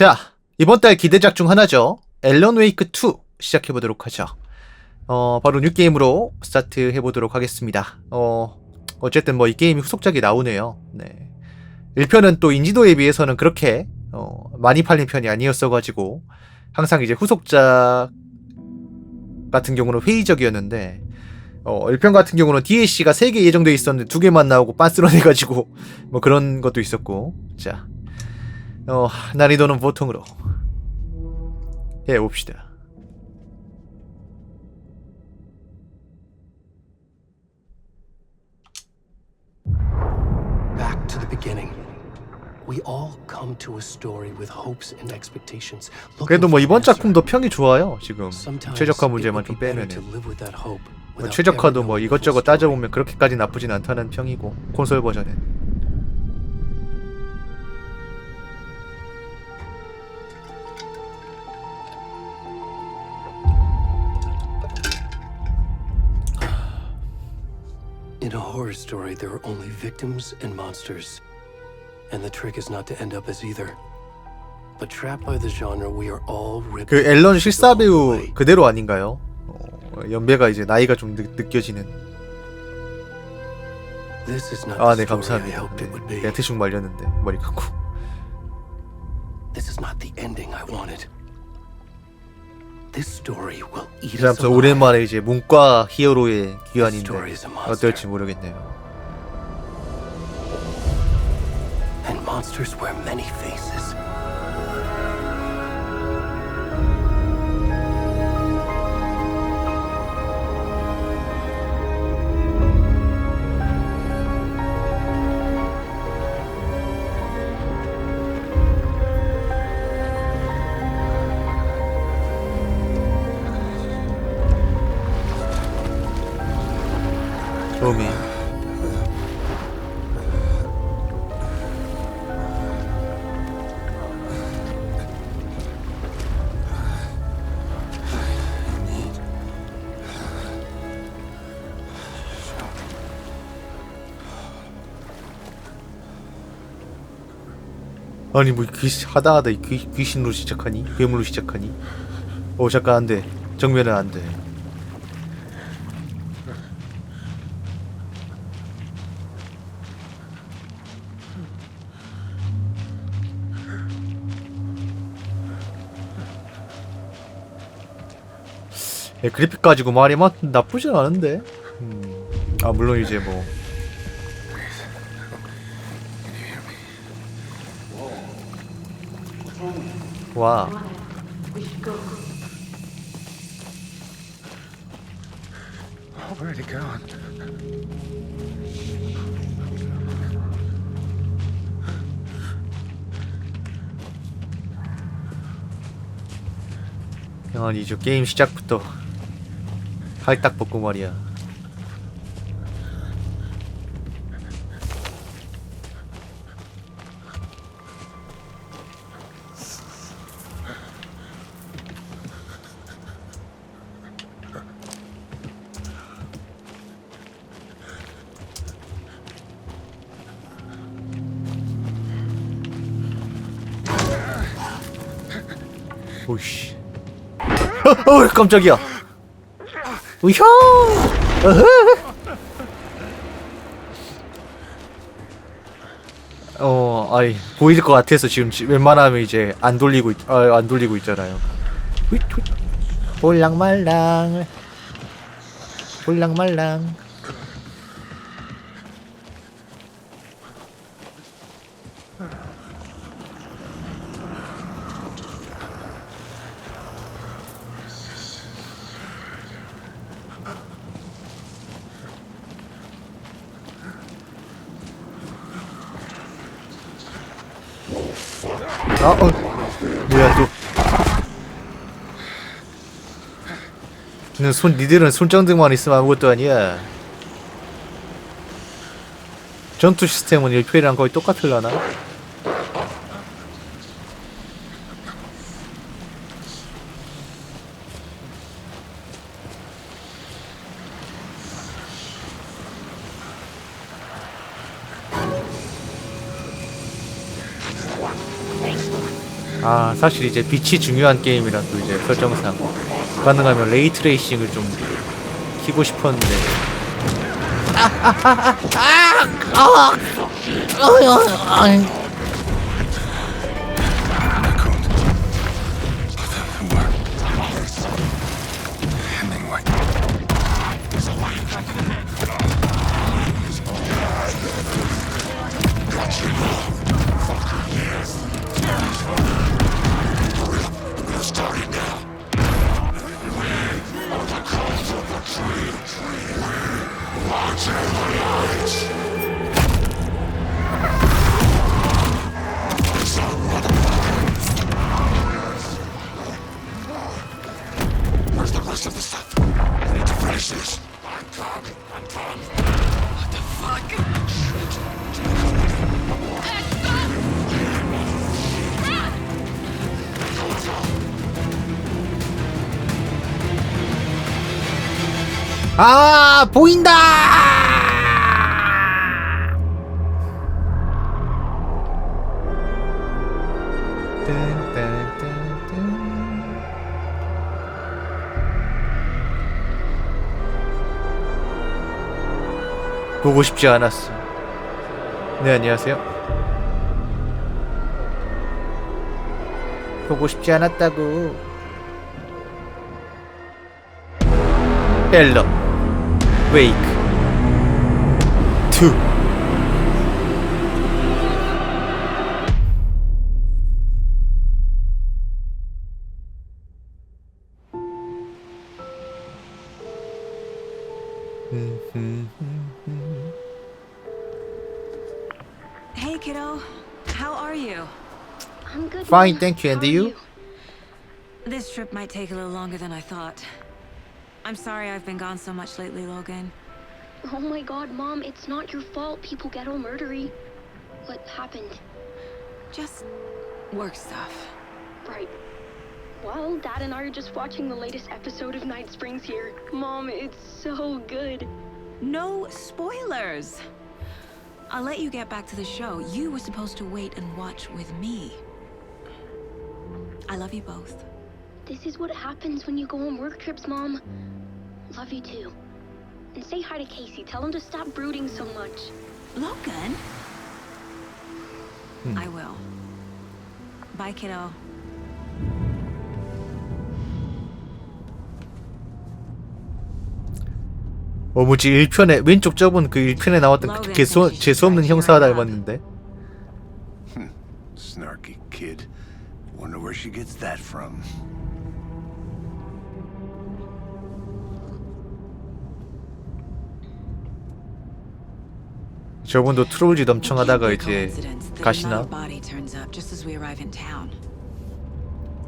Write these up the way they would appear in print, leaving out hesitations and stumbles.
자, 이번 달 기대작 중 하나죠. 앨런 웨이크 2 시작해보도록 하죠. 바로 뉴게임으로 스타트 해보도록 하겠습니다. 어쨌든 뭐 이 게임이 후속작이 나오네요. 네. 1편은 또 인지도에 비해서는 그렇게 많이 팔린 편이 아니었어가지고 항상 이제 후속작 같은 경우는 회의적이었는데 1편 같은 경우는 DLC가 3개 예정돼 있었는데 2개만 나오고 빤스런해가지고 뭐 그런 것도 있었고. 자, 난이도는 보통으로 해봅시다. Back to the beginning. We all come to a story with hopes and expectations. 그래도 뭐 이번 작품도 평이 좋아요. 지금 최적화 문제만 좀 빼면은 최적화도 뭐 이것저것 따져보면 그렇게까지 나쁘진 않다는 평이고, 콘솔 버전은. In a horror story, there are only victims and monsters. And the trick is not to end up as either. But trapped by the genre, we are all ripped. 그 앨런 실사 배우 그대로 아닌가요? 연배가 이제 나이가 좀 느껴지는. 아, 네, 감사합니다. 네, 내가 대충 말렸는데 머리 감고. This is not the ending I wanted. This story will eat us 아무튼 alive. 오랜만에 이제 문과 히어로의 귀환인데 어떨지 모르겠네요. And monsters wear many faces. 도미. 아니 뭐 하다하다 귀신으로 시작하니? 괴물로 시작하니? 잠깐 안돼. 정면은 안돼. 그래픽 가지고 말이면 나쁘진 않은데. 아 물론 이제 뭐 와. 아니 저 게임 시작부터 팔딱 벗고 말이야. 오이씨. 깜짝이야. 우효. 아이 보일 것 같아서 지금 웬만하면 이제 안 돌리고 있잖아요. 볼랑말랑. 볼랑말랑. 뭐야 또. 니들은 손전등만 있으면 아무것도 아니야. 전투 시스템은 1편이랑 거의 똑같을라나? 아, 사실 이제 빛이 중요한 게임이라 또 이제 설정상 가능하면 레이트레이싱을 좀 키고 싶었는데. 아, 보인다! 보고 싶지 않았어. 네, 안녕하세요. 보고 싶지 않았다고. 앨런 웨이크 2. Hey kiddo, how are you? I'm good. Fine, Mom. thank you. And How are you? This trip might take a little longer than I thought. I'm sorry I've been gone so much lately, Logan. Oh my god, Mom, it's not your fault people get all murdery. What happened? Just work stuff. Right. Well, Dad and I are just watching the latest episode of Night Springs here. Mom, it's so good. No spoilers! I'll let you get back to the show. You were supposed to wait and watch with me. I love you both. This is what happens when you go on work trips, Mom. Love you too. And say hi to Casey. Tell him to stop brooding so much. Logan? I will. Bye, kiddo. 뭐지 1편에 왼쪽 저분 그 1편에 나왔던 그 재수없는 형사 닮았는데. Snarky kid. Wonder where she gets that from. 저분도 트롤지 넘청하다가 이제 가시나?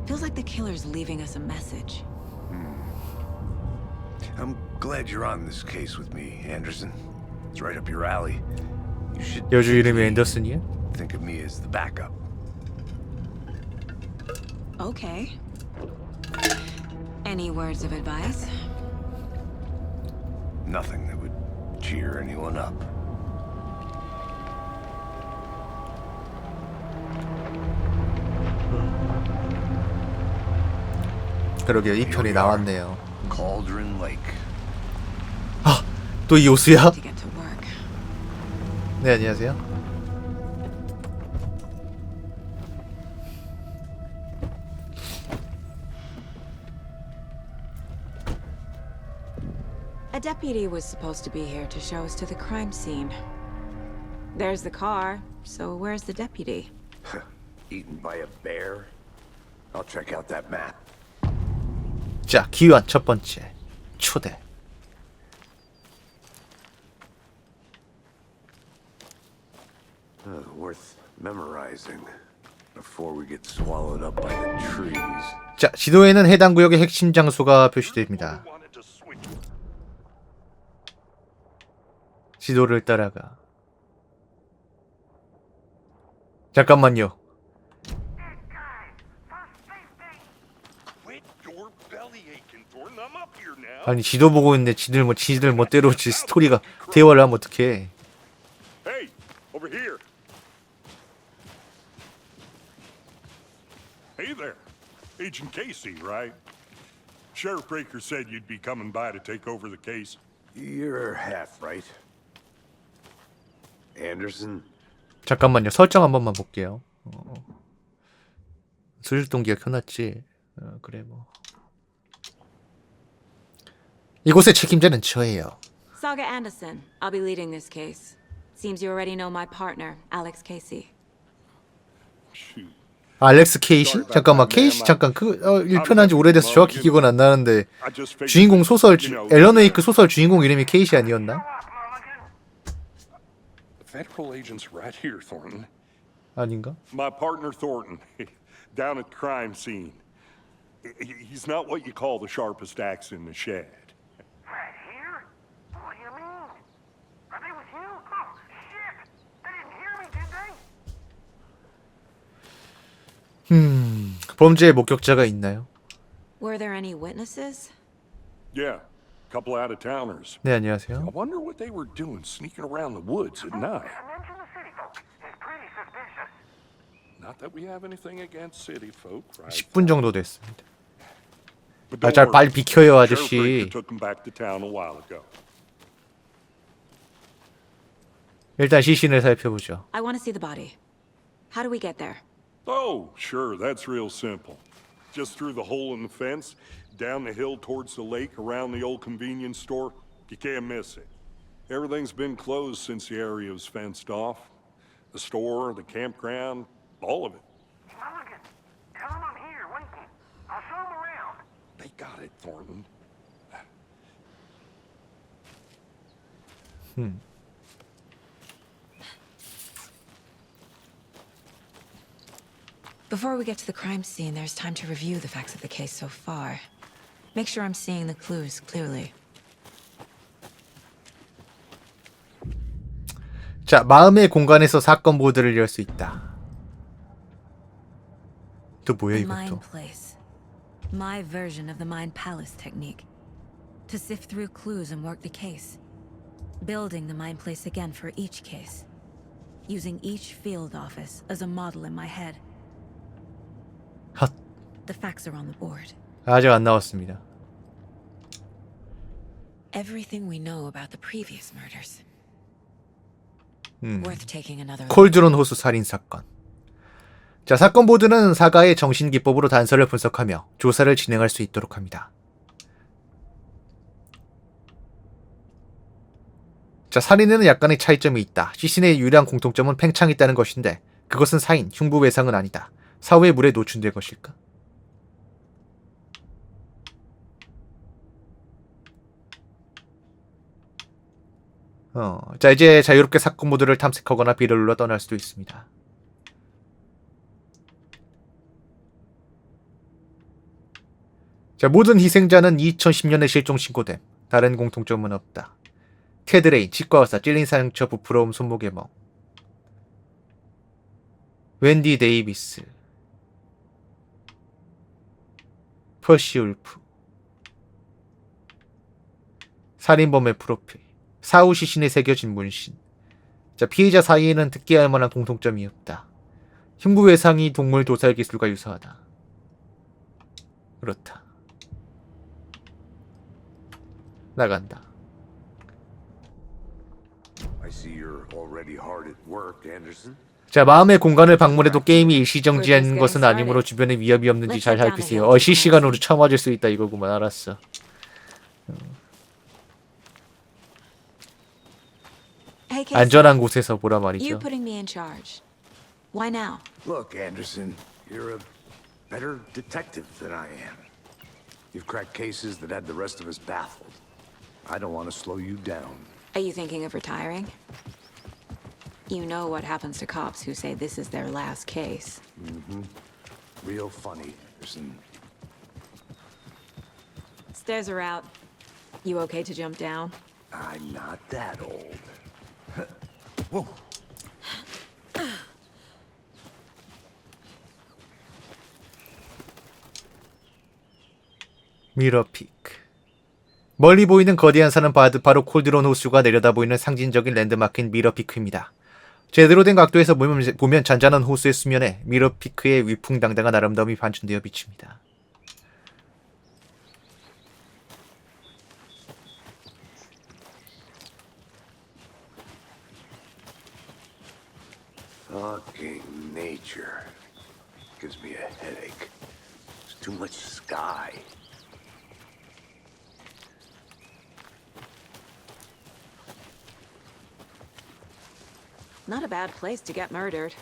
Feels like the killer's leaving us a message. I'm glad you're on this case with me, Anderson. It's right up your alley. You should 여주 이름이 앤더슨이야? think of me as the backup. Okay. Any words of advice? Nothing that would cheer anyone up. 그러게요. 이 편이 나왔네요. Cauldron Lake. 아, 또 이 오수야? To get to work. 네, 안녕하세요. A deputy was supposed to be here to show us to the crime scene. There's the car, so where's the deputy? Eaten by a bear? I'll check out that map. 자, 기환 첫 번째. 초대. Worth memorizing before we get swallowed up by the trees. 자, 지도에는 해당 구역의 핵심 장소가 표시됩니다. 지도를 따라가. 잠깐만요. 아니, 지도 보고 있는데 지들 멋대로 스토리가 대화를 하면 어떡해. Hey, over here. Hey there. Agent Casey, right? Sheriff Breaker said you'd be coming by to take over the case. You're half right. Anderson? 잠깐만요. 설정 한 번만 볼게요. 수직 동기가 켜놨지. 그래 뭐. 이곳의 책임자는 저예요. Saga Anderson. I'll be leading this case. Seems you already know my partner, Alex Casey. Shoot. 알렉스 케이시? 잠깐만 케이시 잠깐 그 1편한 지 오래돼서 정확히 기억은 안 나는데 주인공 소설 앨런 웨이크 소설 주인공 이름이 케이시 아니었나? Federal agents right here, Thornton. 아닌가? My partner Thornton, down at the crime scene. He's not what you call the sharpest axe in the shed. Right here? What do you mean? Are they with you? Oh, shit! They didn't hear me, did they? 범죄의 목격자가 있나요? Were there any witnesses? Yeah, couple out-of-towners. 네, 안녕하세요. I wonder what they were doing sneaking around the woods at night. Mention the city folk. It's pretty suspicious. Not that we have anything against city folk, right? 10분 정도 됐습니다. But 아, don't 잘 worry. 말 비켜요, Sheriff 아저씨. Breaker took them back to town a while ago. 일단 시신을 살펴보죠. I want to see the body. How do we get there? Oh, sure, that's real simple. Just through the hole in the fence, down the hill towards the lake, around the old convenience store. You can't miss it. Everything's been closed since the area was fenced off. The store, the campground, all of it. Mulligan, tell them I'm here, waiting. I'll show them around. They got it, Thornton. Before we get to the crime scene, there's time to review the facts of the case so far. Make sure I'm seeing the clues clearly. 자, 마음의 공간에서 사건 보드를 열 수 있다. 또 뭐야 The 이것도? mind place. My version of the mind palace technique. To sift through clues and work the case. Building the mind place again for each case. Using each field office as a model in my head. 헛. The facts are on the board. 아직 안 나왔습니다. Everything we know about the previous murders. Worth taking another look. 콜드론 호수 살인 사건. 자, 사건 보드는 사가의 정신 기법으로 단서를 분석하며 조사를 진행할 수 있도록 합니다. 자, 살인에는 약간의 차이점이 있다. 시신의 유일한 공통점은 팽창이 있다는 것인데 그것은 사인, 흉부 외상은 아니다. 사후의 물에 노출된 것일까? 자, 이제 자유롭게 사건 모드를 탐색하거나 B를 눌러 떠날 수도 있습니다. 자, 모든 희생자는 2010년에 실종 신고됨. 다른 공통점은 없다. 테드 레인, 치과 의사, 찔린 상처, 부풀어옴, 손목에 멍. 웬디 데이비스, 퍼시 울프. 살인범의 프로필. 사후 시신에 새겨진 문신. 자, 피해자 사이에는 특기할 만한 공통점이 없다. 흉부 외상이 동물 도살 기술과 유사하다. 그렇다. 나간다. I see you're already hard at work, Anderson. 자, 마음의 공간을 방문해도 게임이 일시정지한 것은 아니므로 주변에 위협이 없는지 잘 살피세요. 실시간으로 쳐맞을 수 있다 이거구만. 알았어. Hey, Casey, 안전한 곳에서 보라 you 말이죠. putting me in charge. Why now? Look, Anderson, you're a better detective than I am. You've cracked cases that had the rest of us baffled. I don't want to slow you down. Are you thinking of retiring? You know what happens to cops who say this is their last case. Real funny, Anderson. Stairs are out. You okay to jump down? I'm not that old. Whoa. 미러픽. 멀리 보이는 거대한 산은 바로 콜드론 호수가 내려다 보이는 상징적인 랜드마크인 미러피크입니다. 제대로 된 각도에서 보면 잔잔한 호수의 수면에 미러피크의 위풍당당한 아름다움이 반춘되어 비칩니다. Fucking nature gives me a headache. There's too much sky. Not a bad place to get murdered.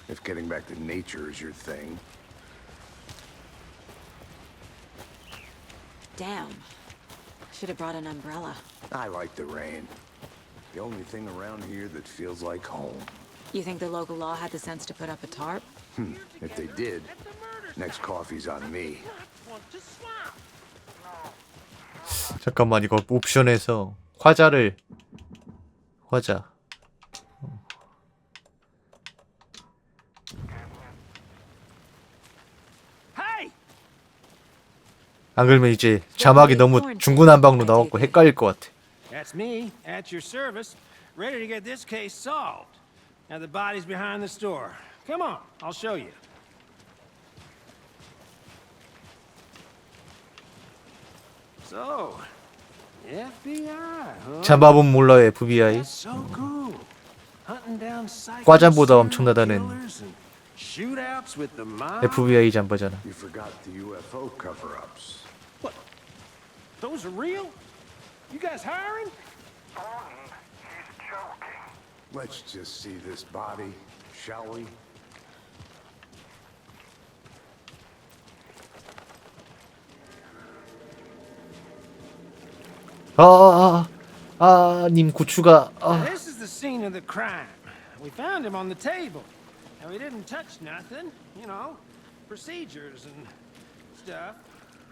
If getting back to nature is your thing. Damn. Should have brought an umbrella. I like the rain. The only thing around here that feels like home. You think the local law had the sense to put up a tarp? If they did, next coffee's on me. 잠깐만, 이거 옵션에서 화자 안 그러면 이제 자막이 너무 중구난방으로 나왔고 헷갈릴 것 같아. That's me, at your service, ready to get this case solved. Now the body's behind the store. Come on, I'll show you. So, FBI, huh? 잡아본 몰라요, FBI. That's so cool. Hunting down psycho 과잠보다 serial 엄청나다는 killers and shootouts with the mob. FBI 잠바잖아. You forgot the UFO cover-ups. What? Those are real? You guys hiring? Thornton, he's joking. Let's just see this body, shall we? 님 고추가 This is the scene of the crime. We found him on the table. And we didn't touch nothing, you know, procedures and stuff.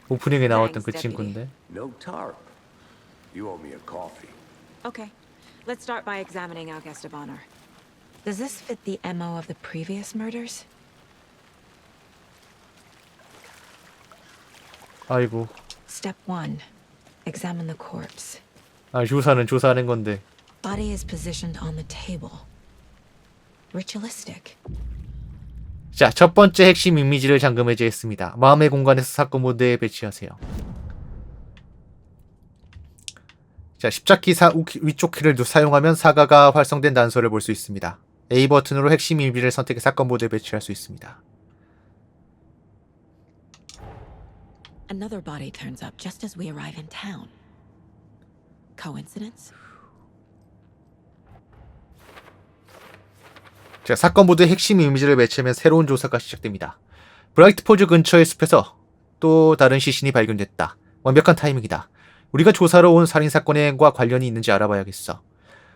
오프닝에 나왔던 그 친구인데. No tarp. You owe me a coffee. Okay. Let's start by examining our guest of honor. Does this fit the MO of the previous murders? 아이고. Step 1. Examine the corpse. 조사는 조사하는 건데. Body is positioned on the table. Ritualistic. 자, 첫 번째 핵심 이미지를 잠금 해제했습니다. 마음의 공간에서 사건 모드에 배치하세요. 자, 십자키 위쪽 키를 사용하면 사과가 활성된 단서를 볼 수 있습니다. A 버튼으로 핵심 이미지를 선택해 사건 모드에 배치할 수 있습니다. Another body turns up just as we arrive in town. Coincidence? 자, 사건 모드의 핵심 이미지를 배치하면 새로운 조사가 시작됩니다. 브라이트 포즈 근처의 숲에서 또 다른 시신이 발견됐다. 완벽한 타이밍이다. 우리가 조사로 온 살인사건과 관련이 있는지 알아봐야겠어.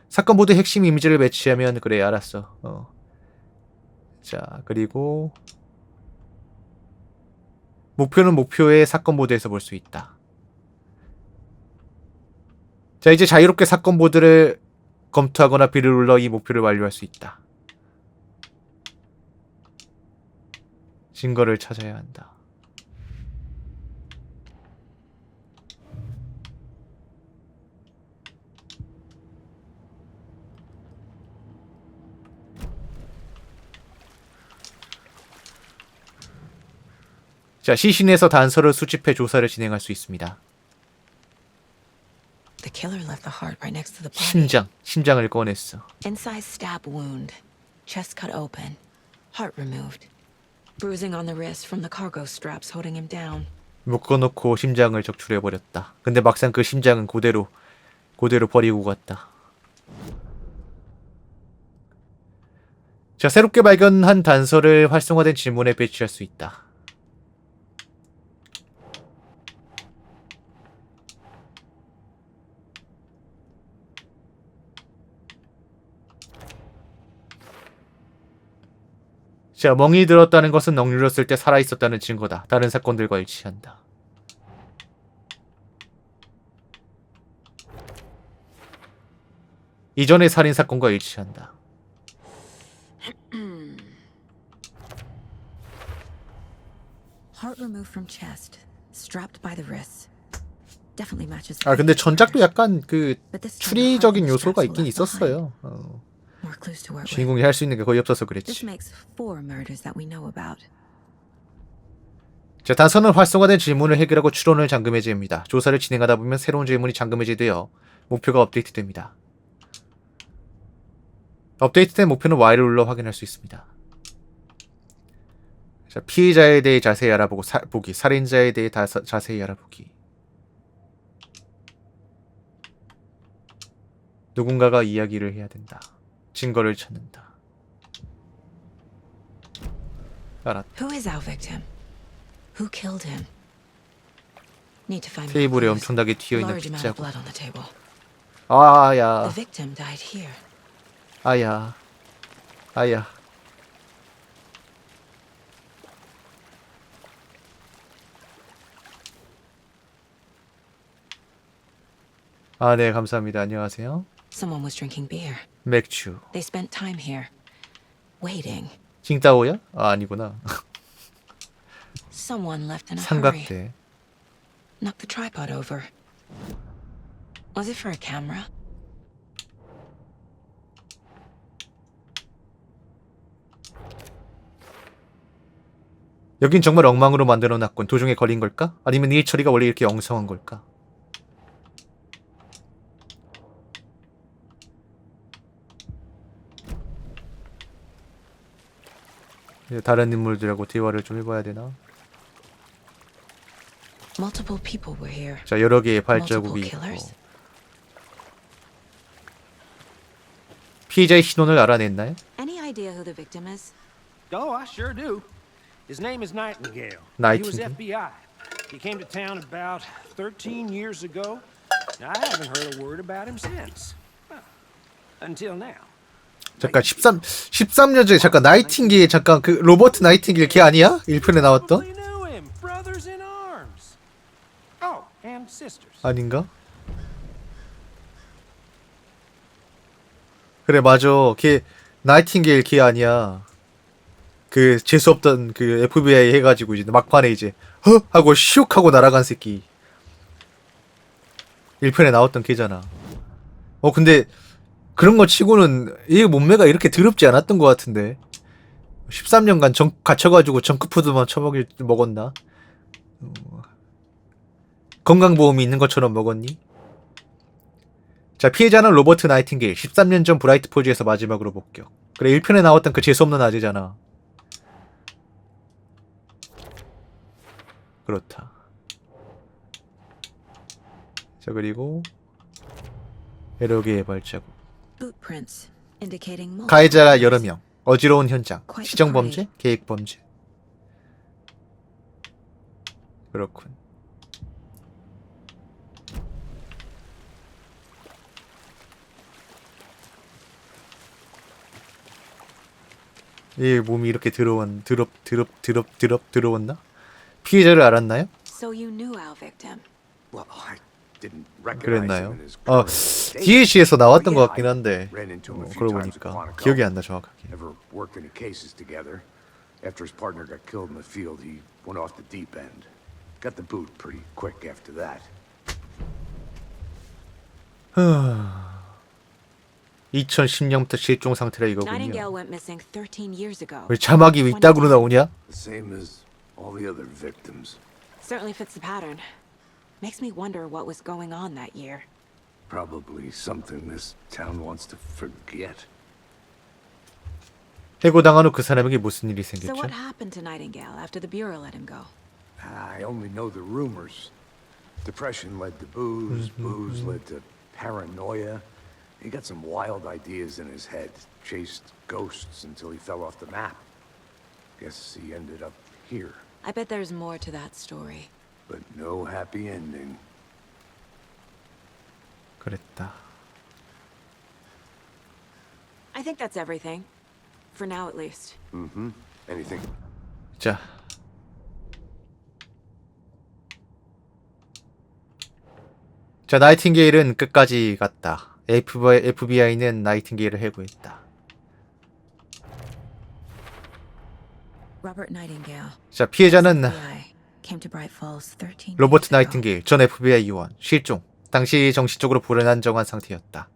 사건 모드 핵심 이미지를 배치하면 그래 알았어. 자, 그리고 목표는 목표의 사건 모드에서 볼 수 있다. 자, 이제 자유롭게 사건 모드를 검토하거나 B를 눌러 이 목표를 완료할 수 있다. 증거를 찾아야 한다. 자, 시신에서 단서를 수집해 조사를 진행할 수 있습니다. The killer left the heart right next to the body. 심장을 꺼냈어. Inside stab wound. Chest cut open. Heart removed. Bruising on the wrist from the cargo straps holding him down. 묶어놓고 심장을 적출해버렸다. 근데 막상 그 심장은 그대로 버리고 갔다. 자, 새롭게 발견한 단서를 활성화된 지문에 배치할 수 있다. 자, 멍이 들었다는 것은 억눌렸을 때 살아있었다는 증거다. 다른 사건들과 일치한다. 이전의 살인사건과 일치한다. Heart removed from chest. Strapped by the wrist. Definitely matches. 근데 전작도 약간 그 추리적인 요소가 있긴 있었어요. More clues to work with. 주인공이 할 수 있는 게 거의 없어서 This 그랬지. makes 4 murders that we know about. 자, 단서는 활성화된 질문을 해결하고 추론을 잠금해제입니다. 조사를 진행하다 보면 새로운 질문이 잠금해제되어 목표가 업데이트됩니다. 업데이트된 목표는 Y를 눌러 확인할 수 있습니다. 자, 피해자에 대해 자세히 알아보고 보기, 살인자에 대해 자세히 알아보기. 누군가가 이야기를 해야 된다. 증거를 찾는다. 알았다. Who is our victim? Who killed him? Need to find 테이블에 more clues. 엄청나게 튀어있는 Large amount of 빗자국. blood on the table. 아야, The victim died here. 아야, 아야. 아, 네, 감사합니다. 안녕하세요. Someone was drinking beer. 맥주. They spent time here, waiting. 칭따오야? 아, 아니구나. Someone left in a hurry. 삼각대. Knocked the tripod over. Was it for a camera? 여긴 정말 엉망으로 만들어놨군. 도중에 걸린 걸까? 아니면 일 처리가 원래 이렇게 엉성한 걸까? 이제 다른 인물들하고 대화를 좀 해봐야 되나? Multiple people were here. 자, 여러 개의 Multiple 발자국이 있고 killers. 피해자의 신원을 알아냈나요? Any idea who the victim is? Oh, I sure do. His name is Nightingale. He was Nightingale? FBI. He came to town about 13 years ago. I haven't heard a word about him since. Well, until now. 잠깐 13년 전에 잠깐 나이팅게일 잠깐 그 로버트 나이팅게일 걔 아니야? 1편에 나왔던? Probably knew him. Brothers in arms. Oh, and sisters. 아닌가? 그래 맞아 걔 나이팅게일 걔 아니야 그 재수없던 그 FBI 해가지고 이제 막판에 이제 허! 하고 슉 하고 날아간 새끼 1편에 나왔던 걔잖아. 근데 그런 거 치고는 얘 몸매가 이렇게 더럽지 않았던 것 같은데 13년간 갇혀가지고 정크푸드만 먹었나? 건강보험이 있는 것처럼 먹었니? 자, 피해자는 로버트 나이팅게일 13년 전 브라이트 포즈에서 마지막으로 복격. 그래 1편에 나왔던 그 재수없는 아재잖아. 그렇다. 자, 그리고 여러 개의 발자국. Footprints indicating multiple 가해자가 crimes. 여러 명. 어지러운 현장. 시정범죄, 계획범죄. 그렇군. 이 몸이 이렇게 더러웠나? 피해자를 알았나요? So you knew our victim. Well, I didn't recognize 그랬나요? him in his current state. DLC에서 나왔던 But 것 yeah, 같긴 한데 I ran into him a few 그러고 times at 보니까 Quantico. 기억이 안 나 정확하게. Never worked any cases together. After his partner got killed in the field, he went off the deep end. Got the boot pretty quick after that. 2010년부터 실종 상태라 Nightingale 이거군요. went missing 13 years ago. 왜 자막이 이따구로 나오냐? The same as all the other victims. Certainly fits the pattern. Makes me wonder what was going on that year. Probably something this town wants to forget. 해고당한 후 그 사람에게 무슨 일이 So 생겼죠? what happened to Nightingale after the Bureau let him go? I only know the rumors. Depression led to booze, booze led to paranoia. He got some wild ideas in his head, chased ghosts until he fell off the map. Guess he ended up here, I bet there's more to that story. but no happy ending. 그랬다. I think that's everything. For now, at least. Mm-hmm. Anything? 자. 자, 나이팅게일은 끝까지 갔다. FBI는 나이팅게일을 해고했다. Robert Nightingale. 자, 피해자는 FBI came to Bright Falls 13 로버트 years ago. 나이팅게일 전 FBI 요원 실종. 당시 정신적으로 불안정한 상태였다.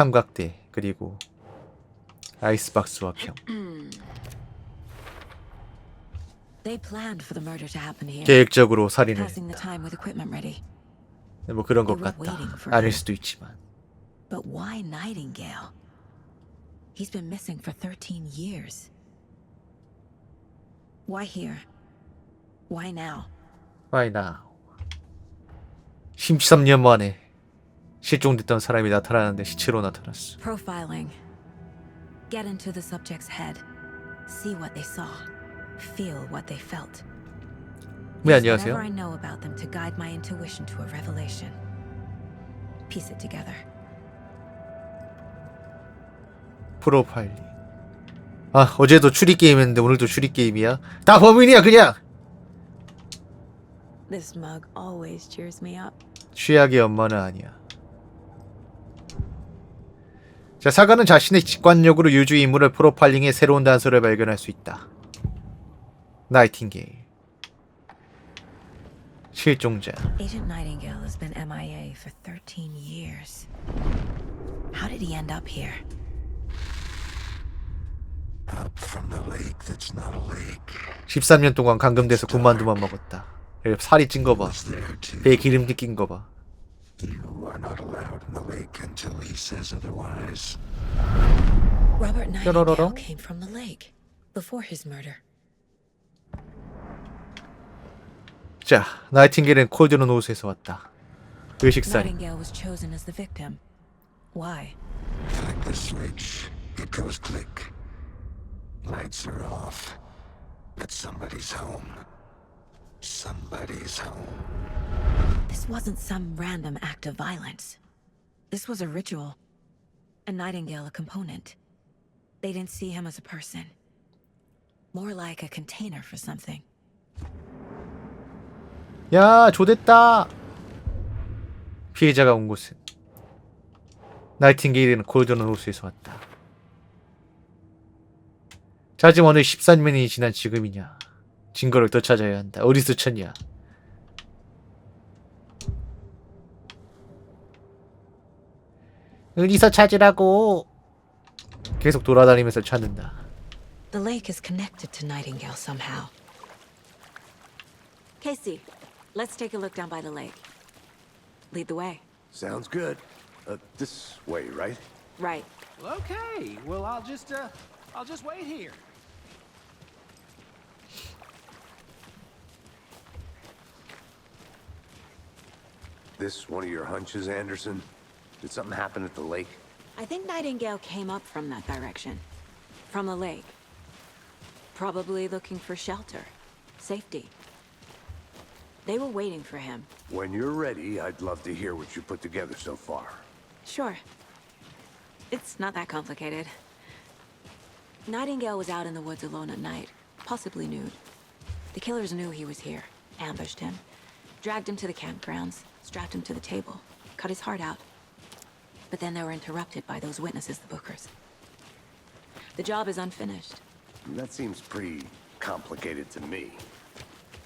삼각대 그리고 아이스박스와 병. They planned for the murder to happen here. 계획적으로 살인을 Passing the 했다. time with equipment ready. 뭐 그런 것 같다. 아닐 수도 있지만. But why Nightingale? He's been missing for 13 years. Why here? Why now? Why now? 13년 만에 실종됐던 사람이 나타나는데 시체로 나타났어. Profiling. Get into the subject's head. See what they saw. Feel what they felt. 네, Use 안녕하세요. whatever I know about them to guide my intuition to a revelation. Piece it together. 프로파일링. 아, 어제도 추리 게임 했는데 오늘도 추리 게임이야? 다 범인이야 그냥! This mug always cheers me up. 취약의 엄마는 아니야. 자, 사과는 자신의 직관력으로 유주 인물을 프로파일링의 새로운 단서를 발견할 수 있다. 나이팅게일. 실종자. Agent Nightingale has been MIA for 13 years. How did he end up here? Up from the lake that's not a lake. 13년 동안 감금돼서 군만두만 먹었다. 살이 찐 거 봐. 배에 기름기 낀 거 봐. You are not allowed in the lake until he says otherwise. Robert Nightingale came from the lake before his murder. 자, 나이팅게일은 콜드론 호수에서 왔다. 의식살인. Nightingale was chosen as the victim. Why? Flick the switch. It goes click. Lights are off. But somebody's home. Somebody's home. This wasn't some random act of violence. This was a ritual. And Nightingale a component. They didn't see him as a person. More like a container for something. 야, 조됐다. 피해자가 온 곳은 나이팅게일은 콜드론 호수에서 왔다. 자, 지금 어느 13년이 지난 지금이냐. 증거를 더 찾아야 한다. 어디서 찾냐. 어디서 찾으라고. 계속 돌아다니면서 찾는다. The lake is connected to Nightingale somehow. Casey, let's take a look down by the lake. Lead the way. Sounds good. This way, right? Right. Well, okay. Well, I'll just wait here. This one of your hunches, Anderson? Did something happen at the lake? I think Nightingale came up from that direction. From the lake. Probably looking for shelter. Safety. They were waiting for him. When you're ready, I'd love to hear what you put together so far. Sure. It's not that complicated. Nightingale was out in the woods alone at night, possibly nude. The killers knew he was here, ambushed him, dragged him to the campgrounds, strapped him to the table, cut his heart out. But then they were interrupted by those witnesses, the Bookers. The job is unfinished. That seems pretty complicated to me.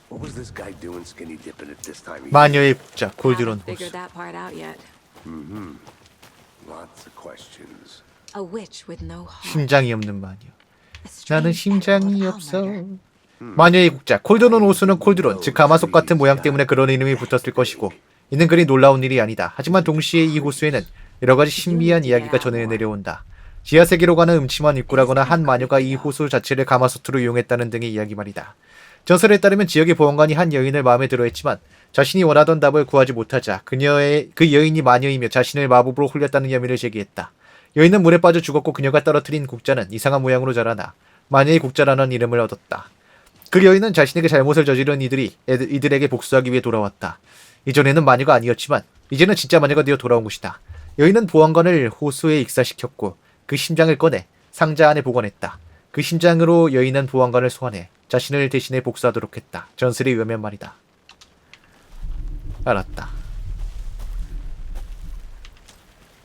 What was this guy doing skinny dipping at this time of year? 마녀의 국자 콜드론 Haven't figured 호수. that part out yet. Lots of questions. A witch with no heart. 심장이 없는 마녀. A strange 나는 echo 심장이 of 없어. murder. 마녀의 국자 콜드론 호수는 콜드론, 즉 가마솥 같은 모양 때문에 그런 이름이 붙었을 것이고 이는 그리 놀라운 일이 아니다. 하지만 동시에 이 호수에는 여러 가지 신비한 이야기가 전해 내려온다. 지하 세계로 가는 음침한 입구라거나 한 마녀가 이 호수 자체를 가마솥으로 이용했다는 등의 이야기 말이다. 전설에 따르면 지역의 보안관이 한 여인을 마음에 들어했지만 자신이 원하던 답을 구하지 못하자 그 여인이 마녀이며 자신을 마법으로 홀렸다는 혐의를 제기했다. 여인은 물에 빠져 죽었고 그녀가 떨어뜨린 국자는 이상한 모양으로 자라나 마녀의 국자라는 이름을 얻었다. 그 여인은 자신에게 잘못을 저지른 이들에게 복수하기 위해 돌아왔다. 이전에는 마녀가 아니었지만 이제는 진짜 마녀가 되어 돌아온 것이다. 여인은 보안관을 호수에 익사시켰고 그 심장을 꺼내 상자 안에 보관했다. 그 심장으로 여인은 보안관을 소환해 자신을 대신해 복수하도록 했다. 전설에 의하면 말이다. 알았다.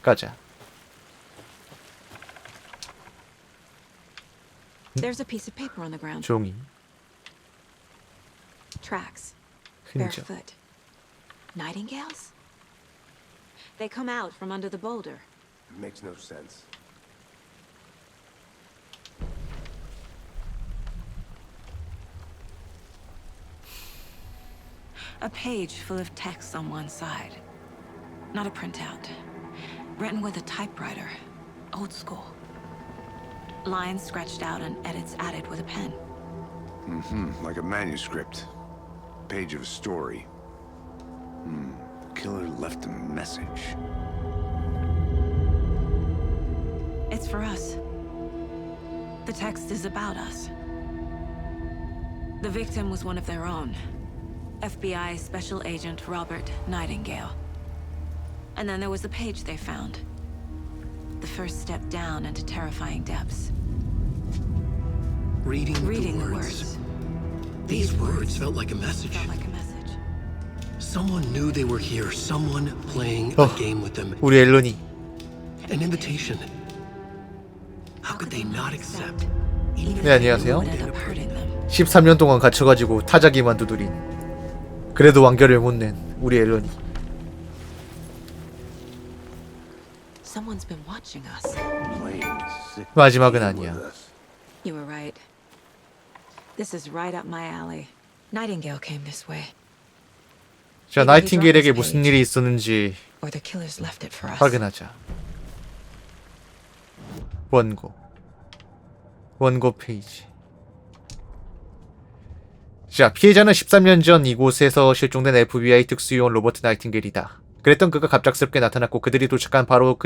가자. There's a piece of paper on the ground. 종이. Tracks. 흔적. Barefoot. Nightingales? They come out from under the boulder. It makes no sense. A page full of text on one side. Not a printout. Written with a typewriter. Old school. Lines scratched out and edits added with a pen. Like a manuscript. Page of a story. Killer left a message. It's for us. The text is about us. The victim was one of their own. FBI Special Agent Robert Nightingale. And then there was the page they found. The first step down into terrifying depths. Reading the the words. These words felt like a message. Felt like a message. Someone knew they were here. Someone playing Oh. a game with them. 우리 앨런이 An invitation. How could they not accept? Even 네, if it 안녕하세요. would end up hurting them. 13년 동안 갇혀가지고 타자기만 두드린 그래도 완결을 못 낸 우리 앨런이 Someone's been watching us. Playing sick 마지막은 game 아니야. with us. You were right. This is right up my alley. Nightingale came this way. 자, 나이팅게일에게 무슨 일이 있었는지 Or the killers left it for us. 확인하자. 원고 페이지. 자, 피해자는 13년 전 이곳에서 실종된 FBI 특수요원 로버트 나이팅게일이다. 그랬던 그가 갑작스럽게 나타났고 그들이 도착한 바로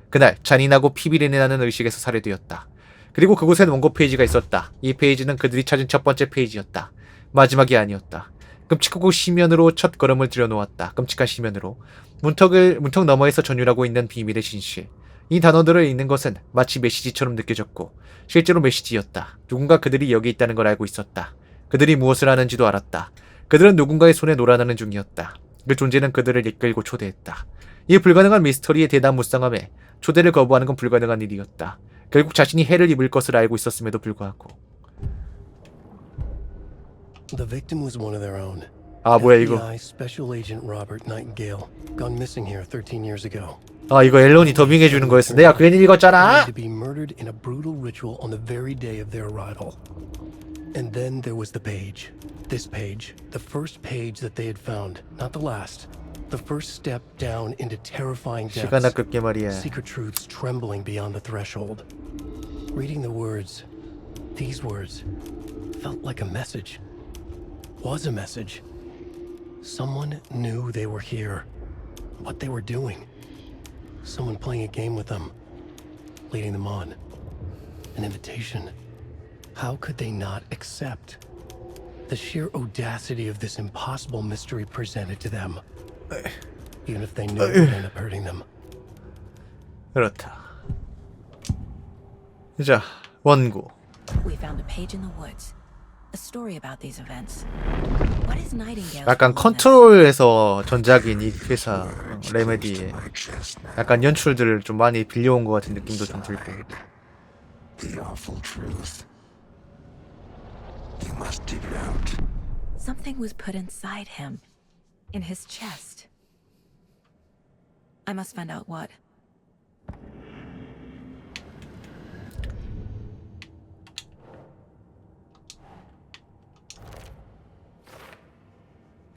그날 잔인하고 피비린내 나는 의식에서 살해되었다. 그리고 그곳엔 원고 페이지가 있었다. 이 페이지는 그들이 찾은 첫 번째 페이지였다. 마지막이 아니었다. 끔찍하고 시면으로 첫 걸음을 들여놓았다. 끔찍한 시면으로 문턱 너머에서 전율하고 있는 비밀의 진실. 이 단어들을 읽는 것은 마치 메시지처럼 느껴졌고 실제로 메시지였다. 누군가 그들이 여기 있다는 걸 알고 있었다. 그들이 무엇을 하는지도 알았다. 그들은 누군가의 손에 놀아나는 중이었다. 그 존재는 그들을 이끌고 초대했다. 이 불가능한 미스터리의 대담 무쌍함에 초대를 거부하는 건 불가능한 일이었다. 결국 자신이 해를 입을 것을 알고 있었음에도 불구하고. The victim was one of their own. 아, 뭐야 이거. FBI Special Agent Robert Nightingale, gone missing here 13 years ago. 아, 이거 앨런이 더빙해주는 거였어. 내가 괜히 읽었잖아. To be murdered in a brutal ritual on the very day of their arrival. And then there was the page. This page, the first page that they had found, not the last. The first step down into terrifying 시간 depths. 아깝게 말이야. Secret truths trembling beyond the threshold. Reading the words, these words, felt like a message. Was a message. Someone knew they were here. What they were doing. Someone playing a game with them. Leading them on. An invitation. How could they not accept? The sheer audacity of this impossible mystery presented to them. Even if they knew it would end up hurting them. 그렇다. 자, 원고. We found a page in the woods. A story about these events. What is Nightingale? 약간 컨트롤에서 전작인 이 회사 레메디에 약간 연출들을 좀 많이 빌려온 것 같은 느낌도 좀 들고. The awful truth. You must dig it out. Something was put inside him. In his chest. I must find out what.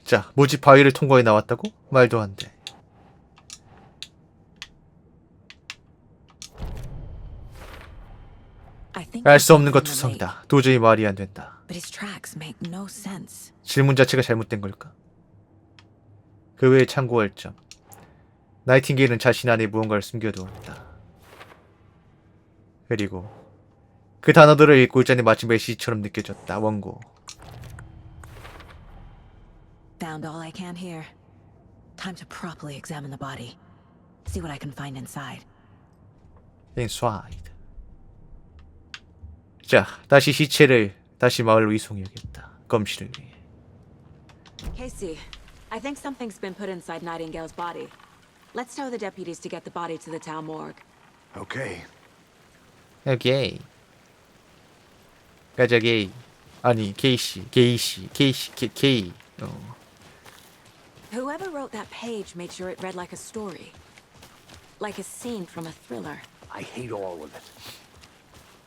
자, 모집 바위를 통과해 나왔다고? 말도 안 돼. 알 수 없는 것 투성이다. 도저히 말이 안 된다. But his tracks make no sense. 질문 자체가 잘못된 걸까? 그 외에 참고할 점. 나이팅게일은 자신 안에 무언가를 숨겨두었다. 그리고 그 단어들을 읽고 있자니 마치 메시지처럼 느껴졌다. 원고. Found all I can here. Time to properly examine the body. See what I can find inside. Inside. 자, 다시 시체를 다시 마을로 이송해야겠다. 검시를 위해. Casey, I think something's been put inside Nightingale's body. Let's tell the deputies to get the body to the town morgue. Okay. 오케이. 가자 게이. 아니 게이씨. 게이. Whoever wrote that page made sure it read like a story. Like a scene from a thriller. I hate all of it.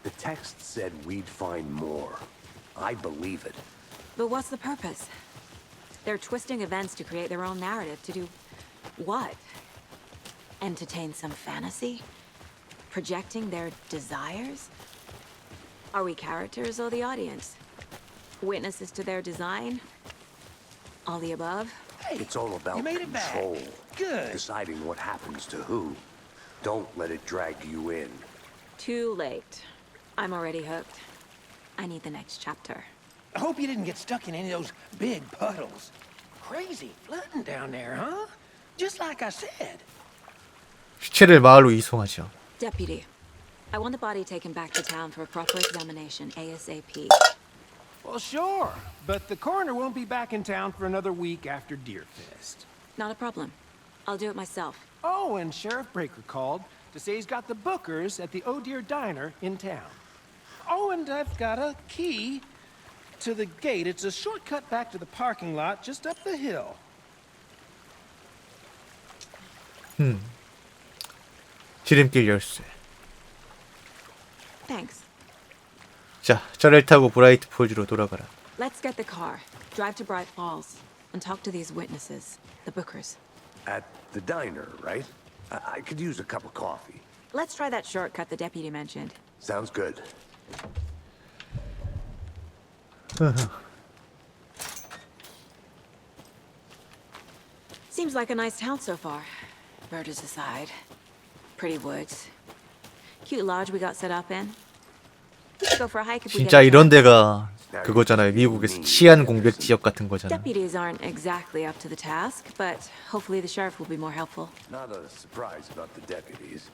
The text said we'd find more. I believe it. But what's the purpose? They're twisting events to create their own narrative. To do what? Entertain some fantasy? Projecting their desires? Are we characters or the audience? Witnesses to their design? All the above? Hey, It's all about you made it back. control. Good. Deciding what happens to who. Don't let it drag you in. Too late. I'm already hooked. I need the next chapter. I hope you didn't get stuck in any of those big puddles. Crazy flooding down there, huh? Just like I said. 시체를 마을로 이송하죠. Deputy, I want the body taken back to town for a proper examination ASAP. Well, sure. But the coroner won't be back in town for another week after Deerfest. Not a problem. I'll do it myself. Oh, and Sheriff Breaker called to say he's got the bookers at the Oh Dear Diner in town. Oh, and I've got a key to the gate. It's a shortcut back to the parking lot just up the hill. 지름길 열쇠. Thanks. 자, 차를 타고 브라이트 폴즈로 돌아가라. Let's get the car, drive to Bright Falls, and talk to these witnesses, the bookers. At the diner, right? I could use a cup of coffee. Let's try that shortcut the deputy mentioned. Sounds good. Seems like a nice town so far. Murders aside. Pretty woods. Cute lodge we got set up in. We should go for a hike if we get 진짜 a 이런 chance. 데가 그거잖아요. 미국에서 치안 공백 지역 같은 거잖아. Deputies aren't exactly up to the task, but hopefully the sheriff will be more helpful. Not a surprise about the deputies.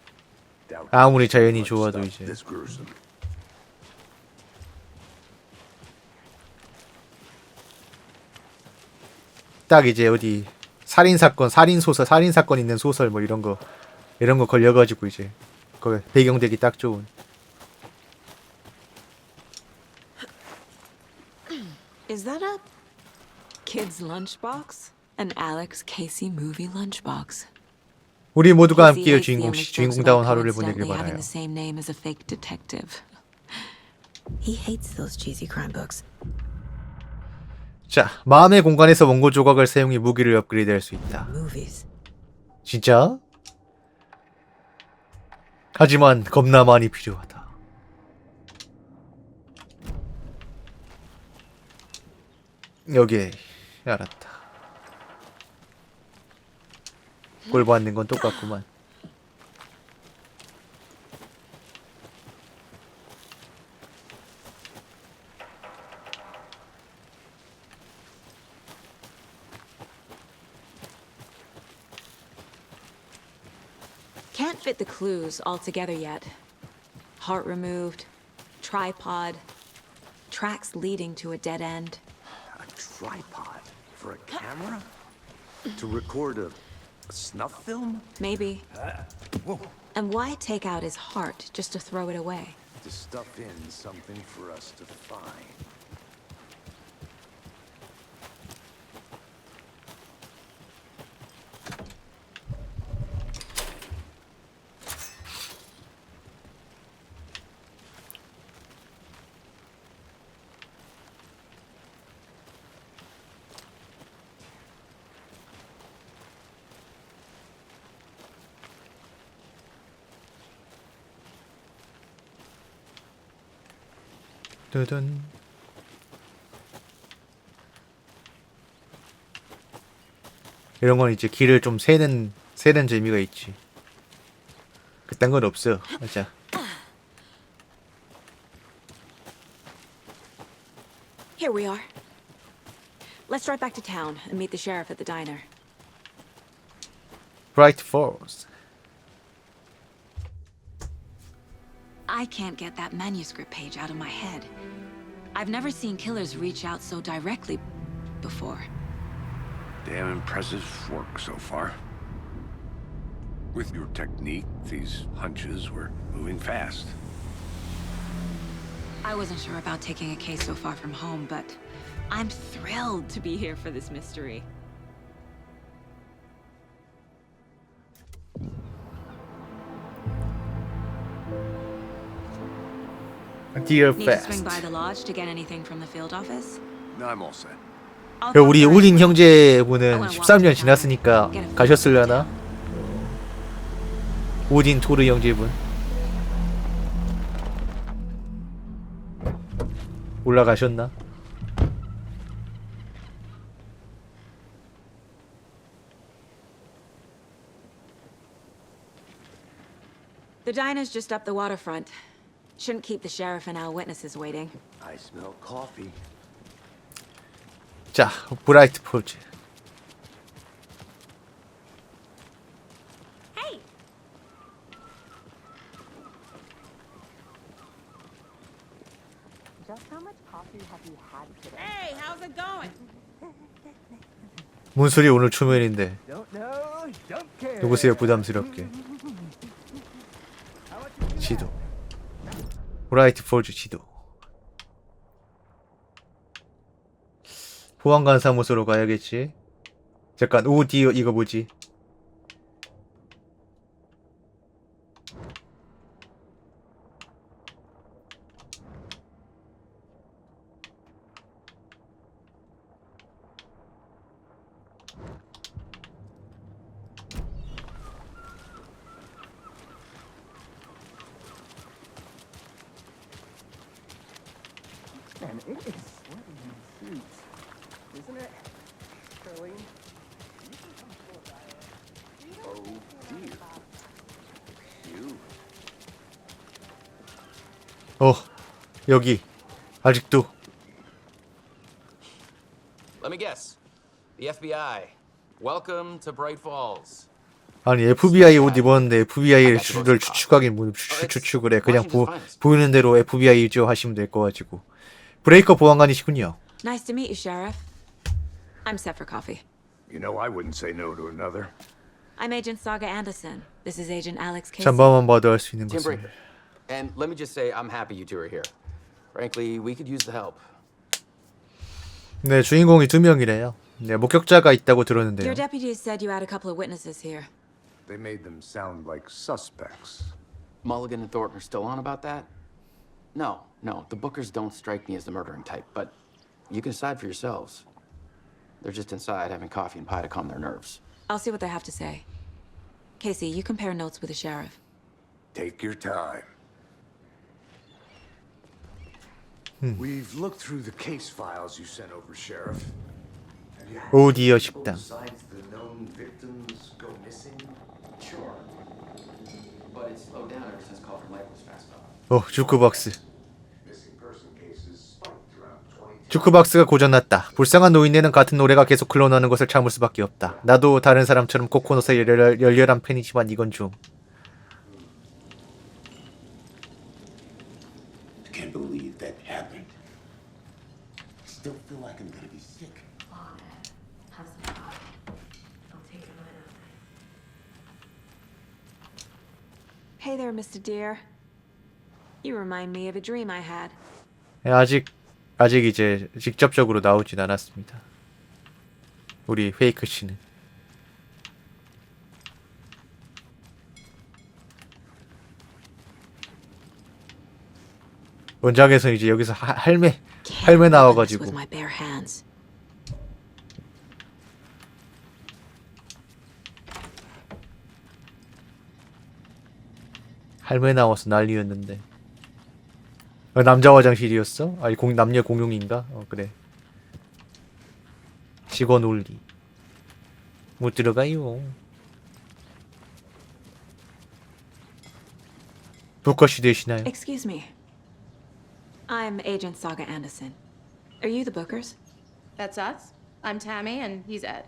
Doubt 아무리 자연이 much 좋아도 stuff 이제. this gruesome. 딱 이제 어디 살인 사건, 살인 소설, 살인 사건 있는 소설 뭐 이런 거 걸려가지고 이제 그 배경되기 딱 좋은. Is that a kid's lunchbox? An Alex Casey movie lunchbox. 우리 모두가 Casey 함께여 hates the only jokes 주인공다운 about 하루를 보내길 coincidentally having 바라요. the same name as a fake detective. He hates those cheesy crime books. 자, 마음의 공간에서 원고 조각을 사용해 무기를 업그레이드할 수 있다. Movies. 진짜? 하지만 겁나 많이 필요하다. 여기에 알았다. 꼴 받는 건 똑같구만. Can't fit the clues all together yet. Heart removed, tripod, tracks leading to a dead end. A tripod for a camera? To record a snuff film? Maybe. And why take out his heart just to throw it away? To stuff in something for us to find. 뜨든. 이런 건 이제 길을 좀 세는 재미가 있지. 그딴 건 없어. 맞아. Here we are. Let's drive back to town and meet the sheriff at the diner. Bright Falls. I can't get that manuscript page out of my head. I've never seen killers reach out so directly before. Damn impressive work so far. With your technique, these hunches were moving fast. I wasn't sure about taking a case so far from home, but I'm thrilled to be here for this mystery. Dear Need to Fast. swing by the lodge to get anything from the field office? No, I'm all set. I'll 그 pop 우리 by 우린 anyway. 형제분은 13년 지났으니까 가셨을려나? 오딘 토르 형제분 올라가셨나? The diner's just up the waterfront. Shouldn't keep the sheriff and our witnesses waiting. I smell coffee. 자, 브라이트 폴즈. Hey! Hey, how's it going? 뭔 소리 오늘 초면인데. 누구세요 부담스럽게. 지도. 브라이트 폴즈 지도. 보안관 사무소로 가야겠지. 잠깐 오디오 이거 뭐지? Man, it is sweaty in these suits, isn't it, Charlene? Oh dear. You. 여기 아직도 Let me guess. The FBI. Welcome to Bright Falls. 아니 FBI 옷 입었는데 FBI를 추측하긴 뭐 추측을 해. 그냥 보이는 대로 FBI죠 하시면 될 거 가지고. 브레이크 보안관이시군요. Nice to meet you, Sheriff. I'm set for coffee. You know, I wouldn't say no to another. I'm Agent Saga Anderson. This is Agent Alex Casey. 잠깐만 봐도 할 수 있는 Tim 것은 Breaker. And let me just say, I'm happy you two are here. Frankly, we could use the help. 네, 주인공이 2명이래요. 네, 목격자가 있다고 들었는데요. Your deputies said you had a couple of witnesses here. They made them sound like suspects. Mulligan and Thornton are still on about that? No, the Bookers don't strike me as the murdering type, but you can decide for yourselves. They're just inside having coffee and pie to calm their nerves. I'll see what they have to say. Casey, you compare notes with the sheriff. Take your time. We've looked through the case files you sent over, Sheriff. Have you had 오디오 people 식당. besides the known victims go missing? Sure. But it's slowed down ever since call from Light was fast enough. 주크박스. Missing person cases spiked around 2010. 주크박스가 고장났다. 불쌍한 노인네는 같은 노래가 계속 흘러나오는 것을 참을 수밖에 없다. 나도 다른 사람처럼 코코넛의 열렬한 팬이지만 이건 좀. I can't believe that happened. I still feel like I'm gonna be sick. Hey there, Mr. Deer. You remind me of a dream I had. 아직 이제 직접적으로 나오진 않았습니다. 우리 페이크 씨는. 원작에서 이제 여기서 할매 나와가지고. With my bare hands. 할매 나와서 난리였는데. 남자 화장실이었어? 아니 남녀 공용인가? 그래. 직원 올리. 못 들어가요. 불컷이 되시나요? Excuse me. I'm Agent Saga Anderson. Are you the Bookers? That's us. I'm Tammy, and he's Ed.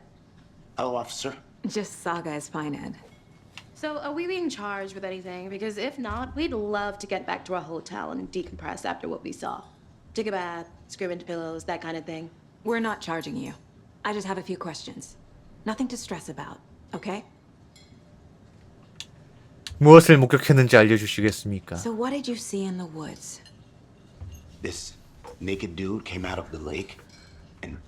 Hello, officer. Just Saga is fine, Ed. So, are we being charged with anything? Because if not, we'd love to get back to our hotel and decompress after what we saw. Take a bath, scream into pillows, that kind of thing. We're not charging you. I just have a few questions. Nothing to stress about, okay? 무엇을 목격했는지 알려주시겠습니까? So what did you see in the woods? This naked dude came out of the lake, and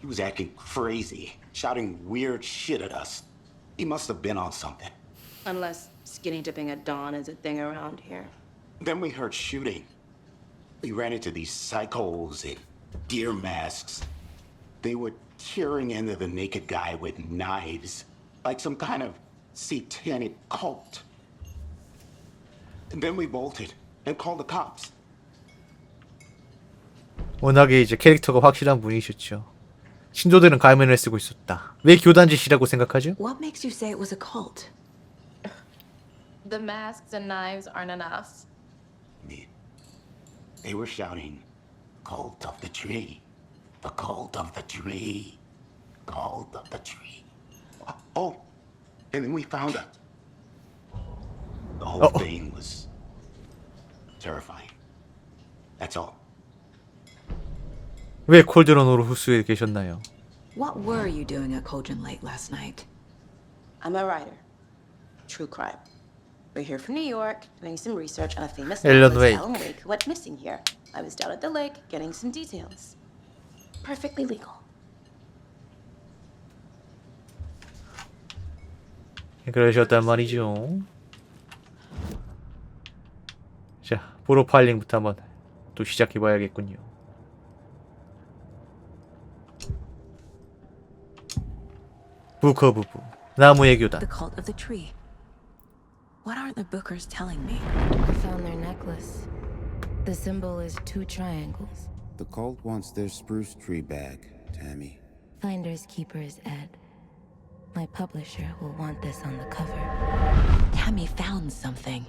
he was acting crazy, shouting weird shit at us. He must have been on something. Unless skinny dipping at dawn is a thing around here. Then we heard shooting. We ran into these psychos in deer masks. They were tearing into the naked guy with knives, like some kind of satanic cult. And then we bolted and called the cops. 워낙에 이제 캐릭터가 확실한 분이셨죠. 신도들은 가면을 쓰고 있었다. 왜 교단짓이라고 생각하죠? What makes you say it was a cult? The masks and knives aren't enough. They were shouting, "Cult of the tree, the cult of the tree, cult of the tree." Oh, and then we found her. The whole thing was terrifying. That's all. 왜 콜드런으로 후스에 계셨나요? What were you doing at Cauldron Lake last night? I'm a writer. True crime. We're here from New York, doing some research on a famous Ellen novelist, Wake. Alan Wake, who went missing here. I was down at the lake, getting some details. Perfectly legal. 그러셨단 말이죠. 자, 프로파일링부터 한번 또 시작해봐야겠군요. 부커 부부, 나무의 교단. The cult of the tree. What aren't the bookers telling me? I found their necklace. The symbol is 2 triangles. The cult wants their spruce tree back, Tammy. Finders keepers, Ed. My publisher will want this on the cover. Tammy found something.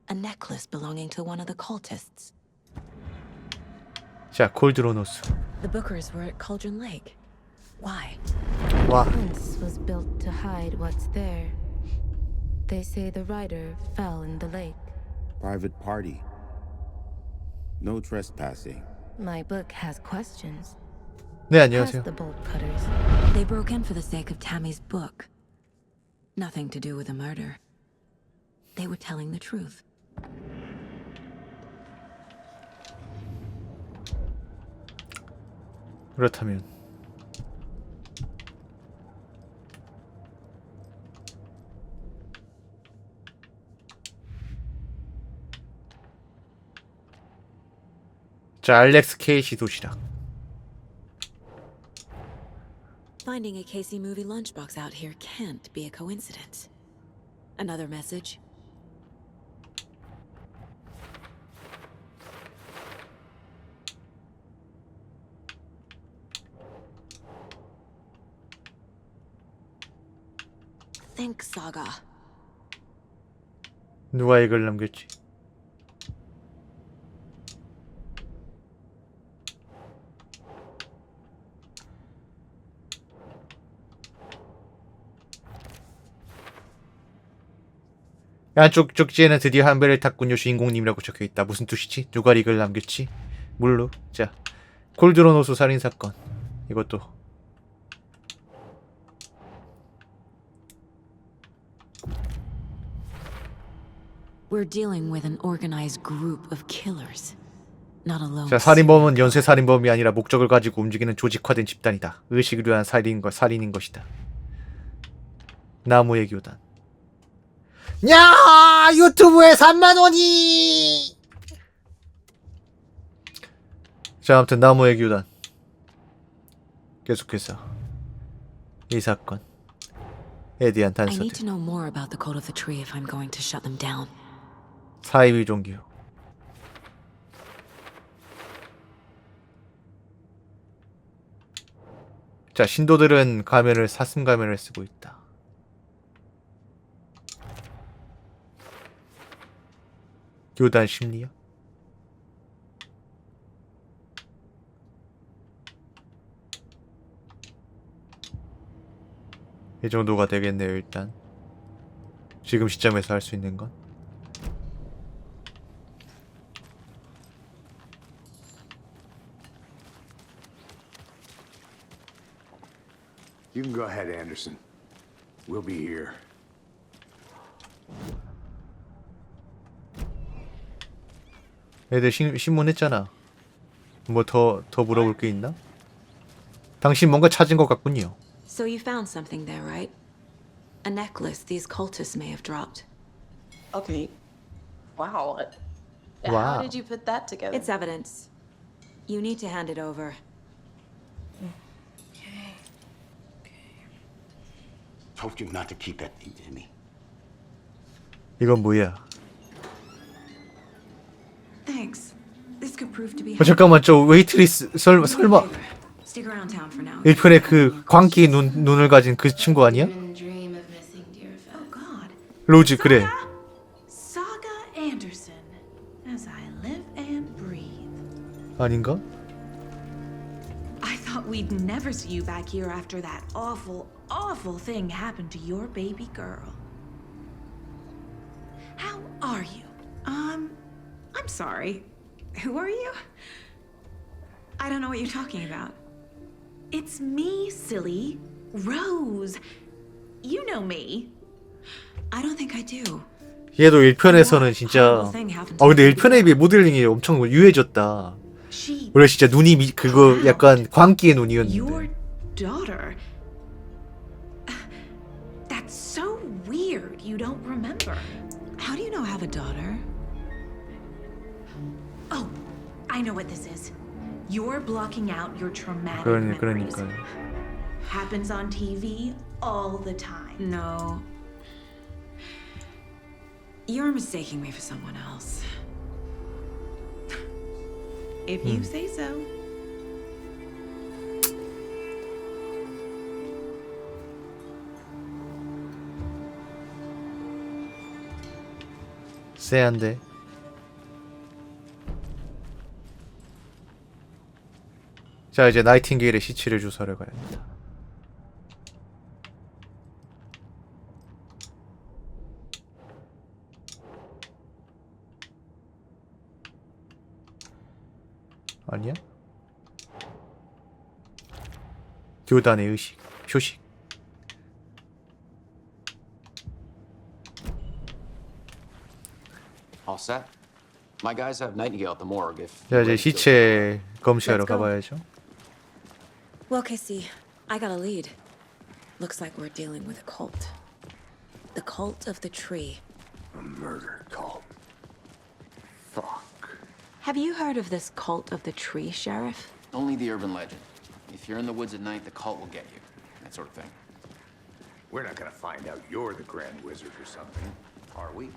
A necklace belonging to one of the cultists. 자, 콜드로노스. The bookers were at Cauldron Lake. Why? 와. Fence was built to hide what's there. They say the writer fell in the lake. Private party. No trespassing. My book has questions. 네, Ask 안녕하세요. the bolt cutters. They broke in for the sake of Tammy's book. Nothing to do with the murder. They were telling the truth. 그렇다면 자, 알렉스 케이시 도시락. Finding a Casey movie lunchbox out here can't be a coincidence. Another message. Think Saga. 누가 이걸 남겼지? 안쪽 쪽지에는 드디어 한 배를 탔군요. 주인공님이라고 적혀있다. 무슨 뜻이지? 누가 이걸 남겼지? 물로. 자, 콜드로노스 살인사건. 이것도 We're dealing with an organized group of killers. Not alone. 자, 살인범은 연쇄 살인범이 아니라 목적을 가지고 움직이는 조직화된 집단이다. 의식을 위한 살인인 것이다. 나무의 교단. 야, 유튜브에 3만원이! 자, 아무튼 나무의 교단. 계속해서 이 사건에 대한 I 단서들. need to know more about the code of the tree if I'm going to shut them down. 사이비 종교. 자, 신도들은 가면을 사슴 가면을 쓰고 있다. 교단 심리학. 이 정도가 되겠네요. 일단 지금 시점에서 할 수 있는 건. You can go ahead, Anderson. We'll be here. 애들 신문했잖아. 뭐 더 물어볼 게 있나? 당신 뭔가 찾은 것 같군요. So you found something there, right? A necklace these cultists may have dropped. Okay. Wow. How Wow. did you put that together? It's evidence. You need to hand it over. Told you not to keep that thing, Jimmy. 이건 뭐야? Thanks. This could prove to be. 잠깐만, 저 웨이트리스 설마 Stick around town for now. 1편에 그 광기 눈을 가진 그 친구 아니야? Dream of missing dear friends. Oh God. 로즈 그래. Saga Anderson, as I live and breathe. 아닌가? I thought we'd never see you back here after that awful, awful thing happened to your baby girl. How are you? I'm sorry. Who are you? I don't know what you're talking about. It's me, silly. Rose. You know me. I don't think I do. 얘도 1편에서는 진짜 근데 1편에 비해 모델링이 엄청 유해졌다. 원래 진짜 눈이 그거 약간 광기의 눈이었는데. Your daughter. That's so weird. You don't remember. How do you know I have a daughter? Oh, I know what this is. You're blocking out your traumatic memories. 그러니까. Happens on TV all the time. No. You're mistaking me for someone else. If you say so. 쎄한데. 자, 이제 나이팅게일의 시체를 조사하러 가야 합니다. 아니야? 교단의 의식, 표식. All set? My guys have Nightingale at the morgue if. 자, 이제 시체 검시하러 가봐야죠. Well, Casey, I got a lead. Looks like we're dealing with a cult. The cult of the tree. A murder cult. Fuck. Have you heard of this cult of the tree, Sheriff? Only the urban legend. If you're in the woods at night, the cult will get you. That sort of thing. We're not gonna find out you're the Grand Wizard or something, are we?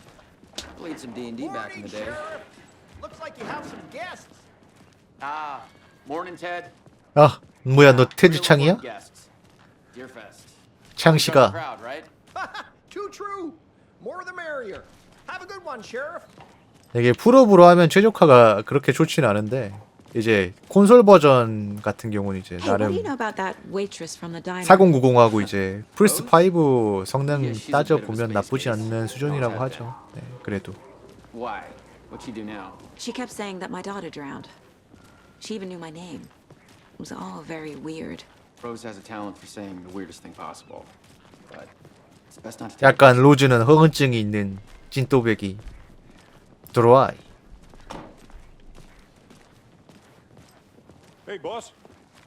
Played some D&D back in the day. Looks like you have some guests. Ah, morning, Ted. 아, 뭐야, 너 테드 창이야? Guests. Deerfest. 창 씨가. Crowd, right? Too true. More the merrier. Have a good one, Sheriff. 이게 풀업으로 하면 최적화가 그렇게 좋지는 않은데 이제 콘솔 버전 같은 경우는 이제 Hey, what do you 나름 know about that waitress from the diner? 4090하고 이제 플스 5 성능 따져 보면 나쁘지 않는 수준이라고 하죠. 네, 그래도. Why? What'd she do now? She kept saying that my daughter drowned. She even knew my name. It was all very weird. Rose has a talent for saying the weirdest thing possible. But it's best not to take 약간 로즈는 허언증이 있는 찐또배기. 드로아이. Hey, boss.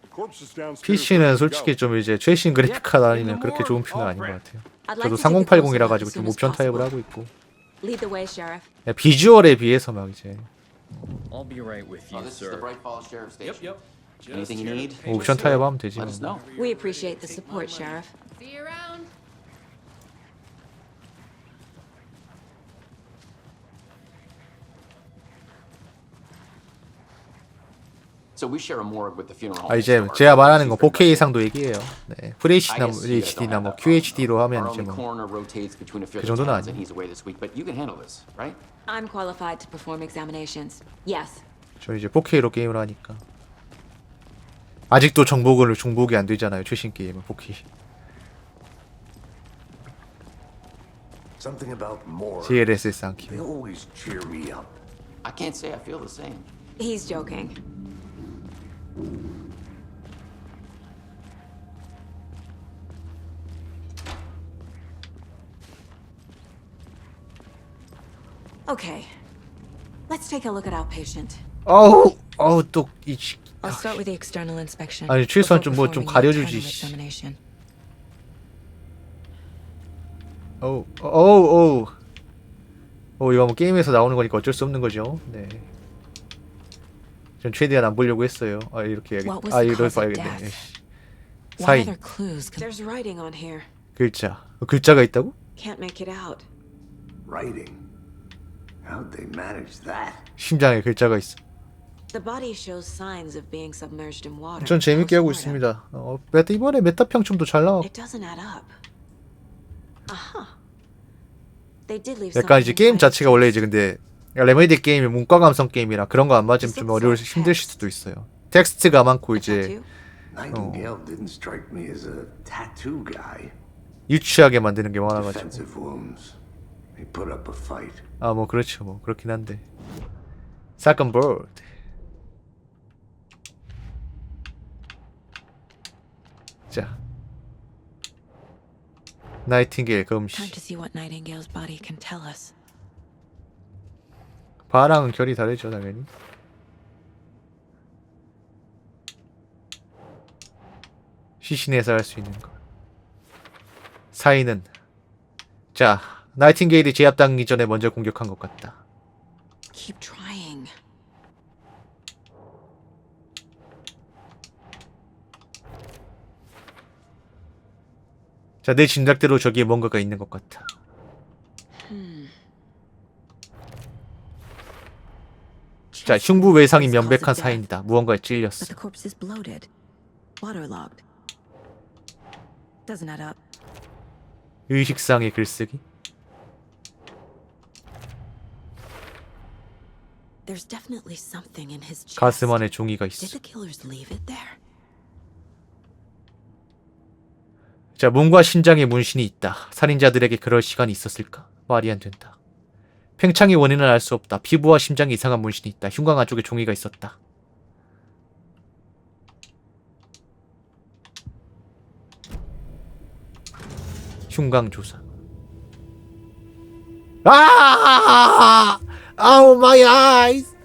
The corpse is downstairs. PC는 솔직히 좀 이제 최신 그래픽과 아니면 그렇게 좋은 편은 아닌 것 같아요. 저도 3080이라 가지고 좀 옵션 타입을 하고 있고. Lead the way, Sheriff. 비주얼에 비해서 막 이제 I'll be right with you, this is the sir. Bright Falls Sheriff Station. Yep. Anything you need? 옵션 타입하면 되지. Let us know. We appreciate the support, Sheriff. See you around. So we share a morgue with the funeral home. 아, 이제 제가 말하는 건 4K 이상도 얘기해요. 네, FHD나 뭐 HD나 뭐 QHD로 하면 이제 뭐 그 정도는 아니에요. He's away this week, but you can handle this, right? I'm qualified to perform examinations. Yes. 저 이제 4K로 게임을 하니까 아직도 중복이 안 되잖아요. 최신 게임은 4K. Something about more. DLSS 안 They 키워. always cheer me up. I can't say I feel the same. He's joking. Okay. Let's take a look at outpatient. 어우 또 이. I'll start with the external inspection. 아니 최소한 좀 뭐 before 좀 performing 가려주지. the internal examination. 어우. 이거 뭐 게임에서 나오는 거니까 어쩔 수 없는 거죠. 네. 전 최대한 안 보려고 했어요. 이렇게 해야겠다. 이걸 봐야겠네. 사인. There's writing on here. 글자. 글자가 있다고? Can't make it out. Writing? How'd they manage that? 심장에 글자가 있어. The body shows signs of being submerged in water. 전 재밌게 하고 있습니다. 이번에 메타 평점도 잘 나와. It doesn't add up. Aha. They did leave 약간 이제 something 게임 inside. 자체가 원래 이제 근데 레메디 게임이 문과 감성 게임이라 그런 거 안 맞으면 좀 힘드실 수도 있어요. 텍스트가 많고 이제 Nightingale didn't strike me as a tattoo guy. 유치하게 만드는 게 많아가지고. Defensive wounds. He put up a fight. 뭐 그렇죠. 뭐 그렇긴 한데. Second bird. 자. 나이팅게일 금시. Time to see what Nightingale's body can tell us. 바랑은 결이 다르죠, 당연히. 시신에서 할 수 있는 거. 사인은 자, 나이팅게일이 제압당하기 전에 먼저 공격한 것 같다. Keep trying. 자, 내 진작대로 저기에 뭔가가 있는 것 같아. 자, 흉부 외상이 명백한 사인이다. 무언가에 찔렸어. But the corpse is bloated, waterlogged. Doesn't add up. 의식상의 글쓰기. There's definitely something in his chest. 가슴 안에 종이가 있어. Did the killers leave it there? 자, 몸과 심장에 문신이 있다. 살인자들에게 그럴 시간이 있었을까? 말이 안 된다. 팽창의 원인은 알 수 없다. 피부와 심장에 이상한 문신이 있다. 흉곽 안쪽에 종이가 있었다. 흉곽 조사. 아우 마이 아이스.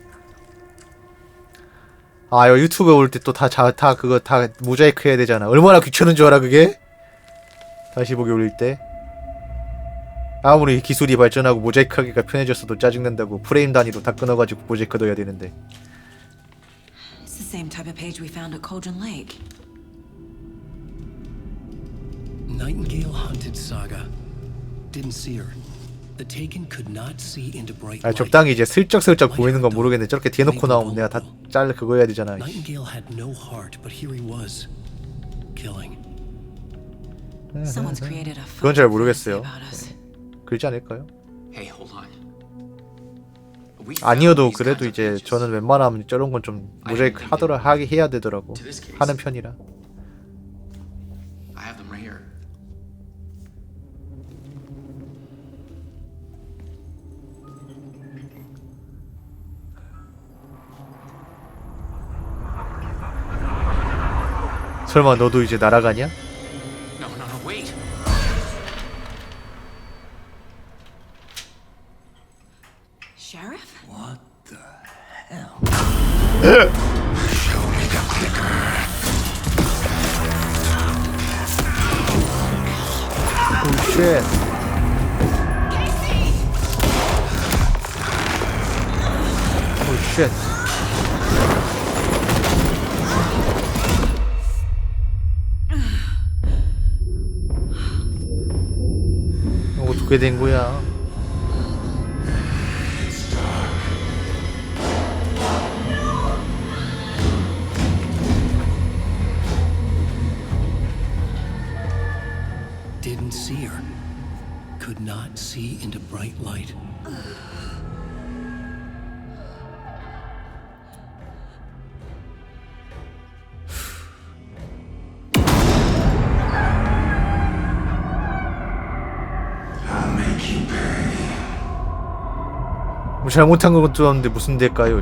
이거 유튜브에 올 때 또 다 그거 다 모자이크 해야 되잖아. 얼마나 귀찮은 줄 알아 그게? 다시 보기 올릴 때 아무리 기술이 발전하고 모자이크 하기가 편해졌어도 짜증난다고 프레임 단위로 다 끊어가지고 모자이크 넣어야 되는데. It's the same type of page we found at Cauldron Lake. Nightingale hunted Saga. Didn't see her. The Taken could not see into bright light. 적당히 이제 슬쩍슬쩍 보이는 건 모르겠는데 저렇게 대놓고 나오면 내가 다 짤 그거 해야 되잖아. Nightingale had no heart, but here he was, killing. Someone's created a 그건 잘 모르겠어요. 그러지 않을까요? Hey, hold on. We 아니어도 found these 그래도 kinds of 이제 pages. 저는 웬만하면 저런 건 좀 모자이크 해야 되더라고. 하는 편이라. I have them right here. 설마 너도 이제 날아가냐? No, wait. Sheriff? What the hell? Show me the clicker. Oh shit. Oh shit. 어떻게 된 거야? Didn't see her. Could not see into bright light. 뭐 잘못한 것도 없는데 무슨 대가요?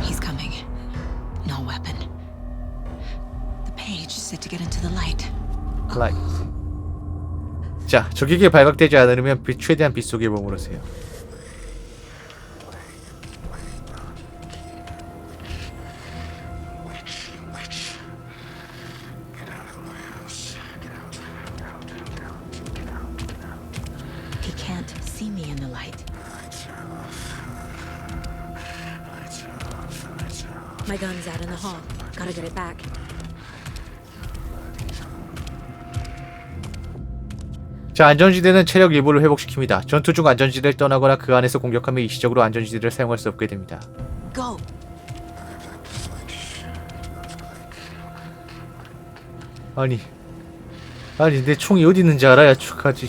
He's coming. No weapon. The page said to get into the light. 라이트. 자, 적에게 발각되지 않으면 최대한 빛 속에 머무르세요. light. My gun's out in the hall. Gotta get it back. 자, 안전지대는 체력 일부를 회복시킵니다. 전투 중 안전지대를 떠나거나 그 안에서 공격하면 일시적으로 안전지대를 사용할 수 없게 됩니다. Go. 아니 내 총이 어디 있는지 알아야 축하지.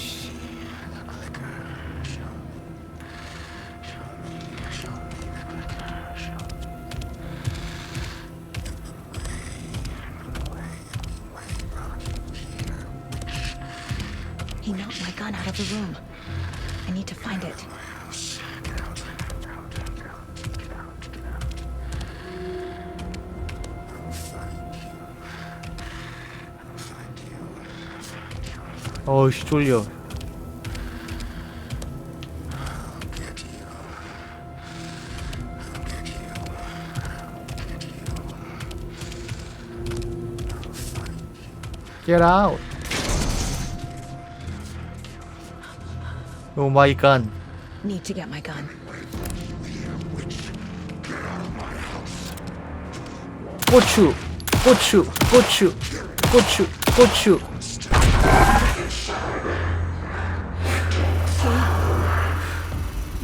He knocked my gun out of the room. I need to find it. 어이씨 쫄려. Get out. Oh my gun. Need to get my gun. 고추.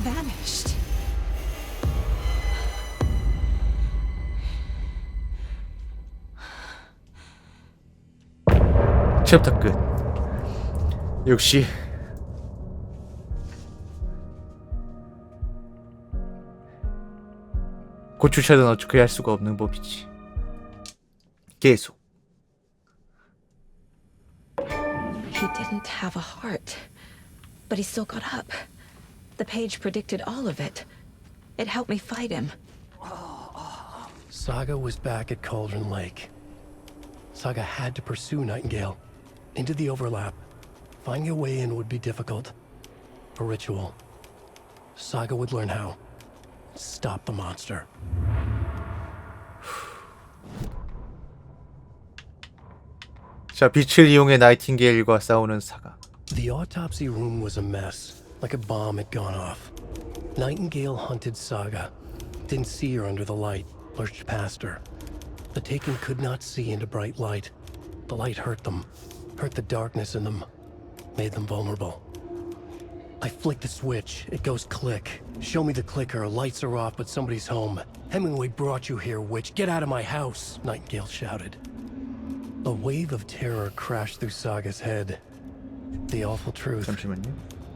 Vanished. 챕터 끝. 역시 고추차는 어떻게 할 수가 없는 법이지. 계속. He didn't have a heart, but he still got up. The page predicted all of it. It helped me fight him. Saga was back at Cauldron Lake. Saga had to pursue Nightingale into the overlap. Finding a way in would be difficult. A ritual. Saga would learn how. Stop the monster. 자, 빛을 이용해 나이팅게일과 싸우는 사가. The autopsy room was a mess, like a bomb had gone off. Nightingale hunted Saga. Didn't see her under the light, lurched past her. The Taken could not see into bright light. The light hurt them, hurt the darkness in them, made them vulnerable. I flick the switch, it goes click. Show me the clicker, lights are off, but somebody's home. Hemingway brought you here, witch. Get out of my house, Nightingale shouted. A wave of terror crashed through Saga's head. The awful truth. 잠시만요.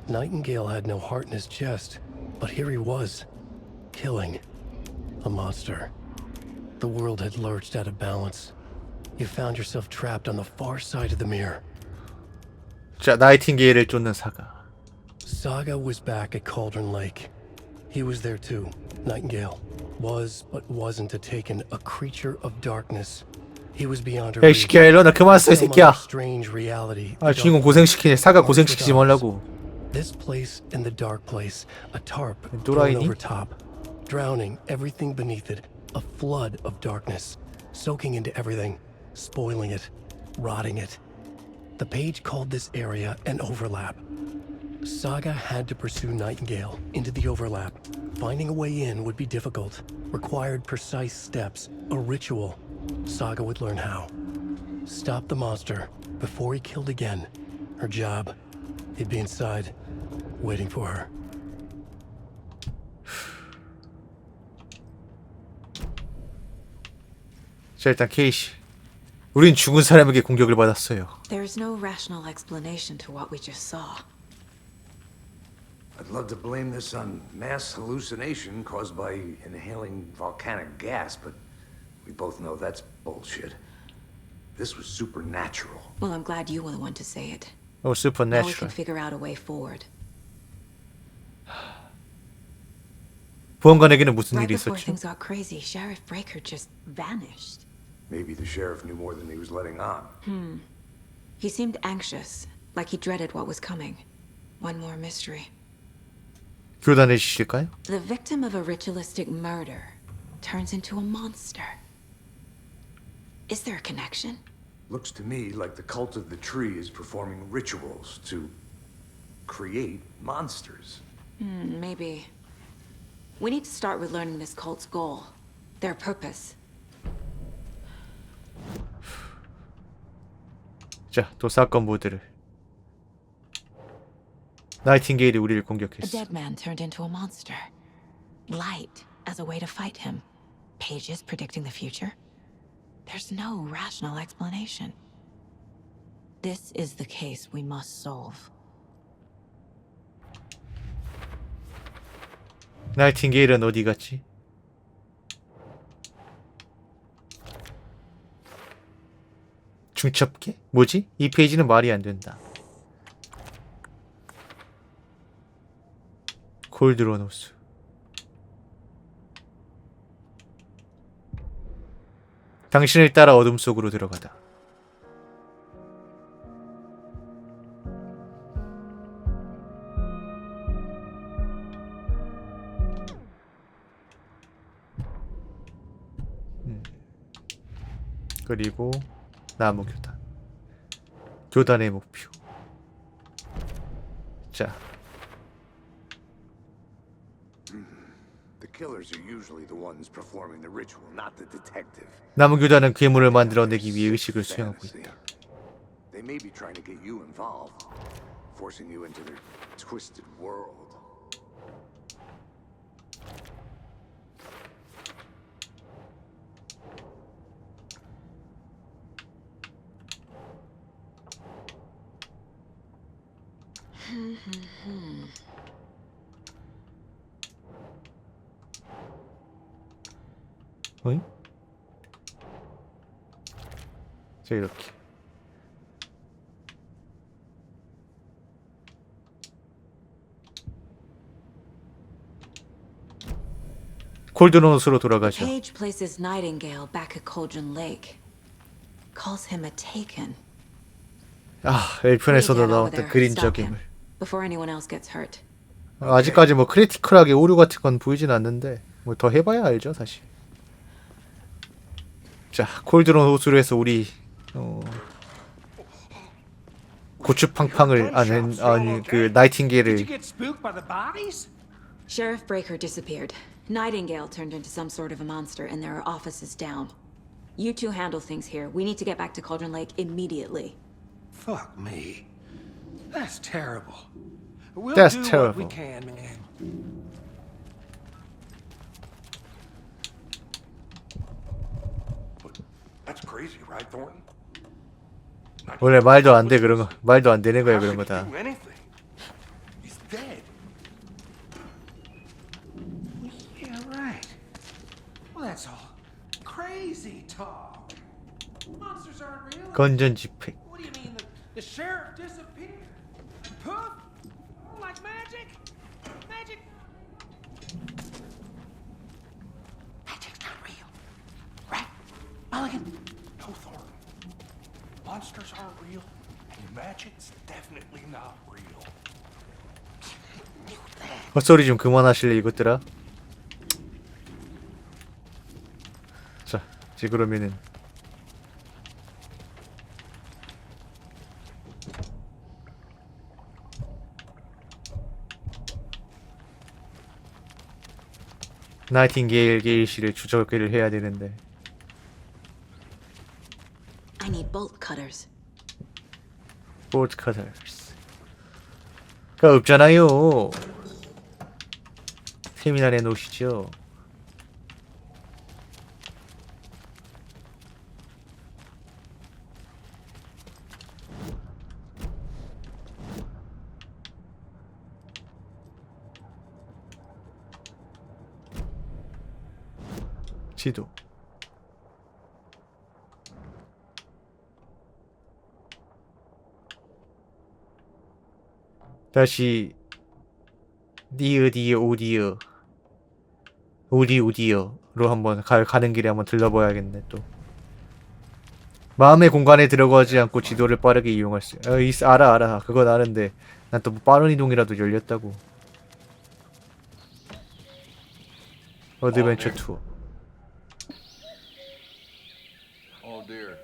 Nightingale had no heart in his chest, but here he was, killing a monster. The world had lurched out of balance. You found yourself trapped on the far side of the mirror. 자, 나이팅게일을 쫓는 사가. Saga was back at Cauldron Lake. He was there too. Nightingale was, but wasn't a Taken, a creature of darkness. He was beyond her 야, 이 새끼야, 일어나. 그만 써, 이 새끼야. strange reality. 아, 주인공 고생시키네. 사가 고생시키지 말라고. This place and the dark place, a tarp thrown 또라이니? over top, drowning everything beneath it, a flood of darkness, soaking into everything, spoiling it, rotting it. The page called this area an overlap. Saga had to pursue Nightingale into the overlap. Finding a way in would be difficult, required precise steps, a ritual. Saga would learn how. Stop the monster before he killed again. Her job. He'd be inside, waiting for her. 자, 일단 케이시. 우린 죽은 사람에게 공격을 받았어요. There's no rational explanation to what we just saw. I'd love to blame this on mass hallucination caused by inhaling volcanic gas, but we both know that's bullshit. This was supernatural. Well, I'm glad you were the one to say it. Oh, Now we can supernatural. figure out a way forward. 보안관에게는 무슨 Right 일이 before 있었죠? things got crazy, Sheriff Breaker just vanished. Maybe the sheriff knew more than he was letting on. He seemed anxious, like he dreaded what was coming. One more mystery. 교단해 주실까요? The victim of a ritualistic murder turns into a monster. Is there a connection? Looks to me like the cult of the tree is performing rituals to create monsters. Maybe. We need to start with learning this cult's goal, their purpose. 자, 또 사건 모드를. 나이팅게일이 우리를 A 공격했어. dead man turned into a monster. Light as a way to fight him. Pages predicting the future. There's no rational explanation. This is the case we must solve. 나이팅게일은 어디 갔지? 중첩계? 뭐지? 이 페이지는 말이 안 된다. 골드로노스. 당신을 따라 어둠 속으로 들어가다. 그리고 나무 교단. 교단의 목표. 자. The killers are usually the ones performing the ritual, not the detective. 나무 교단은 괴물을 만들어내기 위해 의식을 수행하고 있다. They may be trying to get you involved, forcing you into their twisted world. 어이? 자, 이렇게. 골드노스로 돌아가죠. Page places Nightingale back at Cauldron Lake. Calls him a taken. 아, 1편에서도 나왔던 그림자 괴물. Before anyone else gets hurt. 아직까지 뭐 크리티컬하게 오류 같은 건 보이진 않는데 뭐 더 해봐야 알죠, 사실. 자, 콜드론 호수로 해서 우리 고추팡팡을 아니 그 나이팅게일을. Sheriff Breaker disappeared. Nightingale turned into some sort of a monster, and there are offices down. You two handle things here. We need to get back to Cauldron Lake immediately. Fuck me. That's terrible. We'll That's do terrible. what we can, man. That's crazy, right, Thornton? 원래 말도 안 돼 그런 거, 말도 안 되는 거야 그런 거 다. Do anything. He's dead. Yeah, right. Well, that's all crazy talk. Monsters aren't real. 건전 집회. What do you mean the sheriff disappeared? Poof? Like magic? Magic? Magic's not real. Right? Mulligan? No, Thornton. Monsters aren't real, and magic's definitely not real. 헛소리 좀 그만하실래 이것들아. 자, 이제 그러면은 나이팅게일 씨를 추적을 해야 되는데. I need bolt cutters. 볼트 커터스가 없잖아요. 세미나에 놓으시죠. 지도. 다시 오디오로 한번 가는 길에 한번 들러봐야겠네. 또 마음의 공간에 들어가지 않고 지도를 빠르게 이용할 수. 알아 그건 아는데 난 또 뭐 빠른 이동이라도 열렸다고. 어드벤처 투어. Oh dear,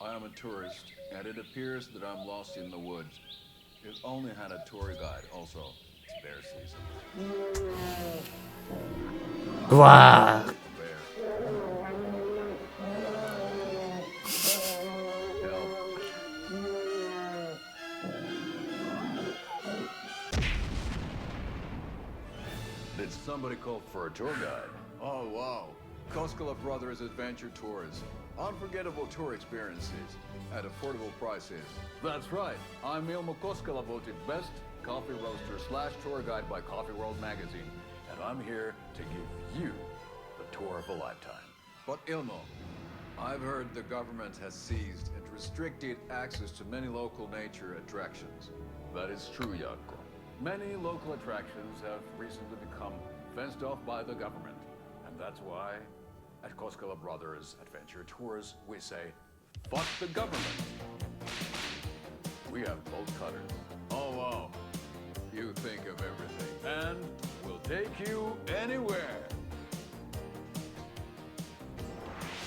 I am a tourist, and it appears that I'm lost in the woods. It only had a tour guide also. 우와. Did somebody call for a tour guide? Oh, wow. Koskela Brothers Adventure Tours. Unforgettable tour experiences at affordable prices. That's right. I'm Ilmo Koskela, voted best coffee roaster / tour guide by Coffee World magazine. And I'm here to give you the tour of a lifetime. But Ilmo, I've heard the government has seized and restricted access to many local nature attractions. That is true, Jaakko. Many local attractions have recently become fenced off by the government. And that's why, at Koskela Brothers Adventure Tours, we say, fuck the government. We have bolt cutters. Oh, wow. You think of everything. And we'll take you anywhere.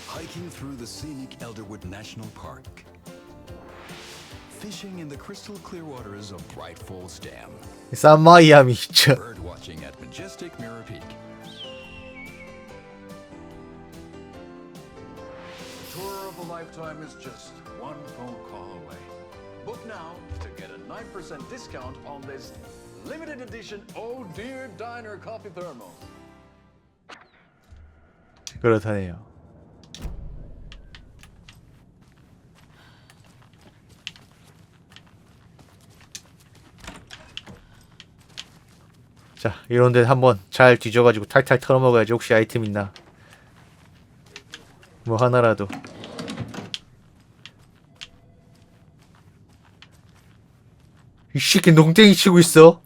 Hiking through the scenic Elderwood National Park. Fishing in the crystal clear waters of Bright Falls Dam. 쌈마이아미 진짜. Bird watching at majestic Mirror Peak. Tour of a lifetime is just one phone call away. Book now to get a 9% discount on this limited edition Oh Dear Diner coffee thermos. 그렇다네요. 자, 이런 데 한번 잘 뒤져가지고 탈탈 털어먹어야지. 혹시 아이템 있나? 뭐 하나라도. 이 새끼 농땡이 치고 있어.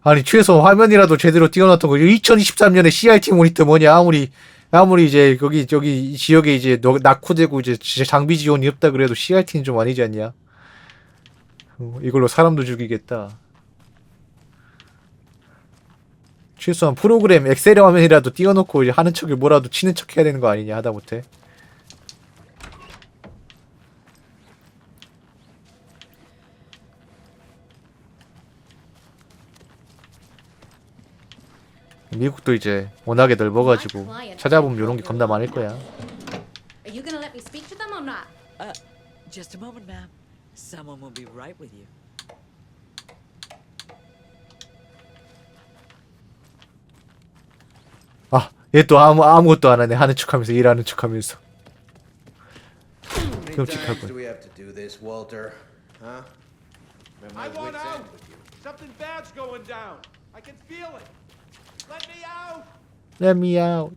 아니 최소 화면이라도 제대로 띄워놨던 거. 2023년에 CRT 모니터 뭐냐. 아무리 이제 거기 저기 지역에 이제 낙후되고 이제 진짜 장비 지원이 없다 그래도 CRT는 좀 아니지 않냐. 이걸로 사람도 죽이겠다. 최소한 프로그램 엑셀 화면이라도 띄워놓고 이제 하는 척을 뭐라도 치는 척 해야 되는 거 아니냐 하다못해. 미국도 이제 워낙에 넓어가지고 찾아보면 이런 게 겁나 많을 거야. Are you gonna let me speak to them or not? Just a moment, ma'am. Someone will be right with you. 아, 얘 또 아무것도 안 하네. 하는 척하면서 일하는 척하면서. 끔찍하군. Do we have to do this, Walter? Huh? I want out. Something bad's going down. I can feel it. Let me out. Let me out.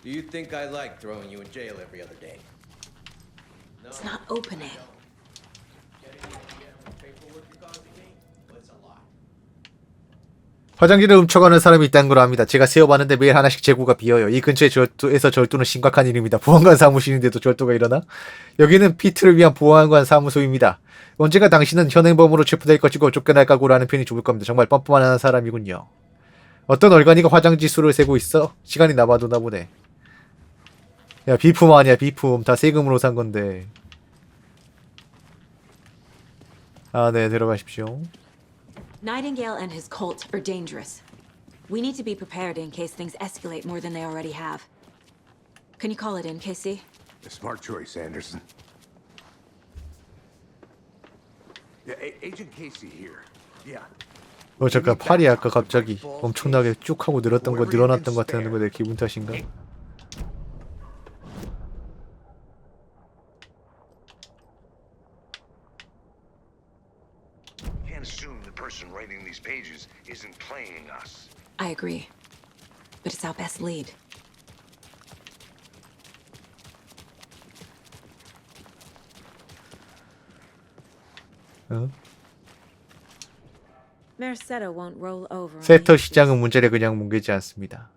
Do you think I like throwing you in jail every other day? It's not opening. 화장지를 훔쳐가는 사람이 있다는 걸 압니다. 제가 세어봤는데 매일 하나씩 재고가 비어요. 이 근처에 절도는 심각한 일입니다. 보안관 사무실인데도 절도가 일어나? 여기는 피트를 위한 보안관 사무소입니다. 언젠가 당신은 현행범으로 체포될 것이고 쫓겨날 각오로 하는 편이 좋을 겁니다. 정말 뻔뻔한 사람이군요. 어떤 얼간이가 화장지 수를 세고 있어? 시간이 남아도나 보네. 야, 비품 아니야, 비품. 다 세금으로 산 건데. 아, 네, 들어가십시오. Nightingale and his cult are dangerous. We need to be prepared in case things escalate more than they already have. Can you call it in, Casey? A smart choice, Anderson. Yeah, Agent Casey here. Yeah. 잠깐 팔이 아까 갑자기 엄청나게 쭉 하고 늘었던 거 늘어났던 것 같다는 거 내 기분 탓인가? Can't assume the person writing these pages isn't playing us. I agree. But it's our best lead. Mercado won't roll over. 세터 시장은 문제를 그냥 뭉개지 않습니다.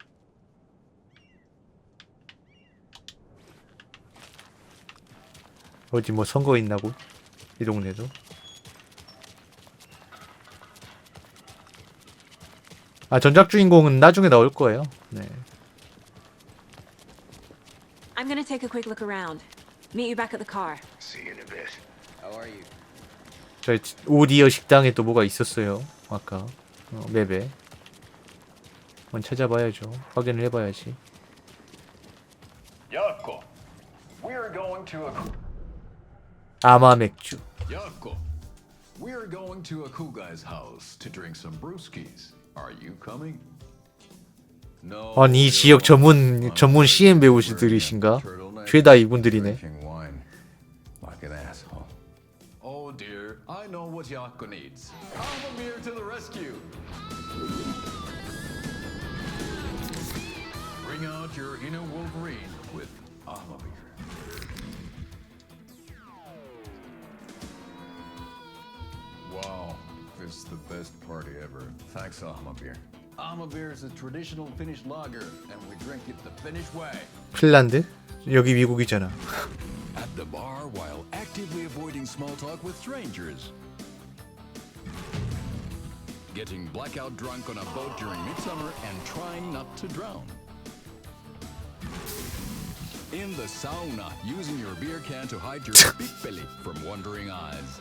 어디 뭐 선거 있나고? 이 동네도. 아, 전작 주인공은 나중에 나올 거예요. 네. I'm gonna take a quick look around. Meet you back at the car. See you in a bit. 저 오디어 식당에 또 뭐가 있었어요. 아까 맵에. 한번 찾아봐야죠. 확인을 해봐야지. Yako, we're going to a 아마 맥주. Yako, we're going to a cool guy's house to drink some brewskis. Are you coming? No. 아니 이 지역 전문 CM 배우들이신가? 죄다 이분들이네. Like an asshole. Oh dear, I know what Yako needs. Amamir to the rescue. Bring out your inner Wolverine with Amamir. Wow, this is the best party ever. Thanks, Amamir. Amamir is a traditional Finnish lager, and we drink it the Finnish way. 핀란드? 여기 미국이잖아. At the bar while actively avoiding small talk with strangers. Getting blackout drunk on a boat during midsummer and trying not to drown. In the sauna, using your beer can to hide your pippeli from wondering eyes.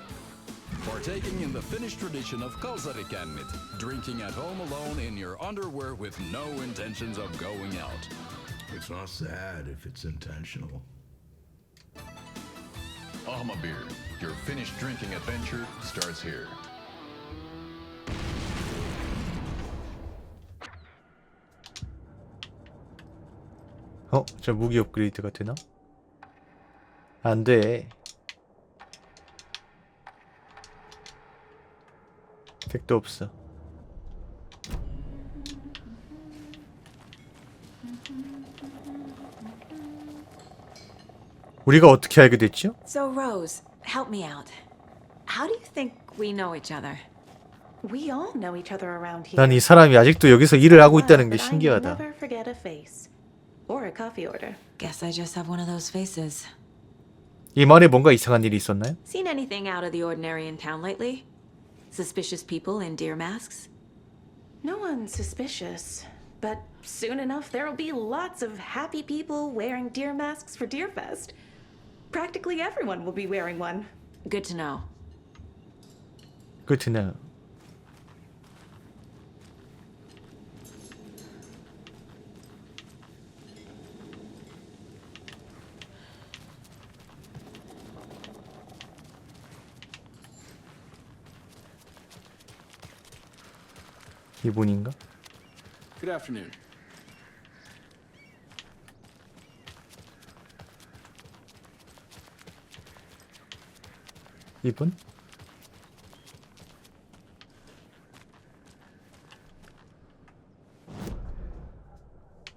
Partaking in the Finnish tradition of kalsarikännit, drinking at home alone in your underwear with no intentions of going out. It's not sad if it's intentional. Amabir, your Finnish drinking adventure starts here. 저 무기 업그레이드가 되나? 안 돼. 택도 없어. 우리가 어떻게 알게 됐죠? So Rose, help me out. How do you think we know each other? We all know each other around here. 난 이 사람이 아직도 여기서 일을 하고 있다는 게 신기하다. I never forget a face or a coffee order. Guess I just have one of those faces. 이 말에 뭔가 이상한 일이 있었나요? Seen anything out of the ordinary in town lately? Suspicious people in deer masks? No one's suspicious, but soon enough there'll be lots of happy people wearing deer masks for Deerfest. Practically everyone will be wearing one. Good to know. Good to know. 이분인가? Good afternoon. 이분?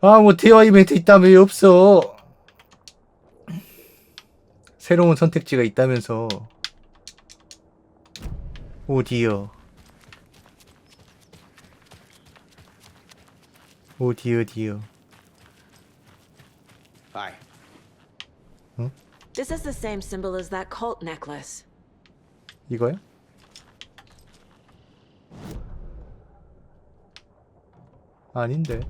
뭐 대화 이벤트 있다며 왜 없어? 새로운 선택지가 있다면서. 오디어. 오디어. Hi. 응? This is the same symbol as that cult necklace. 이거요? 아닌데.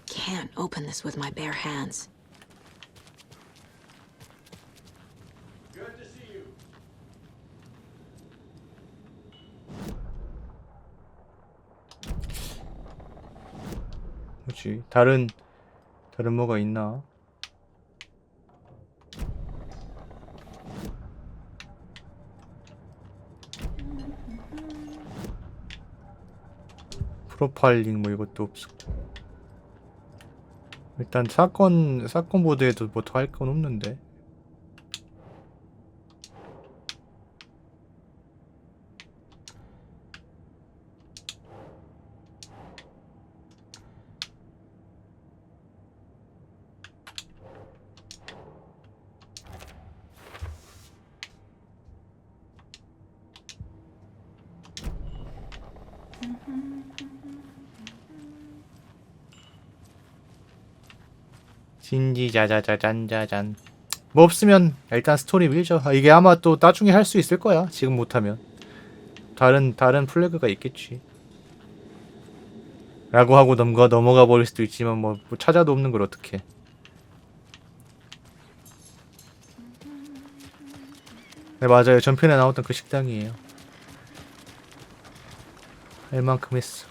Can't open this with my bare hands. Good to see you. 뭐지? 다른 뭐가 있나? 프로파일링 뭐 이것도 없었고. 일단 사건 보드에도 뭐 더 할 건 없는데. 진지자자자잔자잔. 뭐 없으면 일단 스토리 밀죠. 이게 아마 또 나중에 할 수 있을 거야. 지금 못하면 다른 플래그가 있겠지. 라고 하고 넘어가 버릴 수도 있지만 뭐 찾아도 없는 걸 어떡해. 네 맞아요. 전편에 나왔던 그 식당이에요. 할 만큼 했어.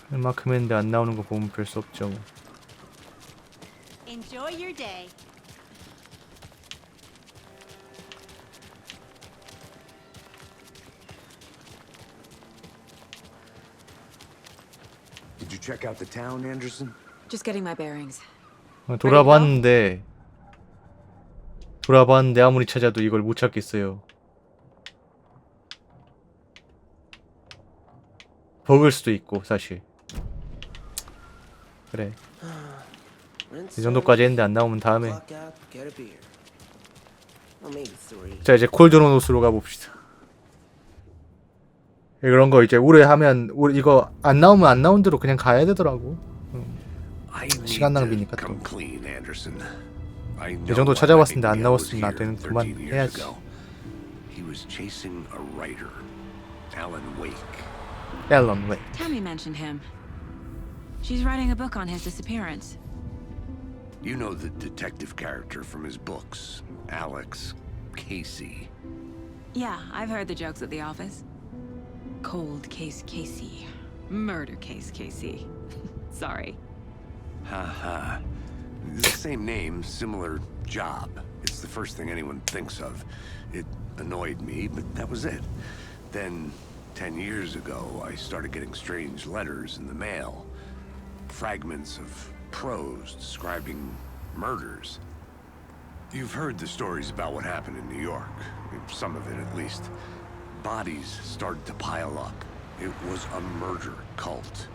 할 만큼 했는데 안 나오는 거 보면 별 수 없죠. Enjoy your day. Did you check out the town, Anderson? Just getting my bearings. 돌아봤는데 아무리 찾아도 이걸 못 찾겠어요. 버그일 수도 있고 사실. 그래. 이 정도까지 했는데 안 나오면 다음에. 자 이제 콜드로노스로 가봅시다. 이런 거 이제 오래 하면 이거 안 나오면 안 나온 대로 그냥 가야 되더라고. 시간 낭비니까 또. 이 정도 찾아봤는데 안 나왔으면 나 되는 그만 해야지. 앨런 웨이크. Tammy mentioned him. She's writing a book on his disappearance. You know the detective character from his books, Alex Casey. Yeah, I've heard the jokes at the office. Cold case Casey. Murder case Casey. Sorry. Ha. The same name, similar job. It's the first thing anyone thinks of. It annoyed me, but that was it. Then, 10 years ago, I started getting strange letters in the mail. Fragments of prose describing murders. You've heard the stories about what happened in New York. Some of it, at least. Bodies started to pile up. It was a murder cult.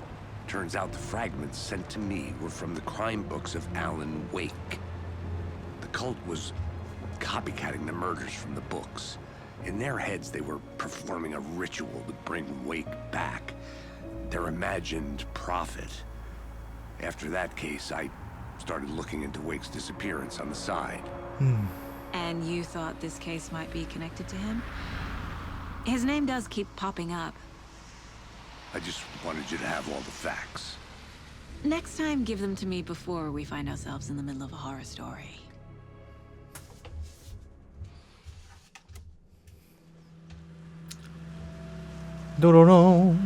Turns out the fragments sent to me were from the crime books of Alan Wake. The cult was copycatting the murders from the books. In their heads, they were performing a ritual to bring Wake back. Their imagined prophet. After that case, I started looking into Wake's disappearance on the side. And you thought this case might be connected to him? His name does keep popping up. I just wanted you to have all the facts. Next time, give them to me before we find ourselves in the middle of a horror story. 도로로.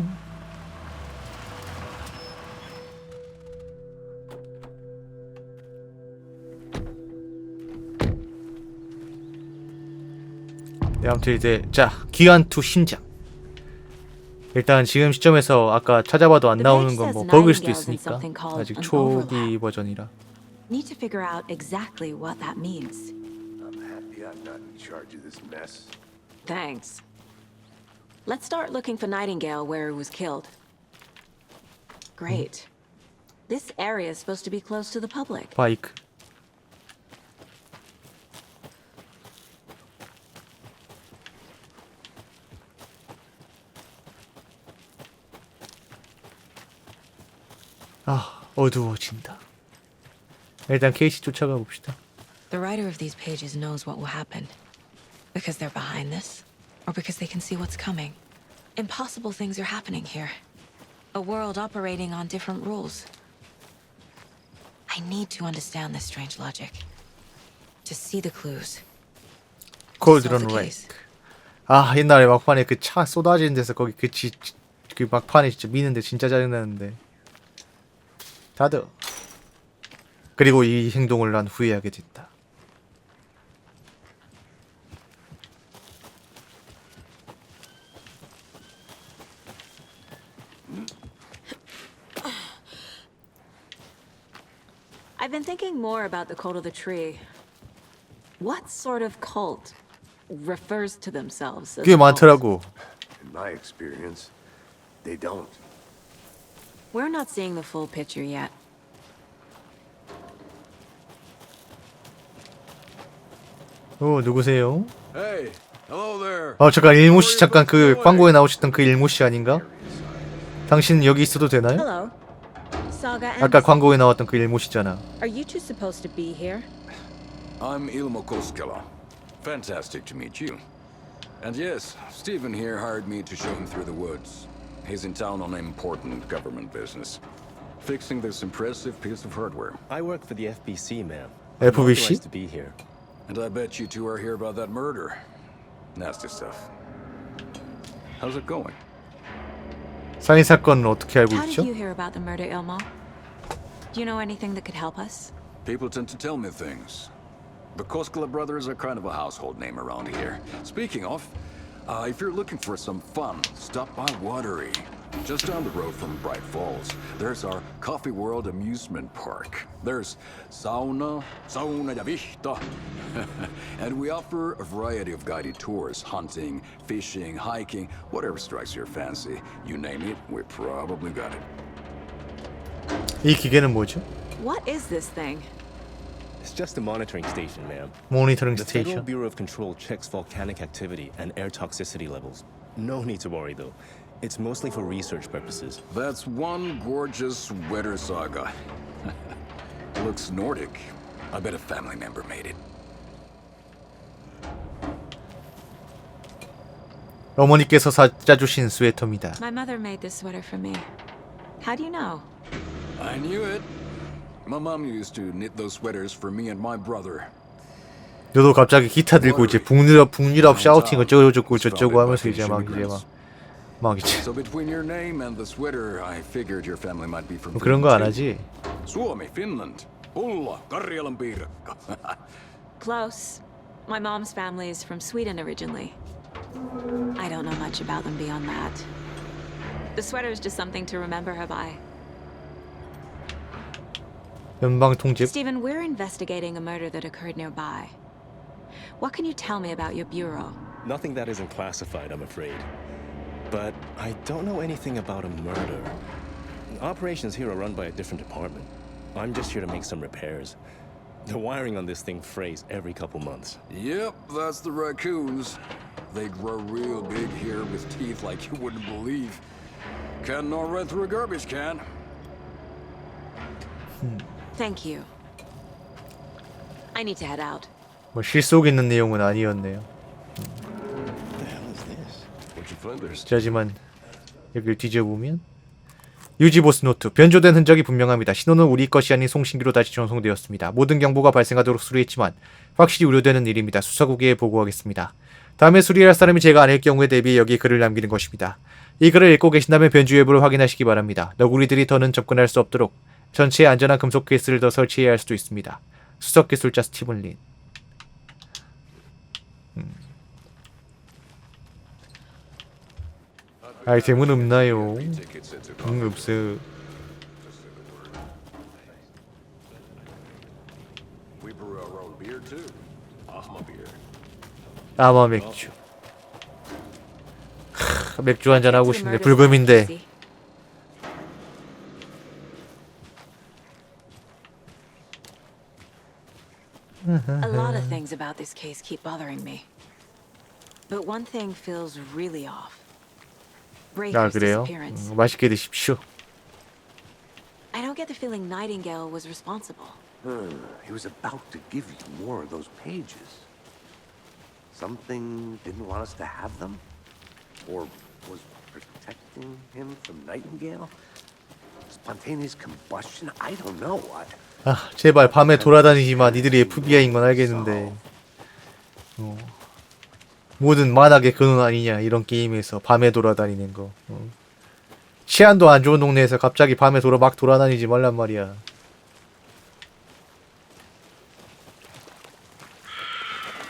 네, 아무튼 이제 자 기안2 신작. 일단 지금 시점에서 아까 찾아봐도 안 나오는 건 뭐 버그일 수도 있으니까 아직 초기 버전이라. Need to figure out exactly what that means. I'm happy I'm not in charge of this mess. Thanks. Let's start looking for Nightingale where he was killed. Great. This area is supposed to be close to the public. 바이크. 아, 어두워진다. 일단 케이시 쫓아가 봅시다. The writer of these pages knows what will happen. Because they're behind this, or because they can see what's coming. Impossible things are happening here. A world operating on different rules. I need to understand this strange logic. To see the clues. 콜드런 레이크. 아, 옛날에 막판에 그 차 쏟아지는 데서 거기 그 막판에 진짜 미는데 진짜 짜증나는데. 다들. 그리고 이 행동을 난 후회하게 됐다. I've been thinking more about the cult of the tree. What sort of cult refers to themselves as 꽤 많더라고. In my experience, they don't. We're not seeing the full picture yet. 누구세요? Hey, hello there. 잠깐 일모 씨 잠깐 그 광고에 나오셨던 그 일모 씨 아닌가? 당신 여기 있어도 되나요? Hello. Saga 아까 광고에 나왔던 그 일모 씨잖아. Are you two supposed to be here? I'm Ilmo Koskela. Fantastic to meet you. And yes, Stephen here hired me to show him through the woods. He's in town on important government business, fixing this impressive piece of hardware. I work for the FBC, ma'am. FBC? To be here. And I bet you two are here about that murder. Nasty stuff. How's it going? 살인 사건은 어떻게 알고 How did 있죠? you hear about the murder, Ilmo? Do you know anything that could help us? People tend to tell me things. The Koskela brothers are kind of a household name around here. Speaking of, if you're looking for some fun, stop by Watery. Just down the road from Bright Falls, there's our Coffee World amusement park. There's sauna ja vihta. And we offer a variety of guided tours, hunting, fishing, hiking, whatever strikes your fancy. You name it, we probably got it. 이 기계는 뭐죠? What is this thing? It's just a monitoring station, ma'am. 모니터링 The Federal 스테이션. Bureau of Control checks volcanic activity and air toxicity levels. No need to worry, though. It's mostly for research purposes. That's one gorgeous sweater saga. Looks Nordic. I bet a family member made it. 어머니께서 사다 주신 스웨터입니다. My mother made this sweater for me. How do you know? I knew it. My mom used to knit those sweaters for me and my brother. 너도 갑자기 기타 들고 이제 북유럽 샤우팅 어쩌고 저쩌고 하면서 이제 막 이제 So between your name and the sweater, I figured your family might be from 그런 거 안 하지? Suomi, Finland, Pulla, Karjalan piirakka. Close. My mom's family is from Sweden originally. I don't know much about them beyond that. The sweater is just something to remember her by. 연방 통집. Stephen, we're investigating a murder that occurred nearby. What can you tell me about your bureau? Nothing that isn't classified, I'm afraid. But I don't know anything about a murder. Operations here are run by a different department. I'm just here to make some repairs. The wiring on this thing frays every couple months. Yep, that's the raccoons. They grow real big here with teeth like you wouldn't believe. Can't nor run through a garbage can. Thank you. I need to head out. 뭐 실속 있는 내용은 아니었네요. 하지만 여기를 뒤져보면 유지보스 노트. 변조된 흔적이 분명합니다. 신호는 우리 것이 아닌 송신기로 다시 전송되었습니다. 모든 경보가 발생하도록 수리했지만 확실히 우려되는 일입니다. 수사국에 보고하겠습니다. 다음에 수리할 사람이 제가 아닐 경우에 대비해 여기에 글을 남기는 것입니다. 이 글을 읽고 계신다면 변조 여부를 확인하시기 바랍니다. 너구리들이 더는 접근할 수 없도록 전체에 안전한 금속 케이스를 더 설치해야 할 수도 있습니다. 수석기술자 스티븐 린. 아이템은 없나요? 없어. 아마 맥주. 맥주 한잔 하고 싶네. 불금인데. A lot of things about this case keep bothering me. But one thing feels really off. 아 그래요? 맛있게 드십시오. I don't get the feeling Nightingale was responsible. He was about to give you more of those pages. Something didn't want us to have them? Or was protecting him from Nightingale? Spontaneous combustion? I don't know. 아 제발 밤에 돌아다니지만 니들이 FBI인 건 알겠는데 모든 만악의 근원 아니냐 이런 게임에서 밤에 돌아다니는 거. 치안도 안 좋은 동네에서 갑자기 밤에 막 돌아다니지 말란 말이야.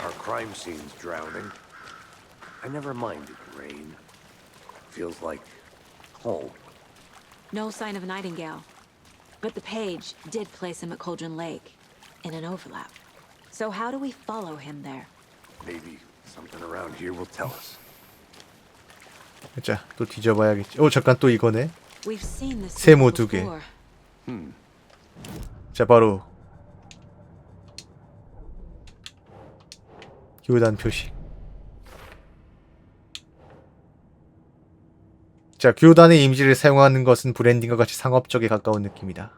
Our crime scene's drowning. I never minded rain. Feels like home. No sign of Nightingale. But the page did place him at Cauldron Lake, in an overlap. So how do we follow him there? Maybe something around here will tell us. 자, 또 뒤져봐야겠지. 잠깐 또 이거네. We've seen this 세모 2개. 자, 바로 교단 표식. 자, 교단의 이미지를 사용하는 것은 브랜딩과 같이 상업적에 가까운 느낌이다.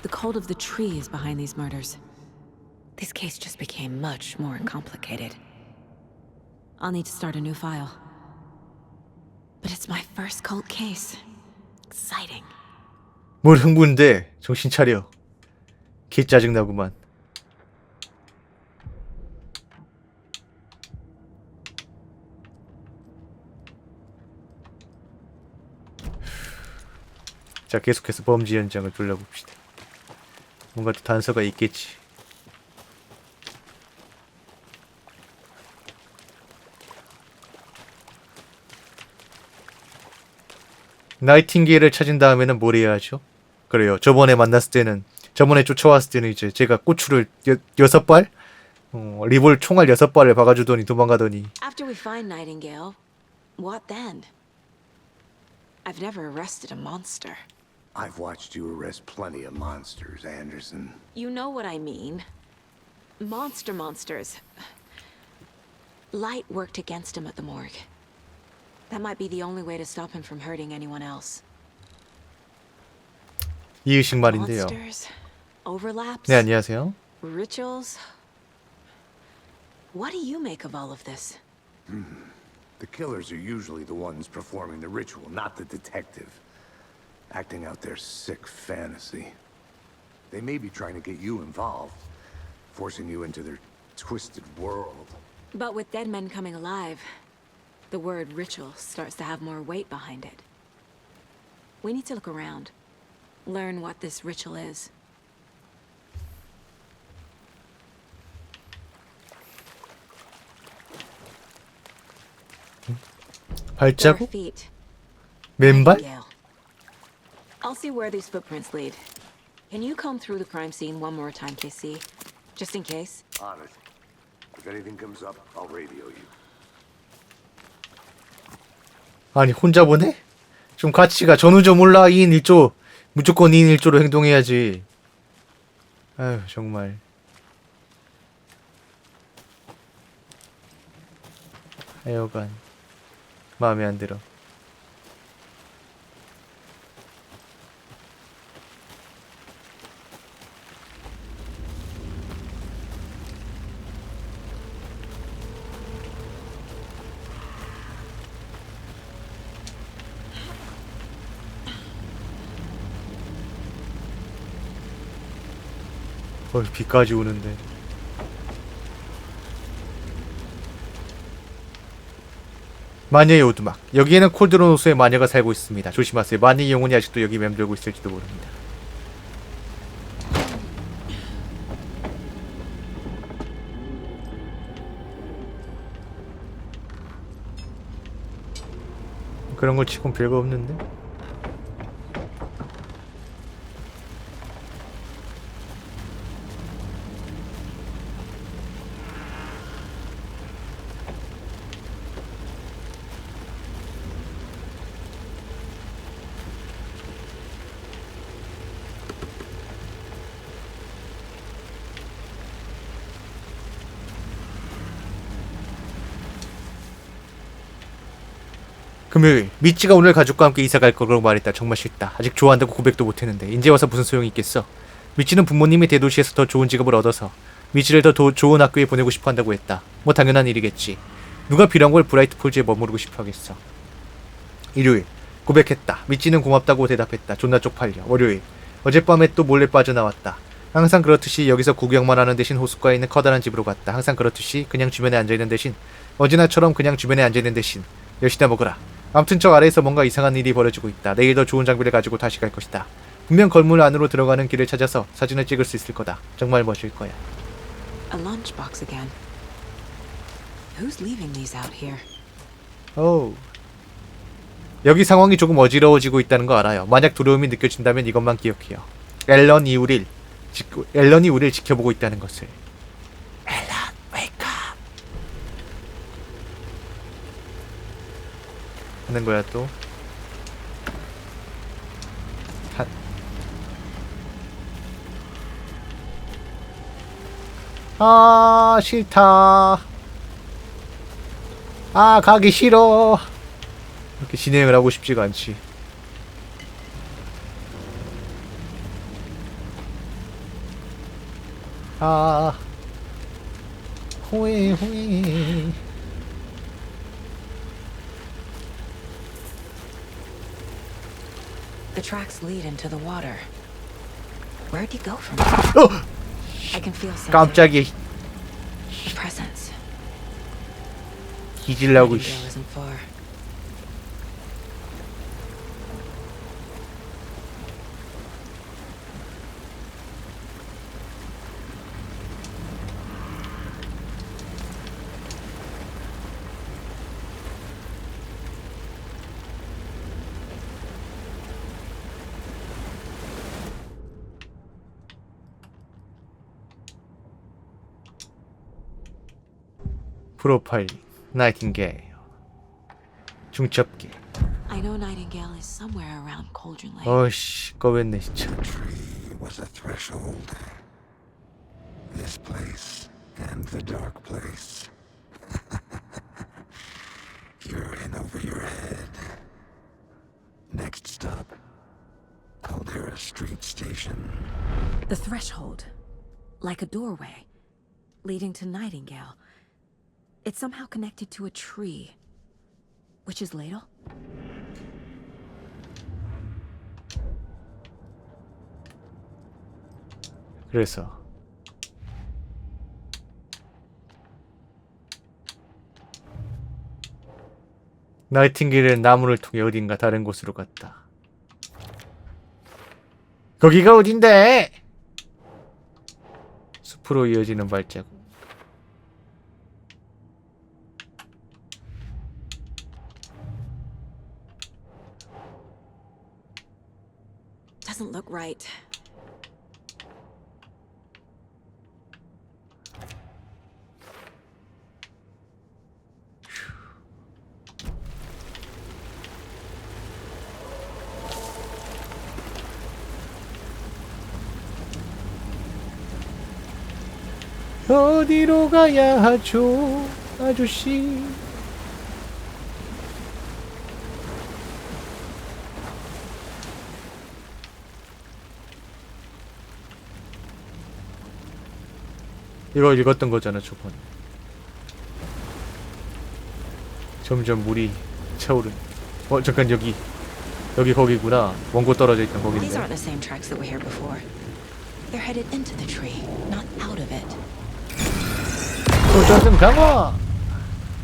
The cult of the tree is behind these murders. This case just became much more complicated. I'll need to start a new file. But it's my first cult case. Exciting. 뭘 흥분돼? 정신 차려. 개 짜증나구만. 자, 계속해서 범죄 현장을 둘러봅시다. 뭔가 또 단서가 있겠지. 나이팅게일을 찾은 다음에는 뭘 해야 하죠? 그래요. 저번에 만났을 때는, 저번에 쫓아왔을 때는 이제 제가 고추를 6발? 리볼 총알 6발을 박아주더니 도망가더니. After we find Nightingale, what then? I've never arrested a monster. I've watched you arrest plenty of monsters, Anderson. You know what I mean. Monsters. Light worked against him at the morgue. That might be the only way to stop him from hurting anyone else. 이의식 말인데요. Monsters, overlaps, 네, 안녕하세요. rituals. What do you make of all of this? The killers are usually the ones performing the ritual, not the detective. Acting out their sick fantasy. They may be trying to get you involved, forcing you into their twisted world. But with dead men coming alive, the word ritual starts to have more weight behind it. We need to look around, learn what this ritual is. 발자국? 4 feet. 맨발? Nightingale. I'll see where these footprints lead. Can you comb through the crime scene one more time, KC? Just in case? On it. If anything comes up, I'll radio you. 아니, 혼자 보내? 좀 같이 가. 전후 좀 몰라. 2인 1조. 무조건 2인 1조로 행동해야지. 아휴, 정말. 하여간 마음에 안 들어. 비까지 오는데. 마녀의 오두막. 여기에는 콜드로노스의 마녀가 살고 있습니다. 조심하세요. 마녀의 영혼이 아직도 여기 맴돌고 있을지도 모릅니다. 그런 걸 치곤 별거 없는데? 금요일, 미찌가 오늘 가족과 함께 이사 갈 거라고 말했다. 정말 싫다. 아직 좋아한다고 고백도 못했는데 이제 와서 무슨 소용이 있겠어. 미찌는 부모님이 대도시에서 더 좋은 직업을 얻어서 미찌를 더 좋은 학교에 보내고 싶어 한다고 했다. 뭐 당연한 일이겠지. 누가 필요한 걸 브라이트 폴즈에 머무르고 싶어 하겠어. 일요일, 고백했다. 미찌는 고맙다고 대답했다. 존나 쪽팔려. 월요일, 어젯밤에 또 몰래 빠져나왔다. 항상 그렇듯이 여기서 구경만 하는 대신 호숫가에 있는 커다란 집으로 갔다. 항상 그렇듯이 그냥 주변에 앉아있는 대신 어제나처럼 그냥 주변에 앉아있는 대신 몇이나 먹어라. 아무튼 저 아래에서 뭔가 이상한 일이 벌어지고 있다. 내일 더 좋은 장비를 가지고 다시 갈 것이다. 분명 건물 안으로 들어가는 길을 찾아서 사진을 찍을 수 있을 거다. 정말 멋질 거야. A lunchbox again. Who's leaving these out here? 오. 여기 상황이 조금 어지러워지고 있다는 거 알아요. 만약 두려움이 느껴진다면 이것만 기억해요. 앨런이 우릴 지켜보고 있다는 것을. 앨런, wake up. 하는 거야 또. 아, 싫다. 아, 가기 싫어. 이렇게 진행을 하고 싶지가 않지. 아, 호에 호에. The tracks lead into the water. Where'd he go from there? I can feel something. 깜짝이야. A presence. 뒤질라고. Nightingale isn't far. 프로파일 나이팅게일 중첩기. I know Nightingale is somewhere around Cauldron Lake. 어이씨 꺼냈네 진짜. Was a threshold. This place and the dark place. You're in over your head. Next stop, Caldera Street Station. The threshold, like a doorway, leading to Nightingale. It's somehow connected to a tree. Witch's ladle? 그래서 나이팅게일은 나무를 통해 어딘가 다른 곳으로 갔다. 거기가 어딘데? 숲으로 이어지는 발자국. Doesn't look right. 어디로 가야 하죠, 아저씨? 이거 읽었던 거잖아 저번에. 점점 물이 차오른. 잠깐 여기 거기구나. 원고 떨어져 있던 거긴데. These aren't the same tracks that were here before. They're headed into the tree, not out of it. 도전 강화.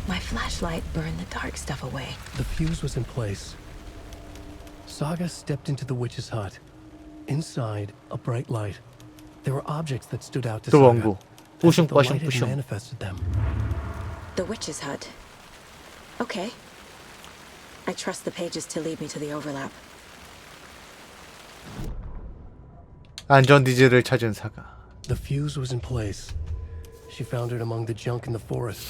My flashlight burned the dark stuff away. The fuse was in place. Saga stepped into the witch's hut. Inside, a bright light. There were objects that stood out to 또 Saga. 원고. As if the light had 뿌숑. manifested them. The witch's hut. Okay. I trust the pages to lead me to the overlap. 안전 디젤을 찾은 사가. The fuse was in place. She found it among the junk in the forest.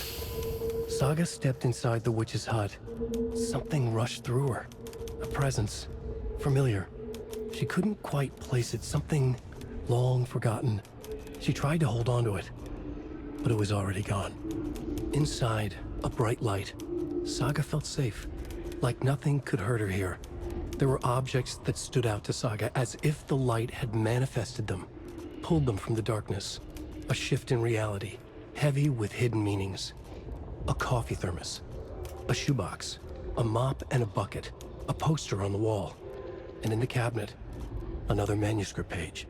Saga stepped inside the witch's hut. Something rushed through her. A presence. Familiar. She couldn't quite place it. Something long forgotten. She tried to hold on to it, but it was already gone. Inside, a bright light. Saga felt safe, like nothing could hurt her here. There were objects that stood out to Saga as if the light had manifested them, pulled them from the darkness. A shift in reality, heavy with hidden meanings. A coffee thermos, a shoebox, a mop and a bucket, a poster on the wall, and in the cabinet, another manuscript page.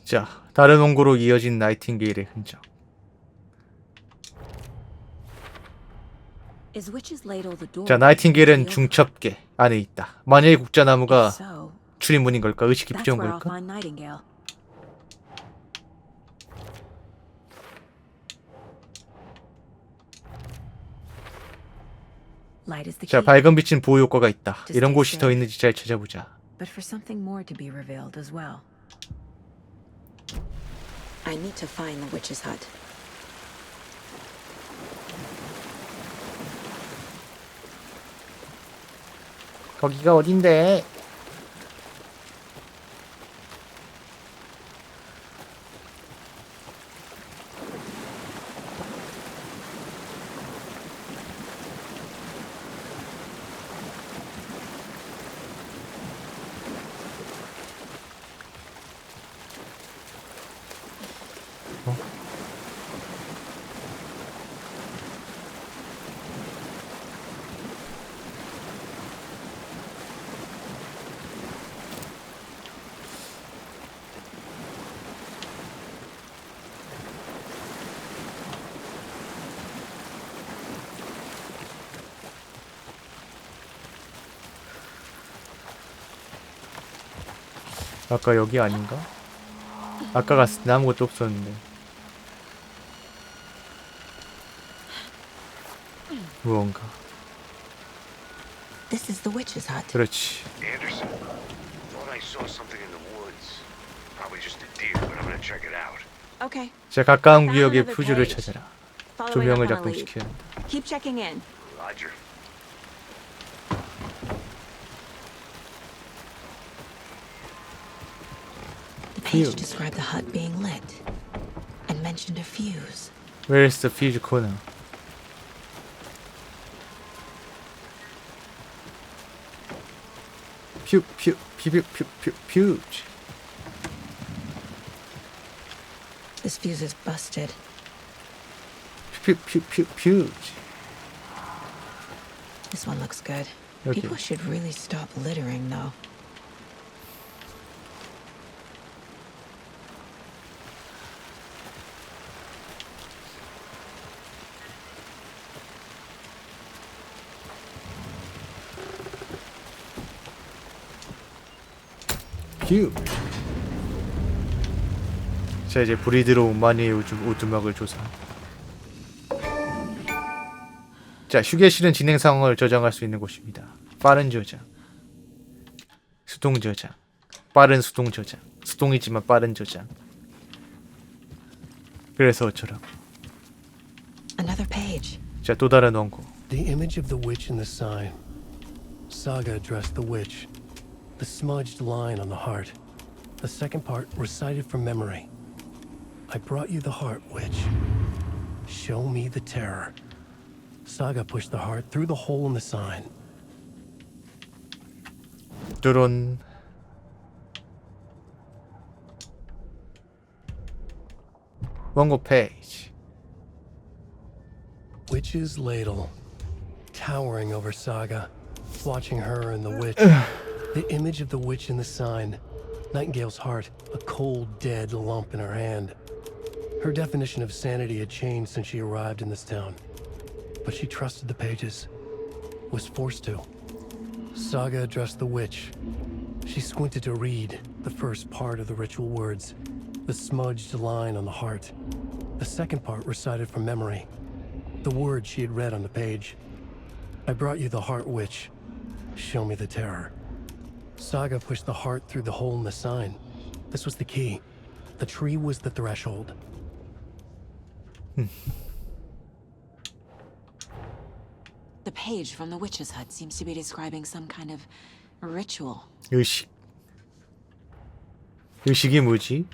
자, 다른 원고로 이어진 나이팅게일의 흔적. Is Witch's ladle the door? 자, 나이팅게일은 중첩계 안에 있다. 만약에 국자나무가 출입문인 걸까? 의식이 That's 필요한 where I'll 걸까? find Nightingale. Light is the 자, key. 밝은 빛은 보호 효과가 있다. 이런 곳이 더 있는지 잘 찾아보자. But for something more to be revealed as well. I need to find the witch's hut. 거기가 어딘데? 아까 여기 아닌가? 아까 갔을 때 아무것도 없었는데. 무언가. This is the witch's hut. 그렇지. Anderson, thought I saw something in the woods. Probably just a deer, but I'm gonna check it out. Okay. 자, 가까운 구역의 퓨즈를 찾아라. 조명을 Following up on a lead. 작동시켜야 한다. Keep checking in. Roger. The page described the hut being lit and mentioned a fuse. Where's the fuse corner? Fuse. This fuse is busted. Fuse. This one looks good. Okay. People should really stop littering, though. Fuse. 자, 이제 불이 들어온 마니의 오두막을 조사. 자, 휴게실은 진행 상황을 저장할 수 있는 곳입니다. 빠른 저장, 수동 저장, 빠른 수동 저장, 수동이지만 빠른 저장. 그래서 어쩌라고. Another page. 자, 또 다른 원고. The image of the witch in the sign. Saga addressed the witch. The smudged line on the heart. The second part recited from memory. I brought you the heart, witch. Show me the terror. Saga pushed the heart through the hole in the sign. 드론. 원고 페이지. Witch's ladle, towering over Saga, watching her and the witch. The image of the witch in the sign. Nightingale's heart, a cold, dead lump in her hand. Her definition of sanity had changed since she arrived in this town. But she trusted the pages. Was forced to. Saga addressed the witch. She squinted to read the first part of the ritual words. The smudged line on the heart. The second part recited from memory. The words she had read on the page. I brought you the heart, witch. Show me the terror. Saga pushed the heart through the hole in the sign. This was the key. The tree was the threshold. The page from the witch's hut seems to be describing some kind of ritual. 의식. 의식이 뭐지?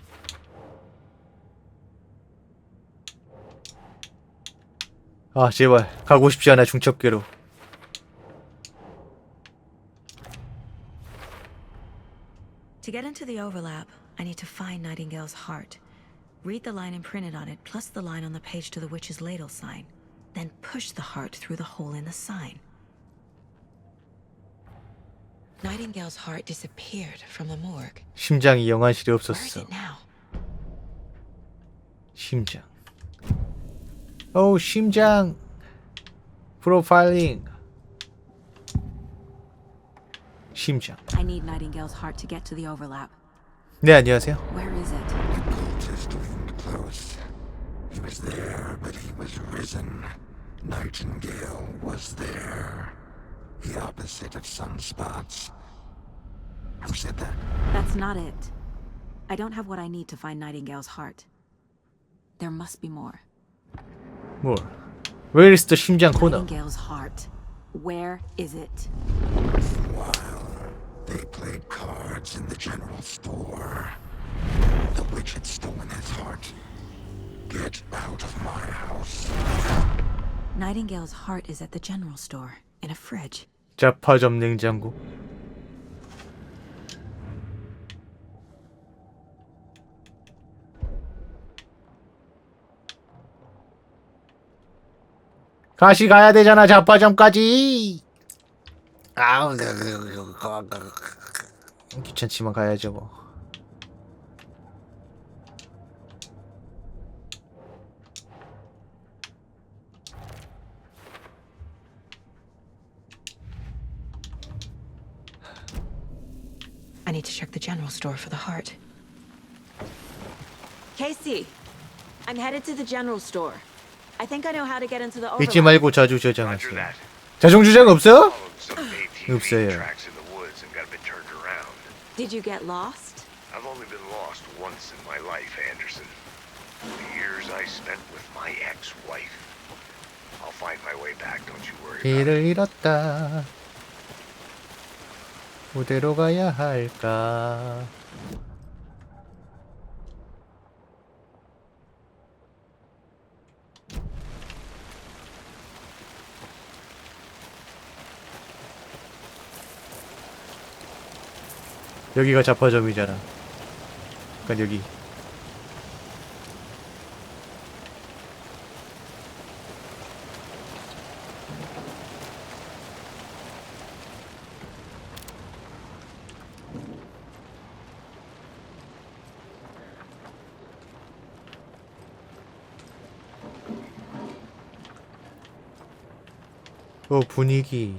아, 제발 가고 싶지 않아 중첩계로. To get into the overlap, I need to find Nightingale's heart. Read the line imprinted on it, plus the line on the page to the witch's ladle sign. Then push the heart through the hole in the sign. Nightingale's heart disappeared from the morgue. 심장이 영안실에 Where is 없었어. it now? 심장. 오, 심장. 프로파일링. 심장. I need Nightingale's heart to get to the overlap. 네, 안녕하세요. Where is it? Just close. He was there, but he was risen. Nightingale was there. The opposite of sunspots. Who said that? That's not it. I don't have what I need to find Nightingale's heart. There must be more. 뭘? Where is the 심장 코너? Nightingale's heart. Where is it? While they played cards in the general store, the witch had stolen his heart. Get out of my house. Nightingale's heart is at the general store, in a fridge. 자파점 냉장고. 다시 가야 되잖아, 자파점까지. 아우, 귀찮지만 가야죠 뭐. I need to check the general store for the heart. Casey, I'm headed to the general store. I think I know how to get into the 잊지 override. 말고 자주 저장하세요. 자동 저장 없어? 없어요. Did you get lost? I've only been lost once in my life, Anderson. The years I spent with my ex-wife. I'll find my way back, don't you worry. 길을 잃었다. 어디로 가야 할까? 여기가 자파점이잖아. 그러니까 여기. 분위기.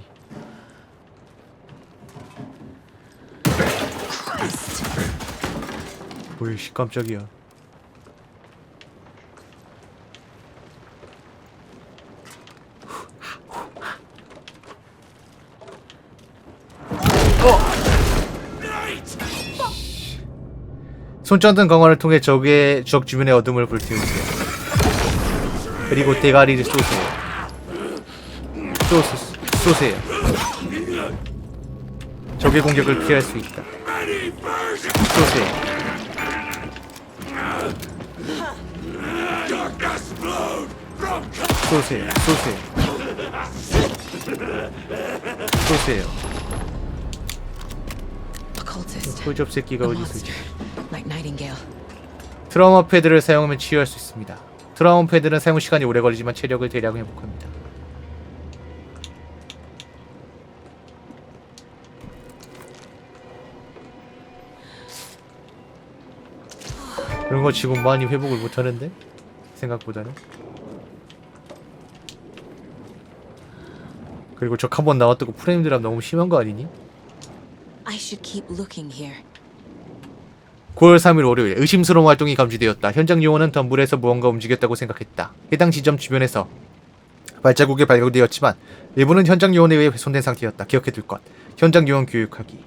오이씨 깜짝이야. 손전등 강화를 통해 적 주변의 어둠을 불태우세요. 그리고 대가리를 쏘세요. 쏘세요. 적의 공격을 피할 수 있다. 쏘세요. 쏘세요. 호접 새끼가 어디서 있지? 트라우마 패드를 사용하면 치유할 수 있습니다. 트라우마 패드는 사용 시간이 오래 걸리지만 체력을 대략 회복합니다. 그런 거 지금 많이 회복을 못하는데? 생각보다는. 그리고 적 한 번 나왔다고 프레임 드랍 너무 심한 거 아니니? I should keep looking here. 9월 3일 월요일 의심스러운 활동이 감지되었다. 현장 요원은 덤불에서 무언가 움직였다고 생각했다. 해당 지점 주변에서 발자국이 발견되었지만 일부는 현장 요원에 의해 훼손된 상태였다. 기억해둘 것. 현장 요원 교육하기.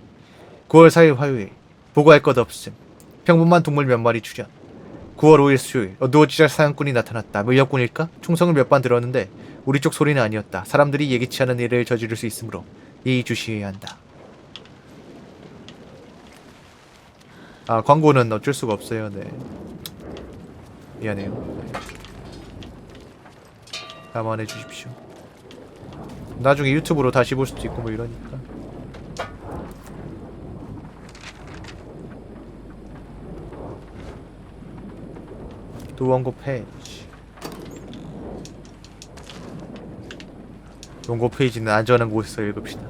9월 4일 화요일 보고할 것 없음. 평범한 동물 몇 마리 출현. 9월 5일 수요일 어두워지자 사냥꾼이 나타났다. 물렵꾼일까? 총성을 몇 번 들었는데 우리 쪽 소리는 아니었다. 사람들이 예기치 않은 일을 저지를 수 있으므로 예의주시해야 한다. 아, 광고는 어쩔 수가 없어요. 네. 미안해요. 네. 감안해 주십시오. 나중에 유튜브로 다시 볼 수도 있고 뭐 이러니까. 또 원고 페이지. 원고 페이지는 안전한 곳에서 읽읍시다.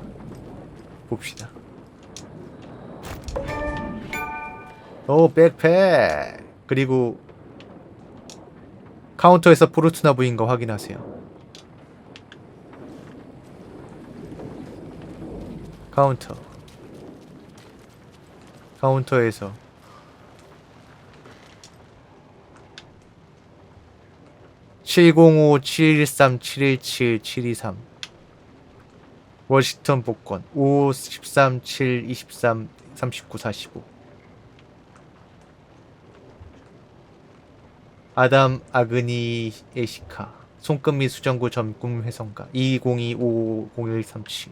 봅시다. 오, 백팩. 그리고 카운터에서 포르투나 부인 거 확인하세요. 카운터에서 (705-713-717-723) 워싱턴 복권 5-13-7-23-39-45 아담 아그니에시카 손끝 및 수정구 점금 회선가 2025-0137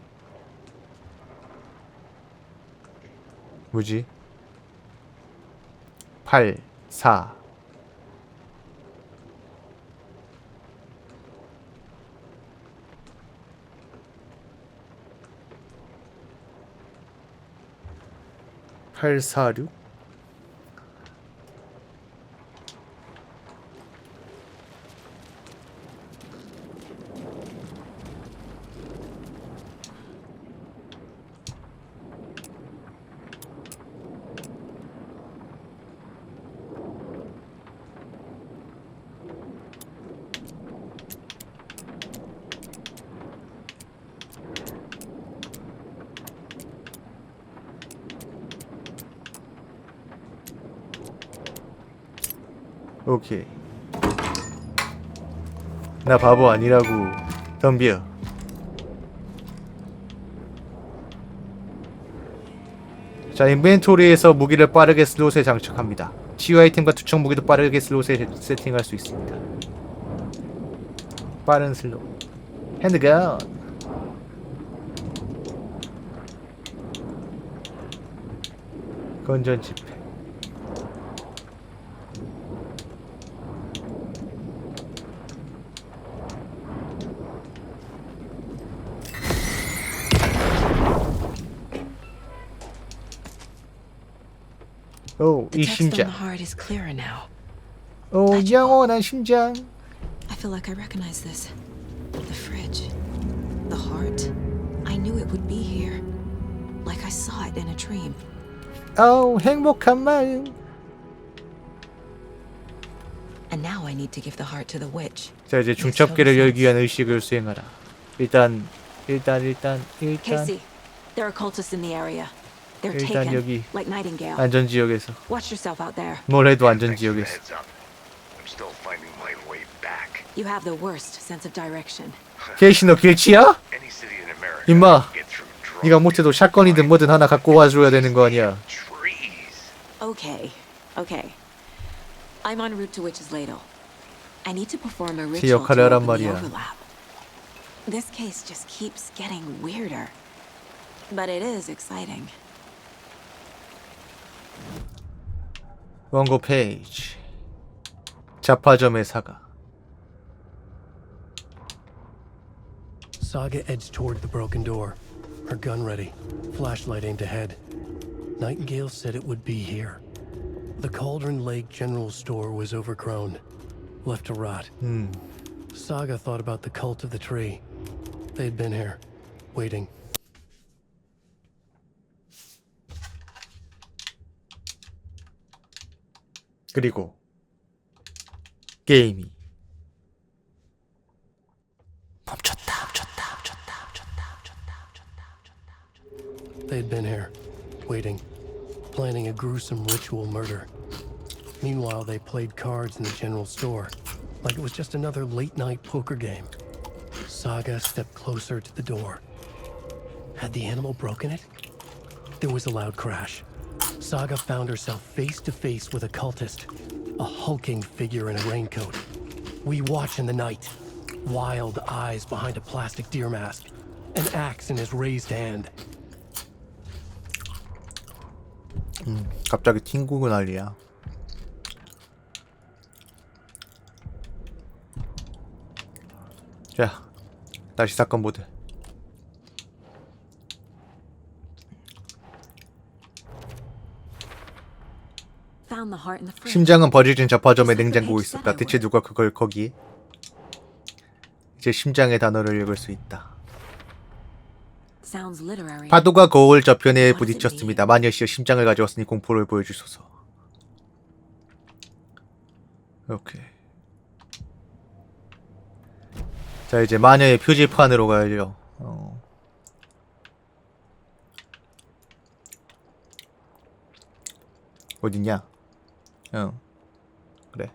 뭐지? 8, 4 846 오케이. 나 바보 아니라고. 덤벼. 자, 인벤토리에서 무기를 빠르게 슬롯에 장착합니다. 치유 아이템과 투척 무기도 빠르게 슬롯에 세팅할 수 있습니다. 빠른 슬롯. 핸드건. 건전 지폐. 오, 이 심장. 오, 영원한 심장. I feel like I recognize this. The fridge. The heart. I knew it would be here. Like I saw it in a dream. 오, 행복한 마음. And now I need to give the heart to the witch. 자, 이제 중첩기를 열기 위한 의식을 수행하라. 일단. Casey, there are cultists in the area. They're 일단 taken, 여기 like Nightingale. 안전지역에서. Watch yourself out there. 뭘 해도 안전지역에서. I'm still finding my way back. You have the worst sense of direction. 케이시 너 길치야? 임마, 네가 못해도 샷건이든 뭐든 하나 갖고 와줘야 되는 거 아니야. Okay. I'm en route to Witch's Ladle. I need to perform a 제 ritual 역할을 to 하란 open the 말이야. overlap. This case just keeps getting weirder. But it is exciting. 원고 페이지. 잡화점의 사가. Saga edged toward the broken door, her gun ready, flashlight aimed ahead. Nightingale said it would be here. The Cauldron Lake General Store was overgrown, left to rot. Saga thought about the cult of the tree. They'd been here, waiting. 그리고 게임이 멈췄다. They'd been here, waiting, planning a gruesome ritual murder. Meanwhile, they played cards in the general store, like it was just another late-night poker game. Saga stepped closer to the door. Had the animal broken it? There was a loud crash. Saga found herself face to face with a cultist, a hulking figure in a raincoat. We watch in the night, wild eyes behind a plastic deer mask, an axe in his raised hand. 갑자기 튕구고 난리야. 자, 다시 사건 보드. 심장은 버려진 잡화점의 냉장고에 있었다. 대체 누가 그걸 거기에? 이제 심장의 단어를 읽을 수 있다. 파도가 거울 저편에 부딪혔습니다. 마녀씨여 심장을 가져왔으니 공포를 보여주소서. 오케이. 자, 이제 마녀의 표지판으로 가야죠. 어딨냐? 그래.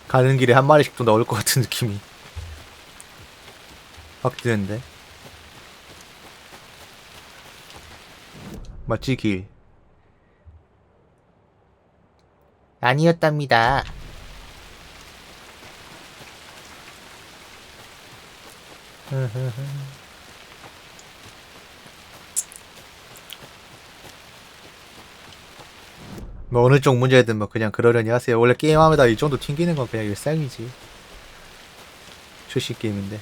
가는 길에 한 마리씩 또 나올 것 같은 느낌이 확 드는데. 맞지, 길? 아니었답니다. 뭐 어느 쪽 문제든 뭐 그냥 그러려니 하세요. 원래 게임하면다 이 정도 튕기는 건 그냥 일상이지. 출시 게임인데.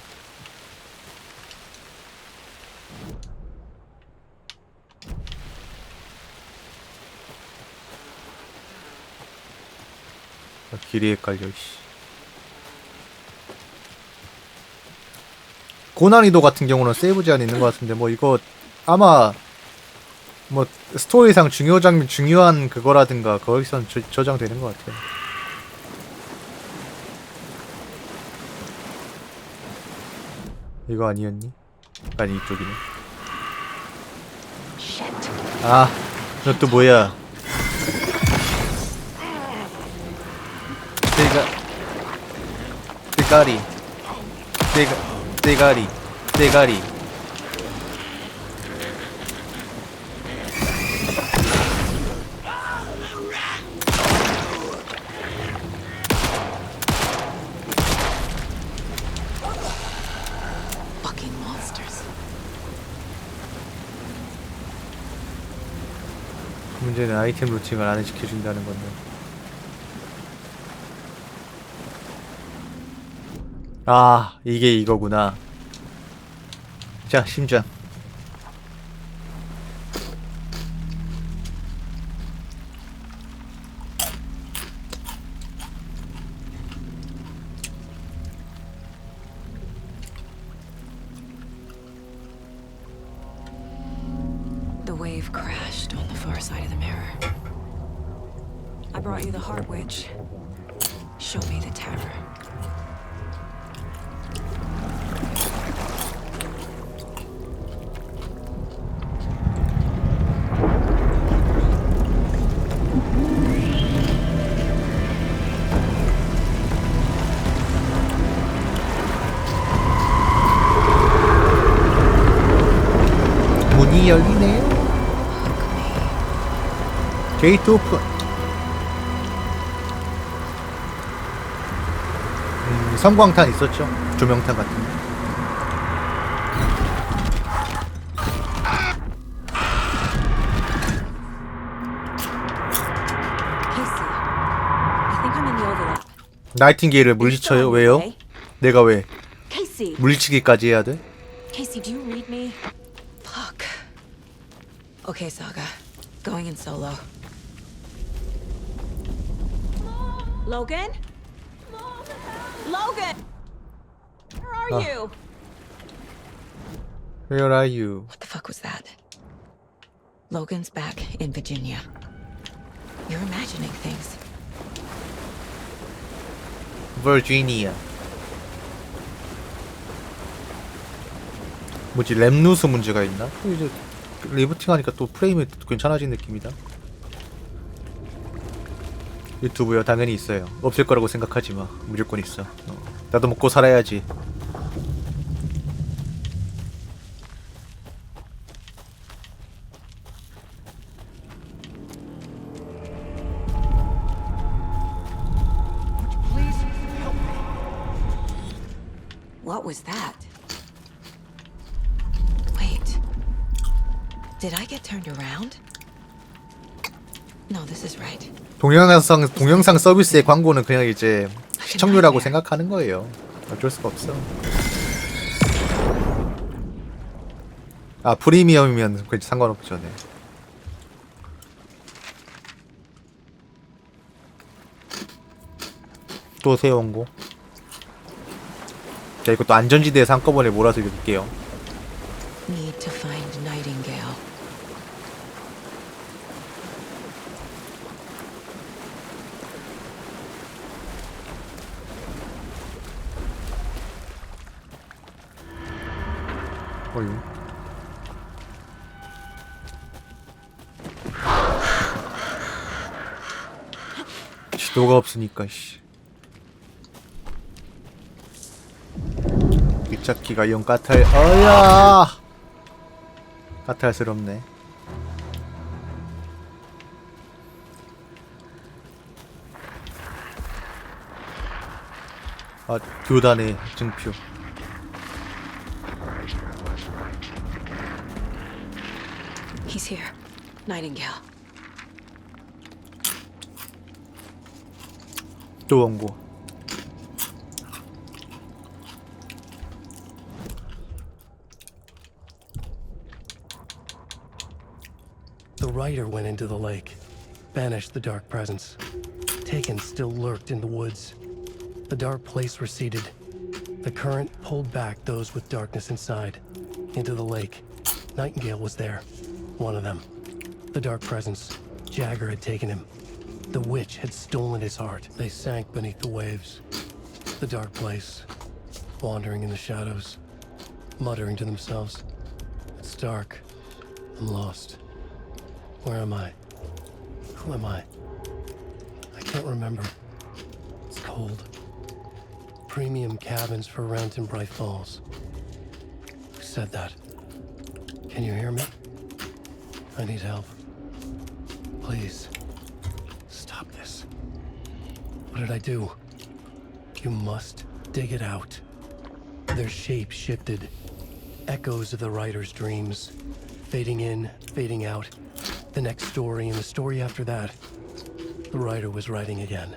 길이 헷갈려. 고난이도 같은 경우는 세이브 제한이 있는 것 같은데 뭐 이거 아마 뭐 스토리상 중요한 그거라든가 거기선 저장되는 것 같아요. 이거 아니었니? 아니 이쪽이네. 아, 너 또 뭐야? 대가리, 대가리. Fucking monsters. 문제는 아이템 루팅을 안 지켜준다는 건데. 아, 이게 이거구나. 자, 심장. The wave crashed on the far side of the mirror. I brought you the Heart Witch. Show me the terror. 문이 열리네요. 게이트 오픈. 섬광탄 있었죠? 조명탄 같은 거. 나이팅게일을 물리쳐요? 왜요? 내가 왜? Casey. 물리치기까지 해야 돼? Casey, do you read me? Fuck. Okay, Saga. Going in solo. Logan? Logan! Where are you? Where are you? What the fuck was that? Logan's back in Virginia. You're imagining things. Virginia. 뭐지, 램 루스 문제가 있나? 또 이제 리부팅하니까 또 프레임이 괜찮아진 느낌이다. 유튜브요? 당연히 있어요. 없을 거라고 생각하지 마. 무조건 있어. 나도 먹고 살아야지. What was that? Wait. Did I get turned around? No, this is right. 동영상 서비스의 광고는 그냥 이제 시청률이라고 생각하는 거예요. 어쩔 수가 없어. 아, 프리미엄이면 그렇지 상관없죠. 네. 또 새 원고. 자, 이것도 안전지대에서 한꺼번에 몰아서 읽을게요. Need to find Nightingale. 어이. 지도가 없으니까 씨. 뒷찾기가 영 까탈. 어야. 까탈스럽네. 아, 교단의 증표. He's here. Nightingale. 또 원고. The writer went into the lake, banished the dark presence. Taken still lurked in the woods. The dark place receded. The current pulled back those with darkness inside, into the lake. Nightingale was there, one of them. The dark presence, Jagger had taken him. The witch had stolen his heart. They sank beneath the waves. The dark place, wandering in the shadows, muttering to themselves. It's dark. I'm lost. Where am I? Who am I? I can't remember. It's cold. Premium cabins for rent in Bright Falls. Who said that? Can you hear me? I need help. Please. Stop this. What did I do? You must dig it out. Their shape shifted. Echoes of the writer's dreams. Fading in, fading out. The next story and the story after that. The writer was writing again.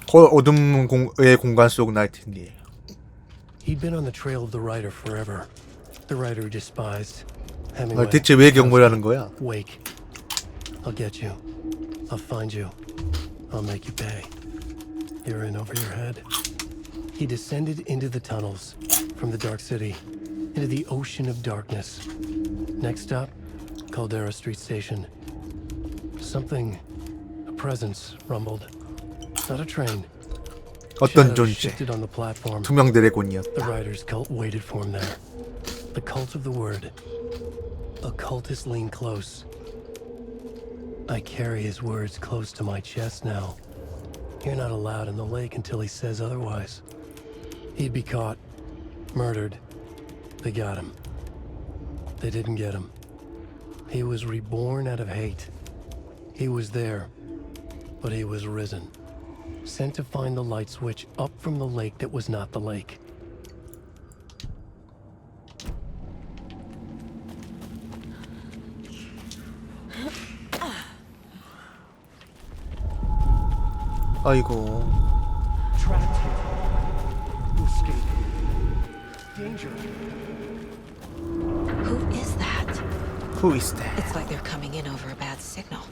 어둠의 공간 속 나이팅게일. He'd been on the trail of the writer forever. The writer he despised. 대체 왜 경고를 하는 거야? Wake. I'll get you. I'll find you. I'll make you pay. You're in over your head. He descended into the tunnels, from the dark city, into the ocean of darkness. Next stop, Caldera Street Station. Something, a presence, rumbled. Not a train. 어떤 존재? Shifted on the platform. 투명 드래곤이었다. The writer's cult waited for him there. The cult of the word. Occultists lean close. I carry his words close to my chest now. You're not allowed in the lake until he says otherwise. He'd be caught, murdered. They got him. They didn't get him. He was reborn out of hate. He was there, but he was risen. Sent to find the light switch up from the lake that was not the lake. 아이고. Trapped here. Escape. Danger. Who is that? Who is that? It's like they're coming in over a bad signal.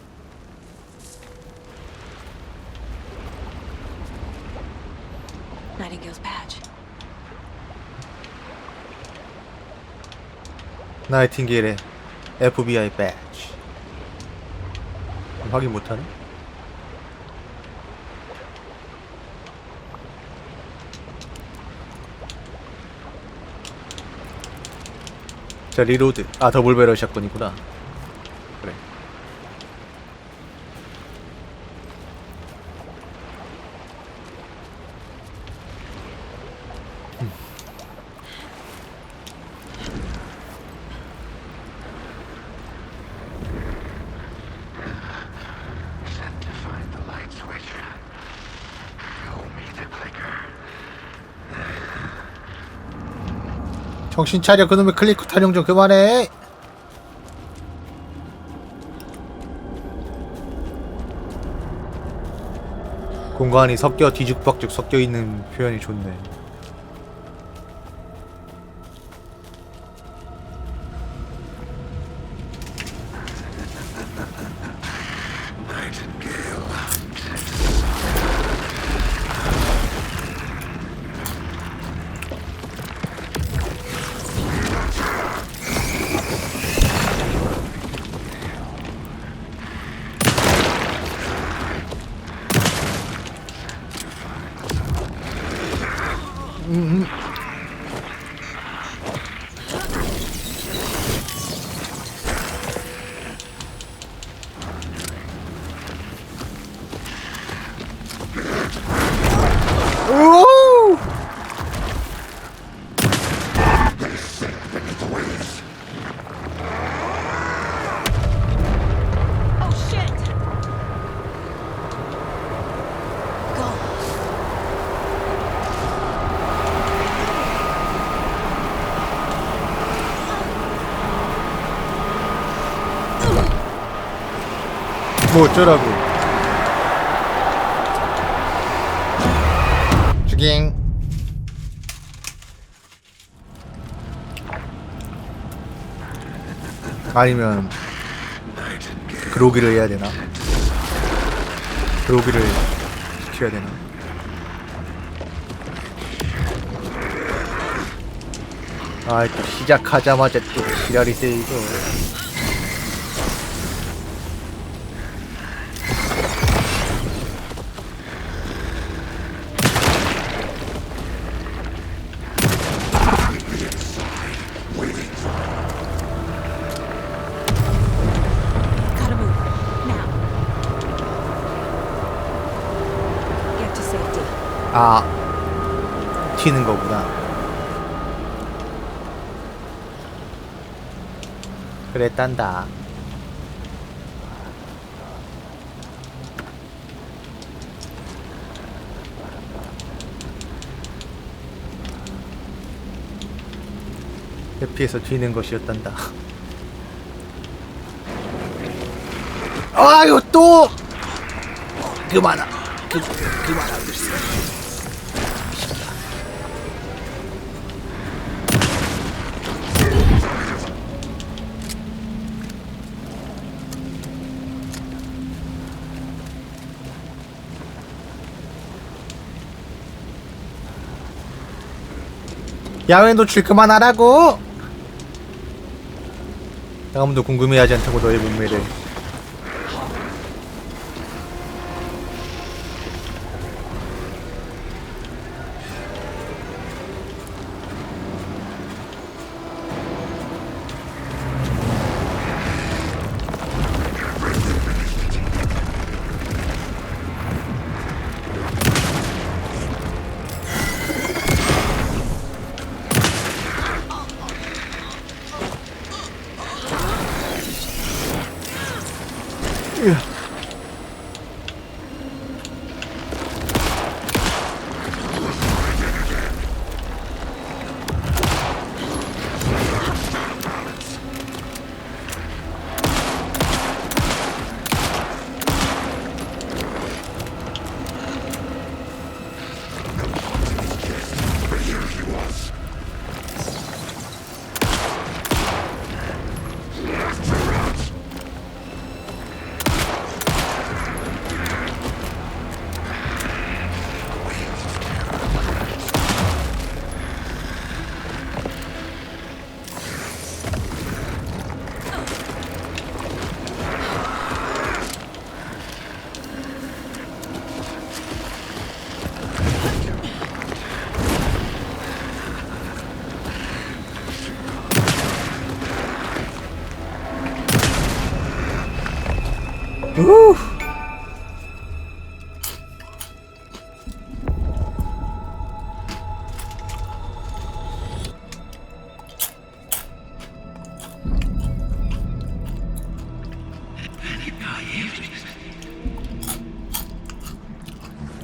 Nightingale's badge. 나이팅게일의 FBI badge. 확인 못하네? 자, 리로드. 아, 더블 배럴 샷건이구나. 그래. 정신 차려. 그놈의 클리크 타령 좀 그만해. 공간이 섞여 뒤죽박죽 섞여 있는 표현이 좋네. 뭐 어쩌라고. 죽잉. 아니면 그로기를 해야 되나? 그로기를 시켜야 되나? 아, 또 시작하자마자 또 지랄이세 이거. 아, 튀는 거구나. 그랬단다. 회피해서 튀는 것이었단다. 아유 또 그만하고 있어. 야외 노출 그만하라고. 아무도 궁금해하지 않다고 너의 문매를.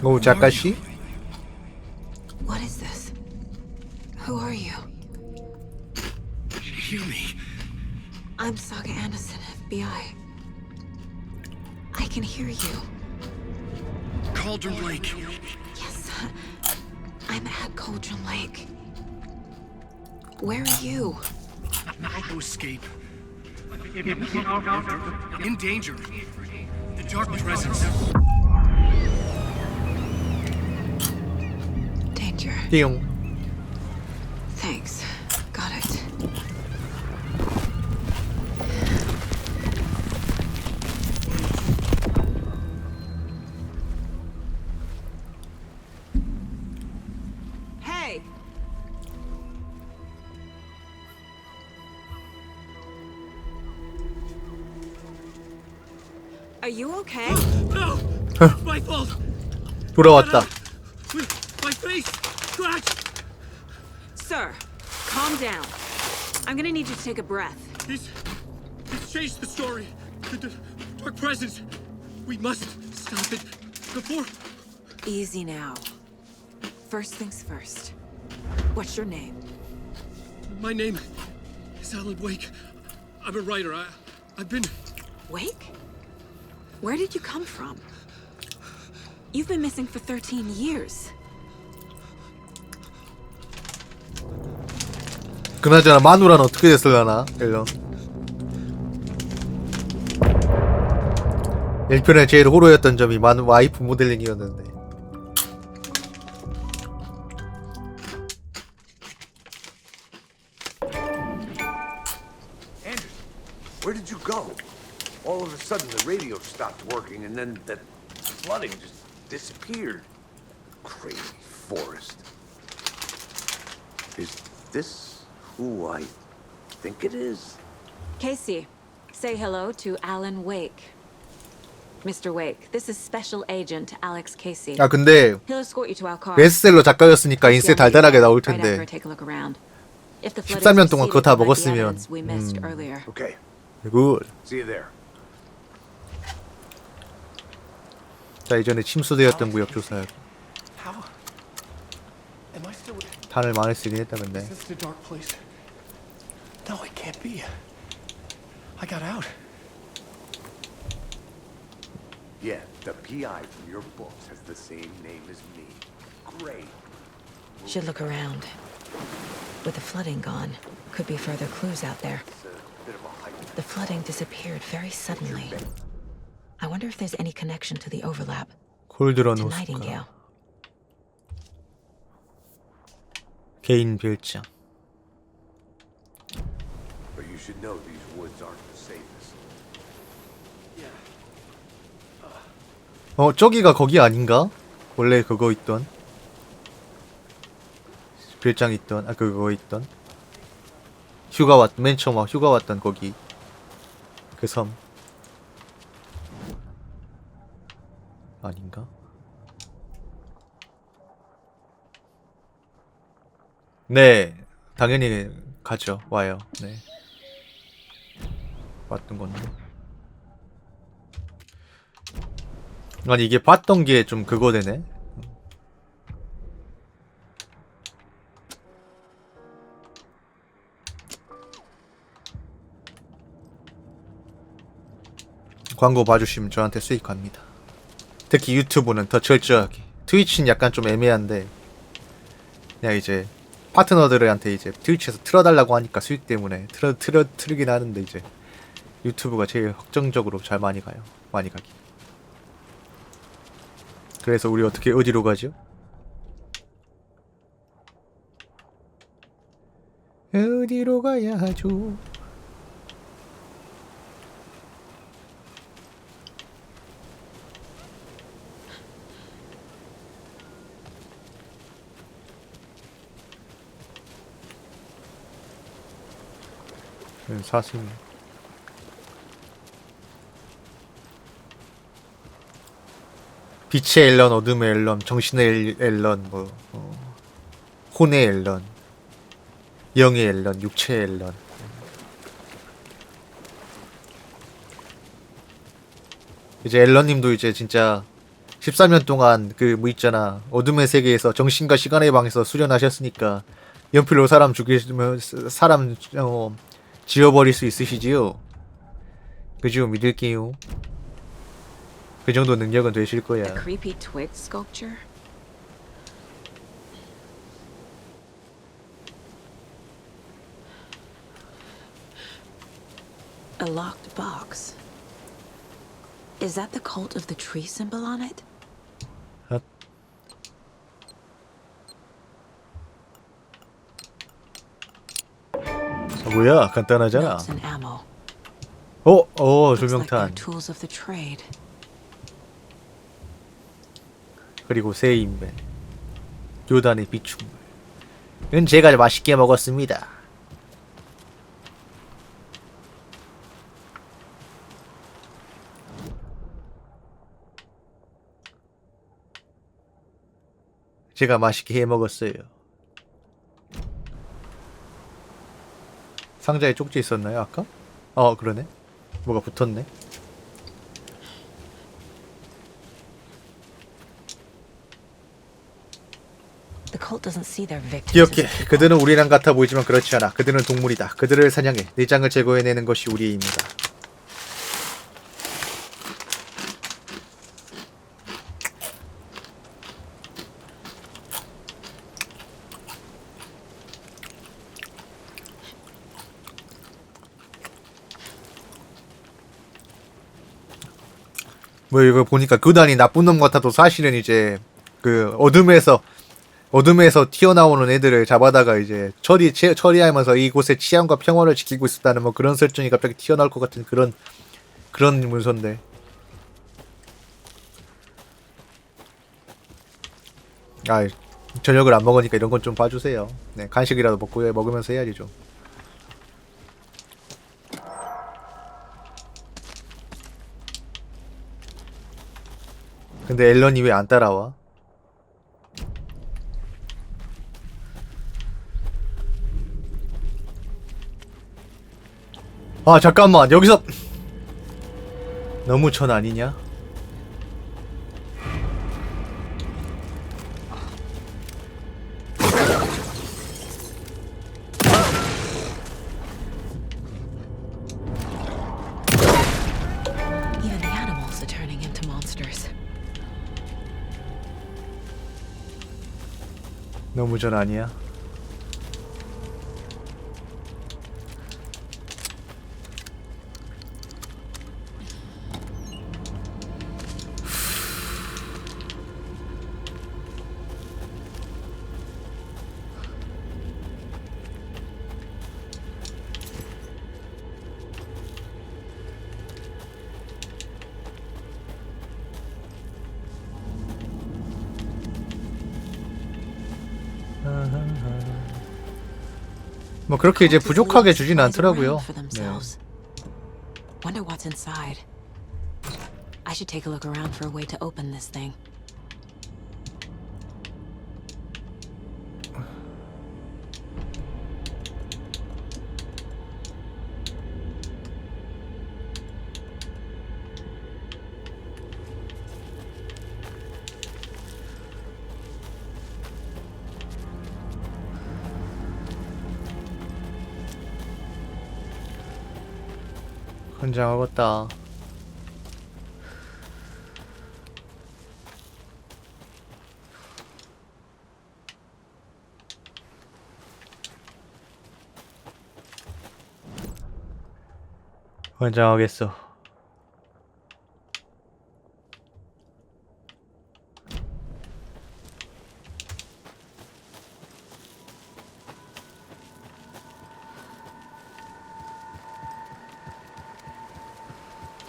오, 작가씨? What is this? Who are you? Hear me. I'm Saga Anderson, FBI. I can hear you. Cauldron Lake. Yes, I'm at Cauldron Lake. Where are you? How to escape. In danger. The dark presence. Danger. 띠용. Thanks. Got it. Hey! Are you okay? No! My fault! 돌아왔다. My face! Scratch! Sir, calm down. I'm gonna need you to take a breath. He's changed the story. The dark presence. We must stop it before... Easy now. First things first. What's your name? My name is Alan Wake. I'm a writer. I've been... Wake? Where did you come from? You've been missing for 13 years. 그나저나 마누라는 어떻게 됐을라나? 앨런. 1편에 제일 호러였던 점이 와이프 모델링이었는데. Andrew, where did you go? All of a sudden the radio stopped working and then that flooding just disappeared. Crazy forest. Is this who I think it is? Casey, say hello to Alan Wake. Mr. Wake, this is Special Agent Alex Casey. 아 근데 He'll escort you to our car. 베스트셀러 작가였으니까 인쇄 달달하게 나올 Right after 텐데 I take a look around. If the 13년 동안 그거 다 먹었으면 we missed earlier. Okay. 굿. See you there. 자 이전에 침수되었던 구역 조사하고 How? Am I still? 단을 많이 쓰긴 했다 근데. Is this the dark place? No, it can't be. I got out. Yeah, the PI from your books has the same name as me. Great. Should look around. With the flooding gone, could be further clues out there. The flooding disappeared very suddenly. I wonder if there's any connection to the overlap. 콜드런 To 호수가 Nightingale. 개인 별장. But you should know these woods aren't the safest. 저기가 거기 아닌가? 원래 그거 있던 별장 있던 그거 있던 맨 처음 휴가 왔던 거기 그 섬 아닌가? 네 당연히 가죠. 와요. 네 왔던 건데 아니 이게 봤던 게 좀 그거 되네. 광고 봐주시면 저한테 수익 갑니다. 특히 유튜브는 더 철저하게. 트위치는 약간 좀 애매한데 그냥 이제 파트너들한테 이제 트위치에서 틀어달라고 하니까 수익 때문에 틀긴 하는데 이제 유튜브가 제일 확정적으로 잘 많이 가요. 많이 가기. 그래서 우리 어디로 가죠? 어디로 가야 하죠? 사슴. 빛의 앨런, 어둠의 앨런, 정신의 앨런, 혼의 앨런, 영의 앨런, 육체의 앨런. 이제 앨런님도 이제 진짜 13년 동안 그 있잖아 어둠의 세계에서 정신과 시간의 방에서 수련하셨으니까 연필로 사람 죽이면 사람 지워버릴 수 있으시지요? 그죠? 믿을게요. 그 정도 능력은 되실 거야. A creepy twig sculpture? A locked box. Is that the cult of the tree symbol on it? 뭐야? 간단하잖아. Notes and ammo. 조명탄. Tools of the trade. 그리고 새 인벤. 요단의 비축물. 이건 제가 맛있게 먹었습니다. 제가 맛있게 해 먹었어요. 상자에 쪽지 있었나요, 아까? 그러네. 뭐가 붙었네. 기억해. 그들은 우리랑 같아 보이지만 그렇지 않아. 그들은 동물이다. 그들을 사냥해. 내장을 제거해내는 것이 우리의 임무다. 뭐 이거 보니까 교단이 나쁜 놈 같아도 사실은 이제 그 어둠에서 튀어나오는 애들을 잡아다가 이제 처리하면서 이곳의 치안과 평화를 지키고 있었다는 뭐 그런 설정이 갑자기 튀어나올 것 같은 그런 문서인데. 저녁을 안 먹으니까 이런 건 좀 봐주세요. 네, 간식이라도 먹으면서 해야지 좀. 근데 앨런이 왜 안 따라와? 아 잠깐만 여기서 너무 전 아니냐? Even the animals are turning into monsters. 너무 전 아니야? 뭐 그렇게 이제 부족하게 주진 않더라고요. 네. Wonder what's inside. I should take a look around for a way to open this thing. 환장하겠다. 환장하겠어.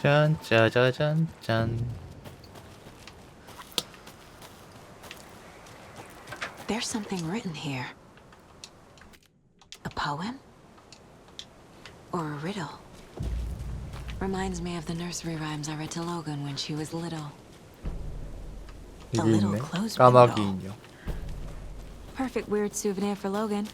짠 짜자잔 짠. There's something written here. A poem? Or a riddle? Reminds me of the nursery rhymes I read to Logan when she was little. A 이게 little 있네. clothes 까마귀 window. 인형. Perfect weird souvenir for Logan.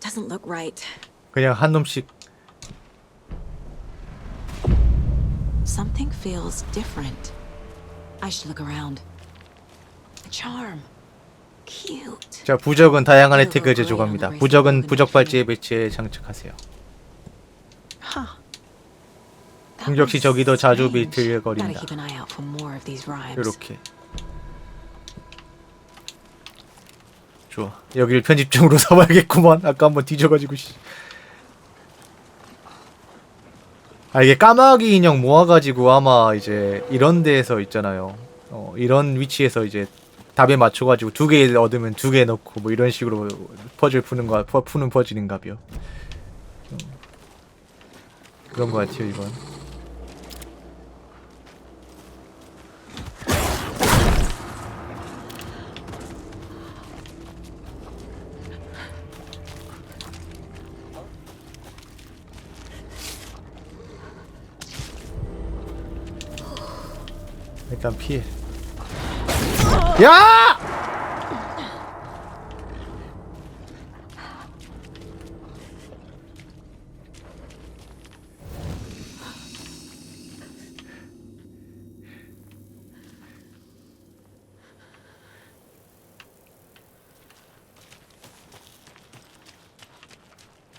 Doesn't look right. 그냥 한 놈씩. Something feels different. I should look around. A charm. Cute. 자, 부적은 다양한 혜택을 제공합니다. 부적은 부적 발찌에 배치해 장착하세요. 공격 시 적이 더 자주 비틀거린다. 이렇게. 좋아. 여길 편집점으로 삼아야겠구만. 아까 한번 뒤져가지고 씨. 아 이게 까마귀 인형 모아가지고 아마 이제 이런 데에서 있잖아요. 이런 위치에서 이제 답에 맞춰가지고 2개 얻으면 2개 넣고 뭐 이런 식으로 퍼즐 푸는 퍼즐인가벼. 그런 거 같아요 이건. 일단 피해. 야!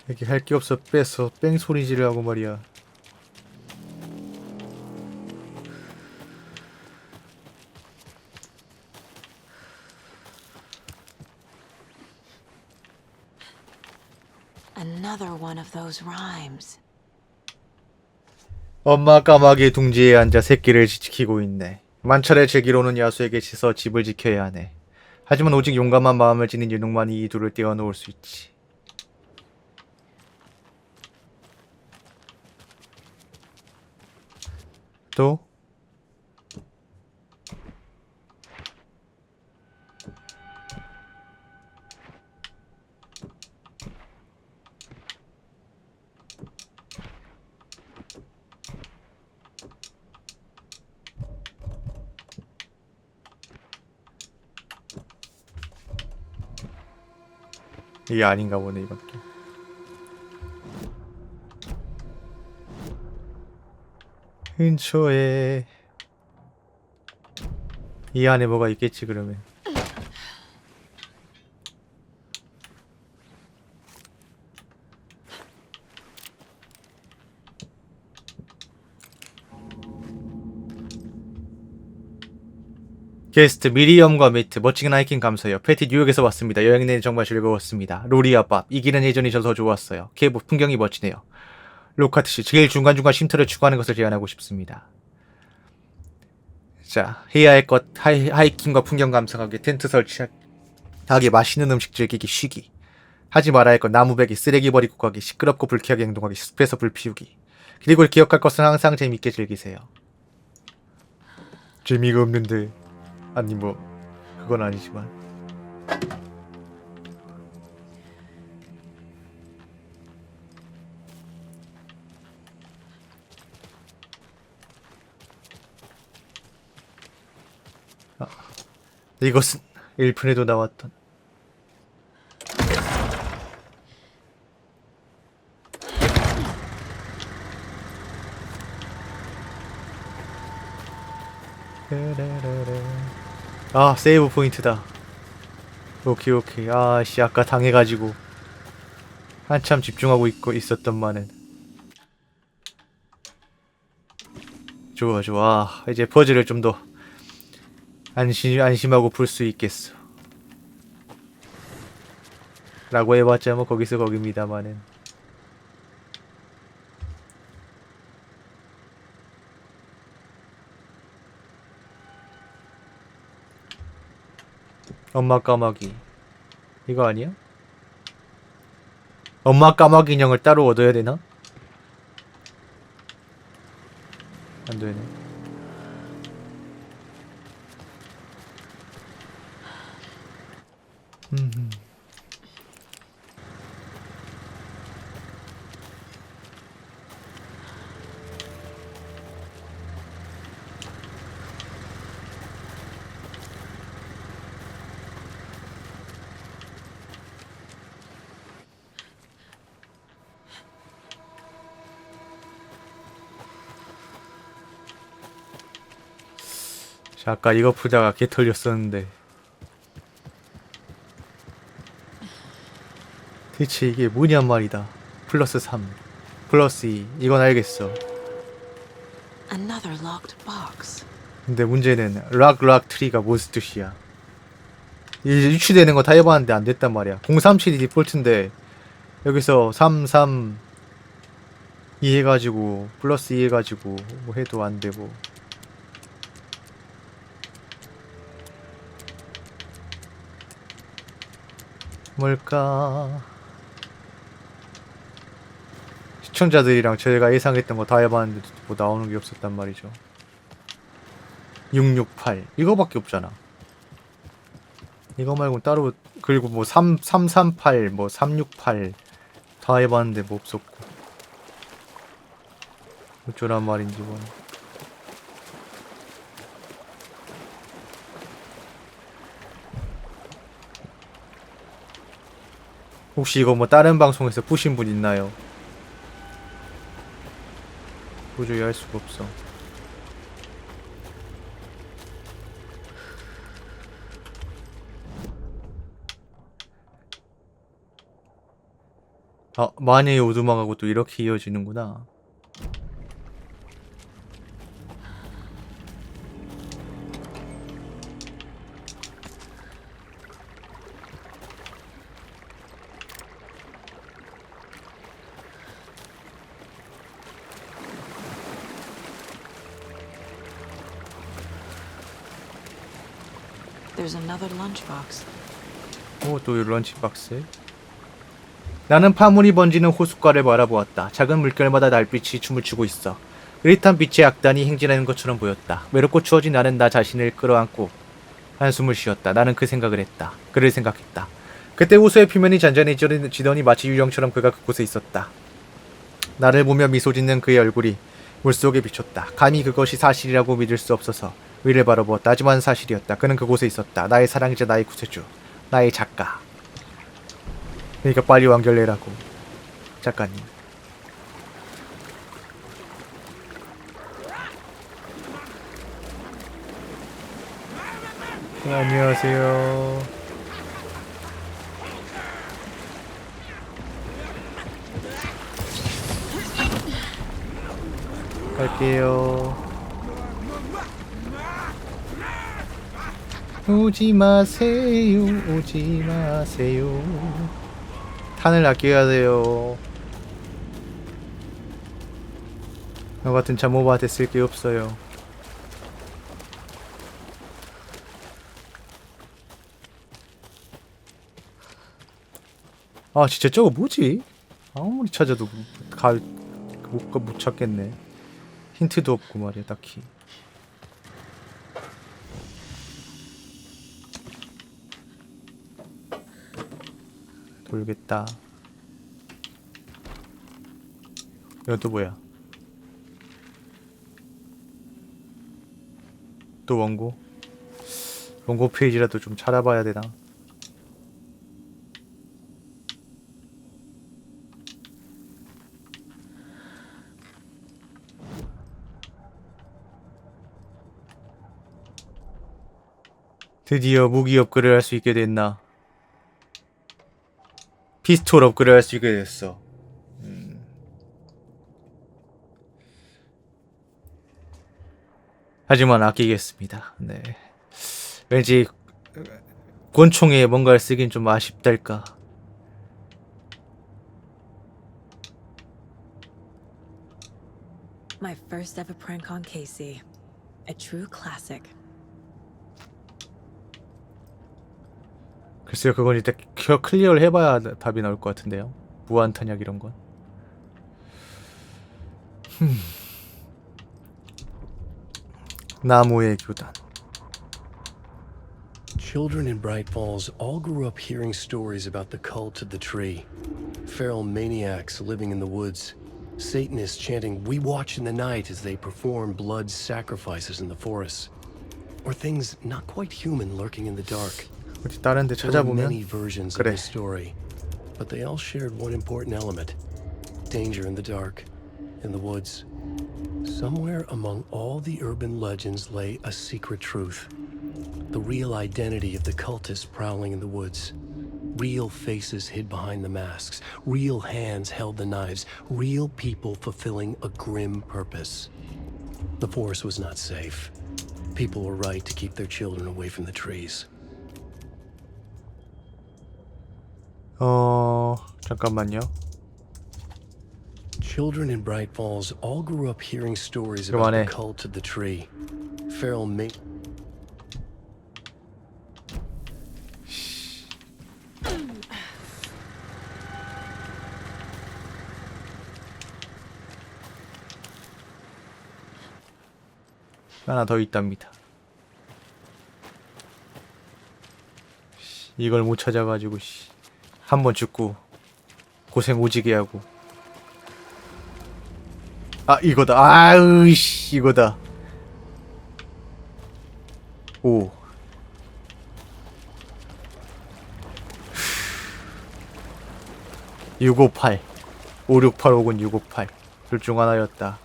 이렇게 할 게 없어 뺐어. 뺑 소리질을 하고 말이야. Another one of those rhymes. 엄마 까마귀 둥지에 앉아 새끼를 지키고 있네. 만차례 제기로는 야수에게 짖어 집을 지켜야 하네. 하지만 오직 용감한 마음을 지닌 유능만이 이 둘을 떼어놓을 수 있지. 또 이게 아닌가 보네 이것도. 근처에 이 안에 뭐가 있겠지 그러면. 게스트 미리엄과 매트 멋진 하이킹 감사해요. 패티 뉴욕에서 왔습니다. 여행 내내 정말 즐거웠습니다. 로리아 밥 이 길은 예전이 더 좋았어요. 케이브 풍경이 멋지네요. 로카트씨 제일 중간중간 쉼터를 추구하는 것을 제안하고 싶습니다. 자, 해야 할 것 하이킹과 풍경 감상하기, 텐트 설치하기, 맛있는 음식 즐기기, 쉬기. 하지 말아야 할 것 나무 베기, 쓰레기 버리고 가기, 시끄럽고 불쾌하게 행동하기, 숲에서 불 피우기. 그리고 기억할 것은 항상 재밌게 즐기세요. 재미가 없는데 아니 뭐 그건 아니지만 이것은 1편에도 나왔던 아 세이브 포인트다. 오케이 오케이. 아씨 아까 당해가지고 한참 집중하고 있었던만은. 좋아 좋아. 이제 퍼즐을 좀 더 안심하고 풀 수 있겠어 라고 해봤자 뭐 거기서 거깁니다마는. 엄마 까마귀 이거 아니야? 엄마 까마귀 인형을 따로 얻어야 되나? 안 되네. 자, 아까 이거 풀다가 개 털렸었는데 대체 이게 뭐냔 말이다. 플러스 3 플러스 2 이건 알겠어. Another locked box. 근데 문제는 락 트리가 무슨 뜻이야. 이제 유치되는 거 다 해봤는데 안 됐단 말이야. 037이 디폴트인데 여기서 33 2 해가지고 플러스 2 해가지고 뭐 해도 안 되고. 뭘까? 시청자들이랑 저희가 예상했던 거 다 해봤는데 뭐 나오는 게 없었단 말이죠. 668 이거밖에 없잖아. 이거 말고 따로. 그리고 뭐 338 뭐 368 다 해봤는데 뭐 없었고 어쩌란 말인지 뭐. 혹시 이거 뭐 다른 방송에서 푸신 분 있나요? 도저히 할 수가 없어. 아, 마녀의 오두막하고 또 이렇게 이어지는구나. There's another lunchbox. 오, 또 이 런치박스. 나는 파문이 번지는 호숫가를 바라보았다. 작은 물결마다 달빛이 춤을 추고 있어. 흐릿한 빛의 악단이 행진하는 것처럼 보였다. 외롭고 추워진 나는 나 자신을 끌어안고 한숨을 쉬었다. 나는 그 생각을 했다. 그를 생각했다. 그때 호수의 표면이 잔잔해지더니 마치 유령처럼 그가 그곳에 있었다. 나를 보며 미소 짓는 그의 얼굴이 물속에 비쳤다. 감히 그것이 사실이라고 믿을 수 없어서 위를 바라보았다. 하지만 사실이었다. 그는 그곳에 있었다. 나의 사랑이자 나의 구세주. 나의 작가. 그러니까 빨리 완결내라고. 작가님. 네, 안녕하세요. 갈게요. 오지 마세요. 오지 마세요. 탄을 아껴야 돼요. 너 같은 잠오바한테 쓸 게 없어요. 아 진짜 저거 뭐지? 아무리 찾아도 못 찾겠네. 힌트도 없고 말이야 딱히. 돌겠다. 이건 또 뭐야? 또 원고? 원고 페이지라도 좀 찾아봐야 되나? 드디어 무기 업그레이드 할 수 있게 됐나? 피스톨 업그레이드 할 수 있게 됐어. 하지만 아끼겠습니다. 네. 왠지 권총에 뭔가를 쓰긴 좀 아쉽달까. My first ever prank on Casey. A true classic. 글쎄요, 그건 일단 클리어를 해봐야 답이 나올 것 같은데요. 무한탄약 이런 건. 나무의 교단. Children in Bright Falls all grew up hearing stories about the cult of the tree. Feral maniacs living in the woods. Satanists chanting, "We watch in the night" as they perform blood sacrifices in the forests. Or things not quite human lurking in the dark. 어디 다른 데 There were 찾아보면 many versions of the story, but they all shared one important element. Danger in the dark, in the woods. Somewhere among all the urban legends lay a secret truth. The real identity of the cultists prowling in the woods. Real faces hid behind the masks. Real hands held the knives. Real people fulfilling a grim purpose. The forest was not safe. People were right to keep their children away from the trees. 잠깐만요. Children in Bright Falls all grew up hearing stories about the cult of the tree. Feral 하나 더 있답니다. 이걸 못 찾아가지고 한 번 죽고 고생 오지게 하고. 아 이거다. 아으 씨 이거다. 오. 658 568 혹은 658 둘 중 하나였다.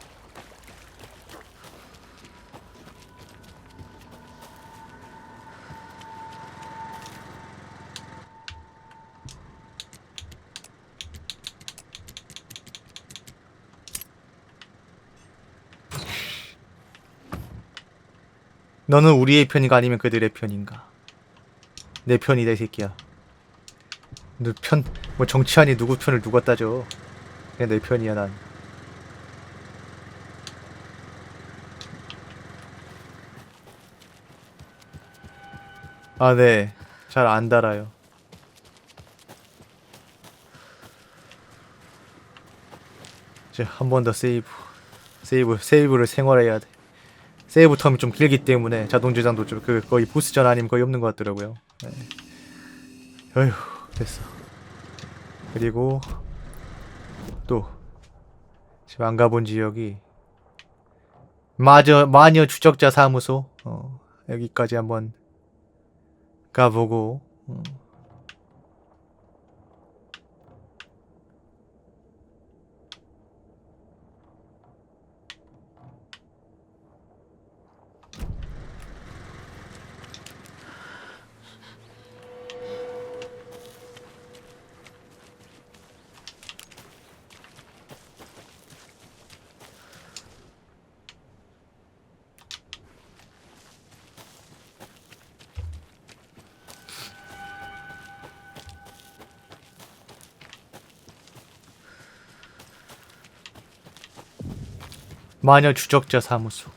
너는 우리의 편인가 아니면 그들의 편인가? 내 편이다 이 새끼야. 너 편, 뭐 정치하니 누구 편을 누가 따져. 그냥 내 편이야 난. 아 네. 잘 안 달아요. 이제 한 번 더 세이브. 세이브를 생활해야 돼. 세이브 텀이 좀 길기 때문에 자동 저장도 좀 거의 보스전 아니면 거의 없는 것 같더라고요. 네. 어휴, 됐어. 그리고 또 지금 안 가본 지역이 마녀 추적자 사무소. 여기까지 한번 가보고. 마녀 추적자 사무소.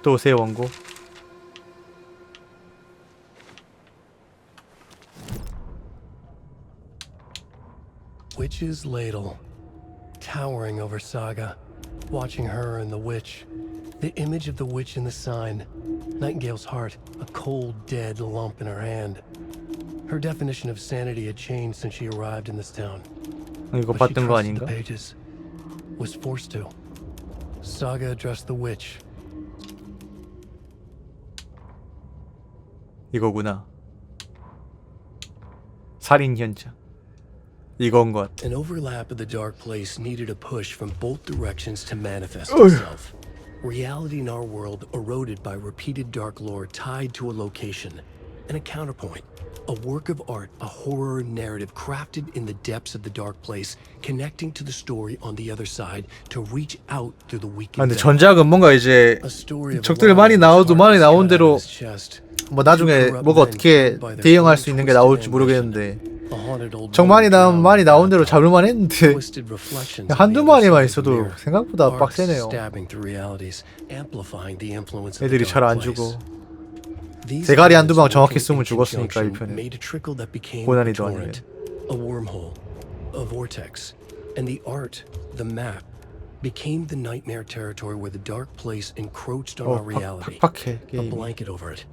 또 새 원고. Witch's ladle, towering over Saga, watching her and the witch. The image of the witch in the sign. Nightingale's heart, a cold, dead lump in her hand. Her definition of sanity had changed since she arrived in this town. 이거 But she 봤던 거 trusted the 아닌가? pages. Was forced to. Saga addressed the witch. 이거구나. 살인 현장. 이건 것 같아. An overlap of the dark place needed a push from both directions to manifest itself. Reality in our world eroded by repeated dark lore tied to a location. And a counterpoint. A work of art, a horror narrative crafted in the depths of the dark place, connecting to the story on the other side to reach out through the weak. 근데 전작은 뭔가 이제 적들이 많이 나온 대로 뭐 나중에 뭐가 어떻게 대응할 수 있는 게 나올지 모르겠는데 적 많이 나온 대로 잡을만 했는데 한두 마리만 있어도 생각보다 빡세네요. 애들이 잘 안 죽어. 대가리 한두 방 정확히 쏘면 죽었으니까 1편에 고난이도 아니에요. A wormhole, a vortex, and the art, the map, became the nightmare territory where the dark place encroached on our reality. 팍팍해, A blanket over it,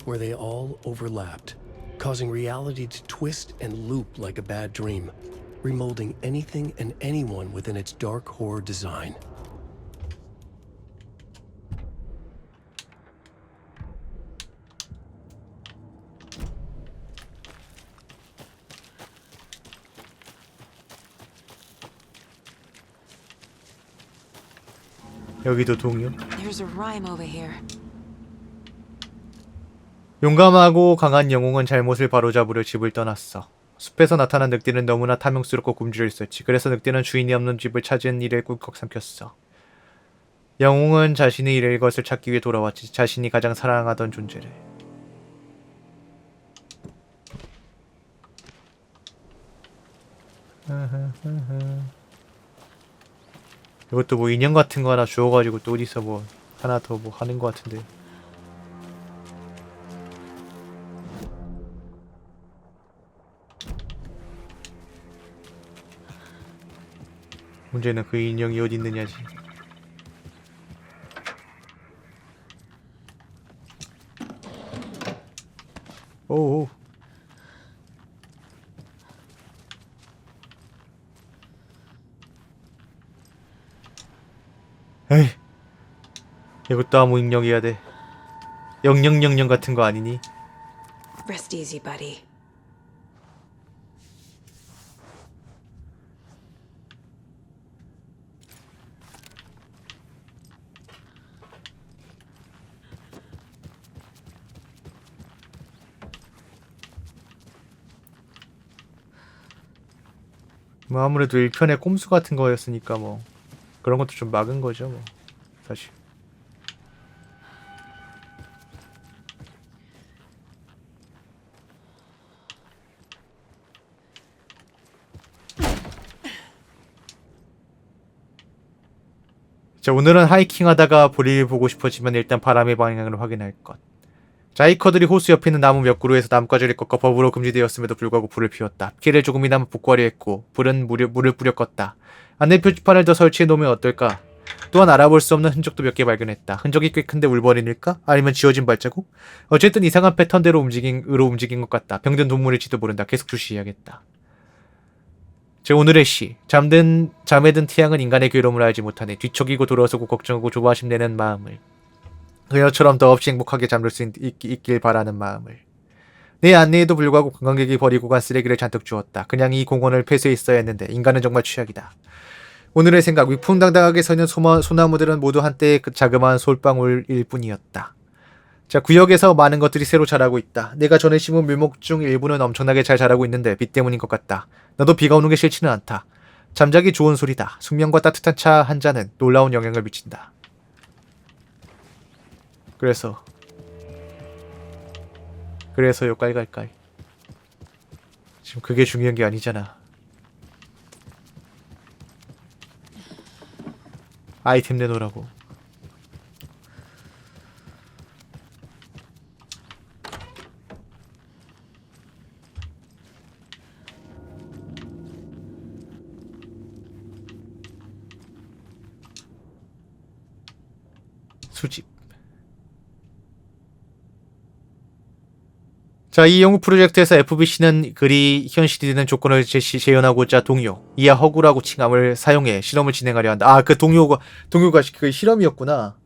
where they all overlapped, causing reality to twist and loop like a bad dream, remolding anything and anyone within its dark horror design. 여기도 동요. There's a rhyme over here. 용감하고 강한 영웅은 잘못을 바로잡으려 집을 떠났어. 숲에서 나타난 늑대는 너무나 탐욕스럽고 굶주려 있었지. 그래서 늑대는 주인이 없는 집을 찾은 일을 꿀꺽 삼켰어. 영웅은 자신이 잃을 것을 찾기 위해 돌아왔지. 자신이 가장 사랑하던 존재를. 이것도 뭐 인형 같은 거 하나 주워가지고 또 어디서 뭐 하나 더 뭐 하는 거 같은데. 문제는 그 인형이 어디 있느냐지. 오오. 에이, 이것도 아무 입력이야 돼. 0000 같은 거 아니니? Rest easy, buddy. 뭐 아무래도 1편의 꼼수 같은 거였으니까 뭐 그런 것도 좀 막은 거죠 뭐 사실. 자, 오늘은 하이킹 하다가 볼일 보고 싶어지면 일단 바람의 방향을 확인할 것. 자이커들이 호수 옆에 있는 나무 몇 그루에서 나뭇가지를 꺾어 법으로 금지되었음에도 불구하고 불을 피웠다. 피해를 조금이나마 복구하려 했고 불은 물을 뿌려 껐다. 안내 표지판을 더 설치해 놓으면 어떨까? 또한 알아볼 수 없는 흔적도 몇 개 발견했다. 흔적이 꽤 큰데 울버린일까? 아니면 지워진 발자국? 어쨌든 이상한 패턴대로 움직인 것 같다. 병든 동물일지도 모른다. 계속 주시해야겠다. 제 오늘의 시. 잠에 든 태양은 인간의 괴로움을 알지 못하네. 뒤척이고 돌아서고 걱정하고 조바심 내는 마음을. 그녀처럼 더없이 행복하게 잠들 수 있길 바라는 마음을. 내 안내에도 불구하고 관광객이 버리고 간 쓰레기를 잔뜩 주웠다. 그냥 이 공원을 폐쇄했어야 했는데 인간은 정말 최악이다. 오늘의 생각. 위풍당당하게 서있는 소나무들은 모두 한때의 그 자그마한 솔방울일 뿐이었다. 자, 구역에서 많은 것들이 새로 자라고 있다. 내가 전에 심은 묘목 중 일부는 엄청나게 잘 자라고 있는데 비 때문인 것 같다. 나도 비가 오는 게 싫지는 않다. 잠자기 좋은 소리다. 숙면과 따뜻한 차 한 잔은 놀라운 영향을 미친다. 그래서요 깔깔깔. 지금 그게 중요한 게 아니잖아. 아이템 내놓으라고. 수집. 자, 이 연구 프로젝트에서 FBC는 그리 현실이 되는 조건을 재현하고자 동요, 이하 허구라고 칭함을 사용해 실험을 진행하려 한다. 아, 그 동요가 그 실험이었구나.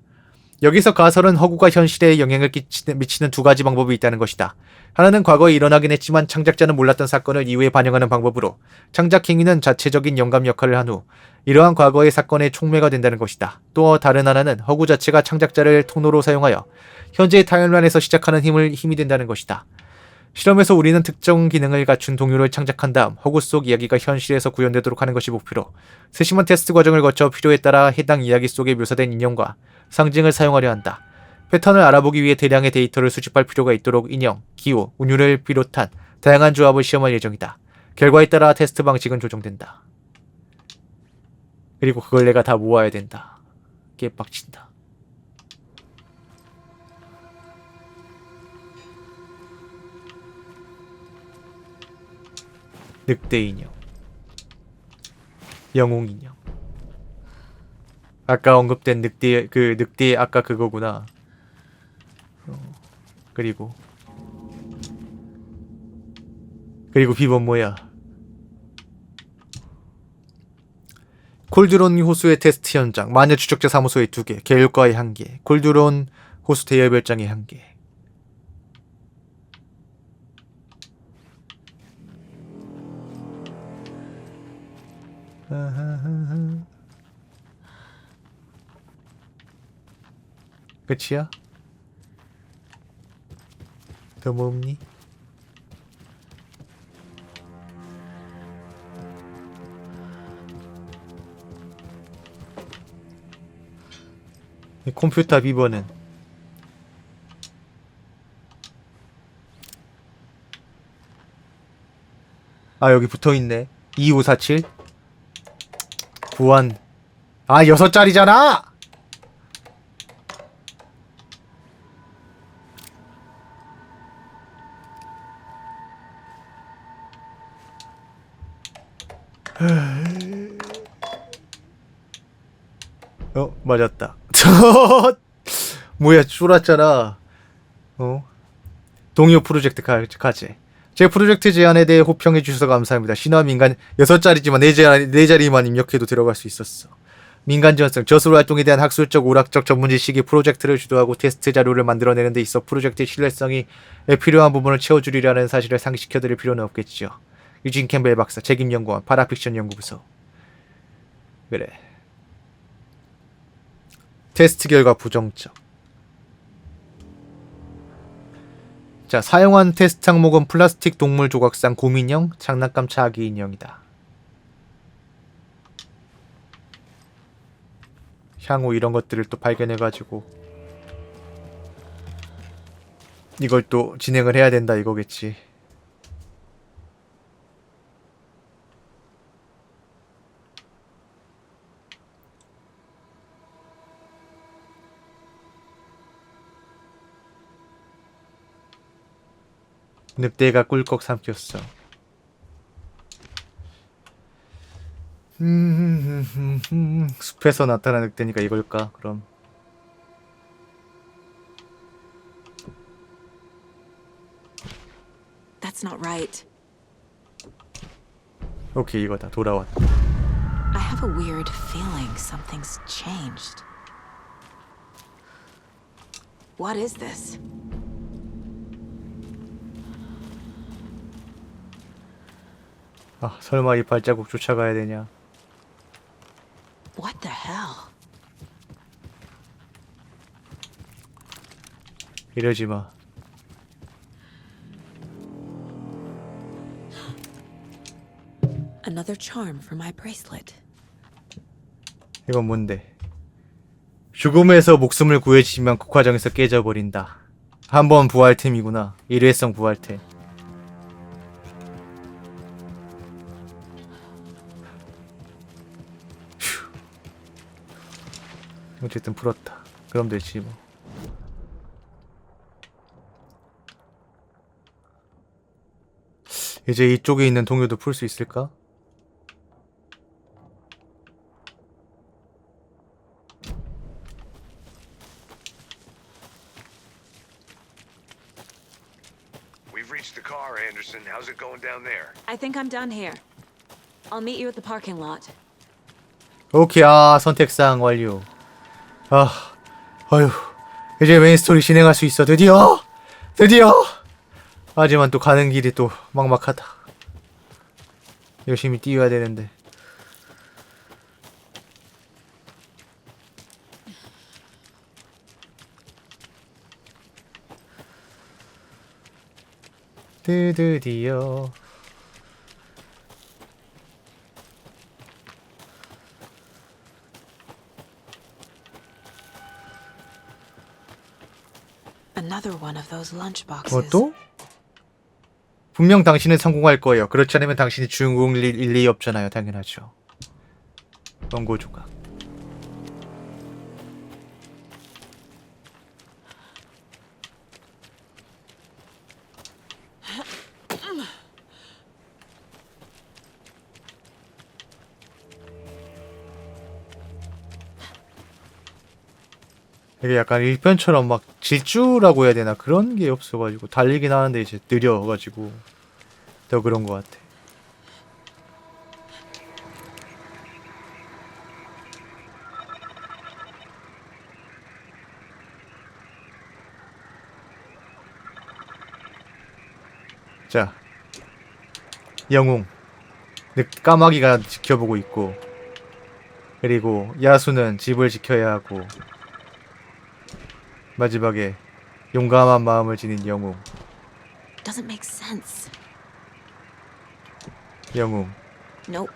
여기서 가설은 허구가 현실에 영향을 미치는 두 가지 방법이 있다는 것이다. 하나는 과거에 일어나긴 했지만 창작자는 몰랐던 사건을 이후에 반영하는 방법으로 창작 행위는 자체적인 영감 역할을 한 후 이러한 과거의 사건의 촉매가 된다는 것이다. 또 다른 하나는 허구 자체가 창작자를 통로로 사용하여 현재의 타임라인에서 시작하는 힘이 된다는 것이다. 실험에서 우리는 특정 기능을 갖춘 동요를 창작한 다음 허구 속 이야기가 현실에서 구현되도록 하는 것이 목표로 세심한 테스트 과정을 거쳐 필요에 따라 해당 이야기 속에 묘사된 인형과 상징을 사용하려 한다. 패턴을 알아보기 위해 대량의 데이터를 수집할 필요가 있도록 인형, 기호, 운율을 비롯한 다양한 조합을 시험할 예정이다. 결과에 따라 테스트 방식은 조정된다. 그리고 그걸 내가 다 모아야 된다. 개빡친다. 늑대 인형, 영웅 인형. 아까 언급된 늑대 아까 그거구나. 그리고 비번 뭐야? 콜드론 호수의 테스트 현장, 마녀 추적자 사무소의 2개, 계율과의 1개, 콜드론 호수 대여별장의 1개. 끝이야? 더 뭐 없니? 이 컴퓨터 비번은 아, 여기 붙어있네. 2547 구한. 아, 6자리잖아! 맞았다. 뭐야, 쫄았잖아. 동요 프로젝트 가제. 제 프로젝트 제안에 대해 호평해 주셔서 감사합니다. 신화 민간 6자리지만 4자리만 입력해도 들어갈 수 있었어. 민간 지원성, 저술 활동에 대한 학술적 오락적 전문 지식이 프로젝트를 주도하고 테스트 자료를 만들어내는 데 있어 프로젝트의 신뢰성이 필요한 부분을 채워주리라는 사실을 상기시켜드릴 필요는 없겠지요. 유진 캠벨 박사, 책임연구원, 파라픽션 연구부서. 그래. 테스트 결과 부정적. 자, 사용한 테스트 항목은 플라스틱 동물 조각상 곰인형, 장난감 차기 인형이다. 향후 이런 것들을 또 발견해가지고 이걸 또 진행을 해야 된다 이거겠지. 늑대가 꿀꺽 삼켰어. 숲에서 나타난 늑대니까 이걸까? 그럼 That's not right. 오케이, 이거다. 돌아왔다. I have a weird feeling something's changed. What is this? 아, 설마 이 발자국 쫓아가야 되냐? What the hell? 이러지 마. Another charm for my bracelet. 이건 뭔데? 죽음에서 목숨을 구해지면 그 과정에서 깨져버린다. 한번 부활템이구나. 일회성 부활템. 휴. 어쨌든 풀었다. 그럼 되지 뭐. 이제 이쪽에 있는 동요도 풀 수 있을까? We've reached the car, Anderson. How's it going down there? I think I'm done here. I'll meet you at the parking lot. 오케이. 아, 선택사항 완료. 아, 어휴. 이제 메인 스토리 진행할 수 있어. 드디어! 드디어! 하지만 또 가는 길이 또 막막하다. 열심히 뛰어야 되는데. 드디어. Another one of those lunchboxes. 또? 분명 당신은 성공할 거예요. 그렇지 않으면 당신이 주인공일 리 없잖아요. 당연하죠. 원고 조각. 이게 약간 1편처럼 막 질주라고 해야 되나 그런 게 없어가지고 달리긴 하는데 이제 느려가지고 더 그런 것 같아. 자, 영웅 까마귀가 지켜보고 있고, 그리고 야수는 집을 지켜야 하고, 마지막에 용감한 마음을 지닌 영웅. Doesn't make sense. 영웅. Nope.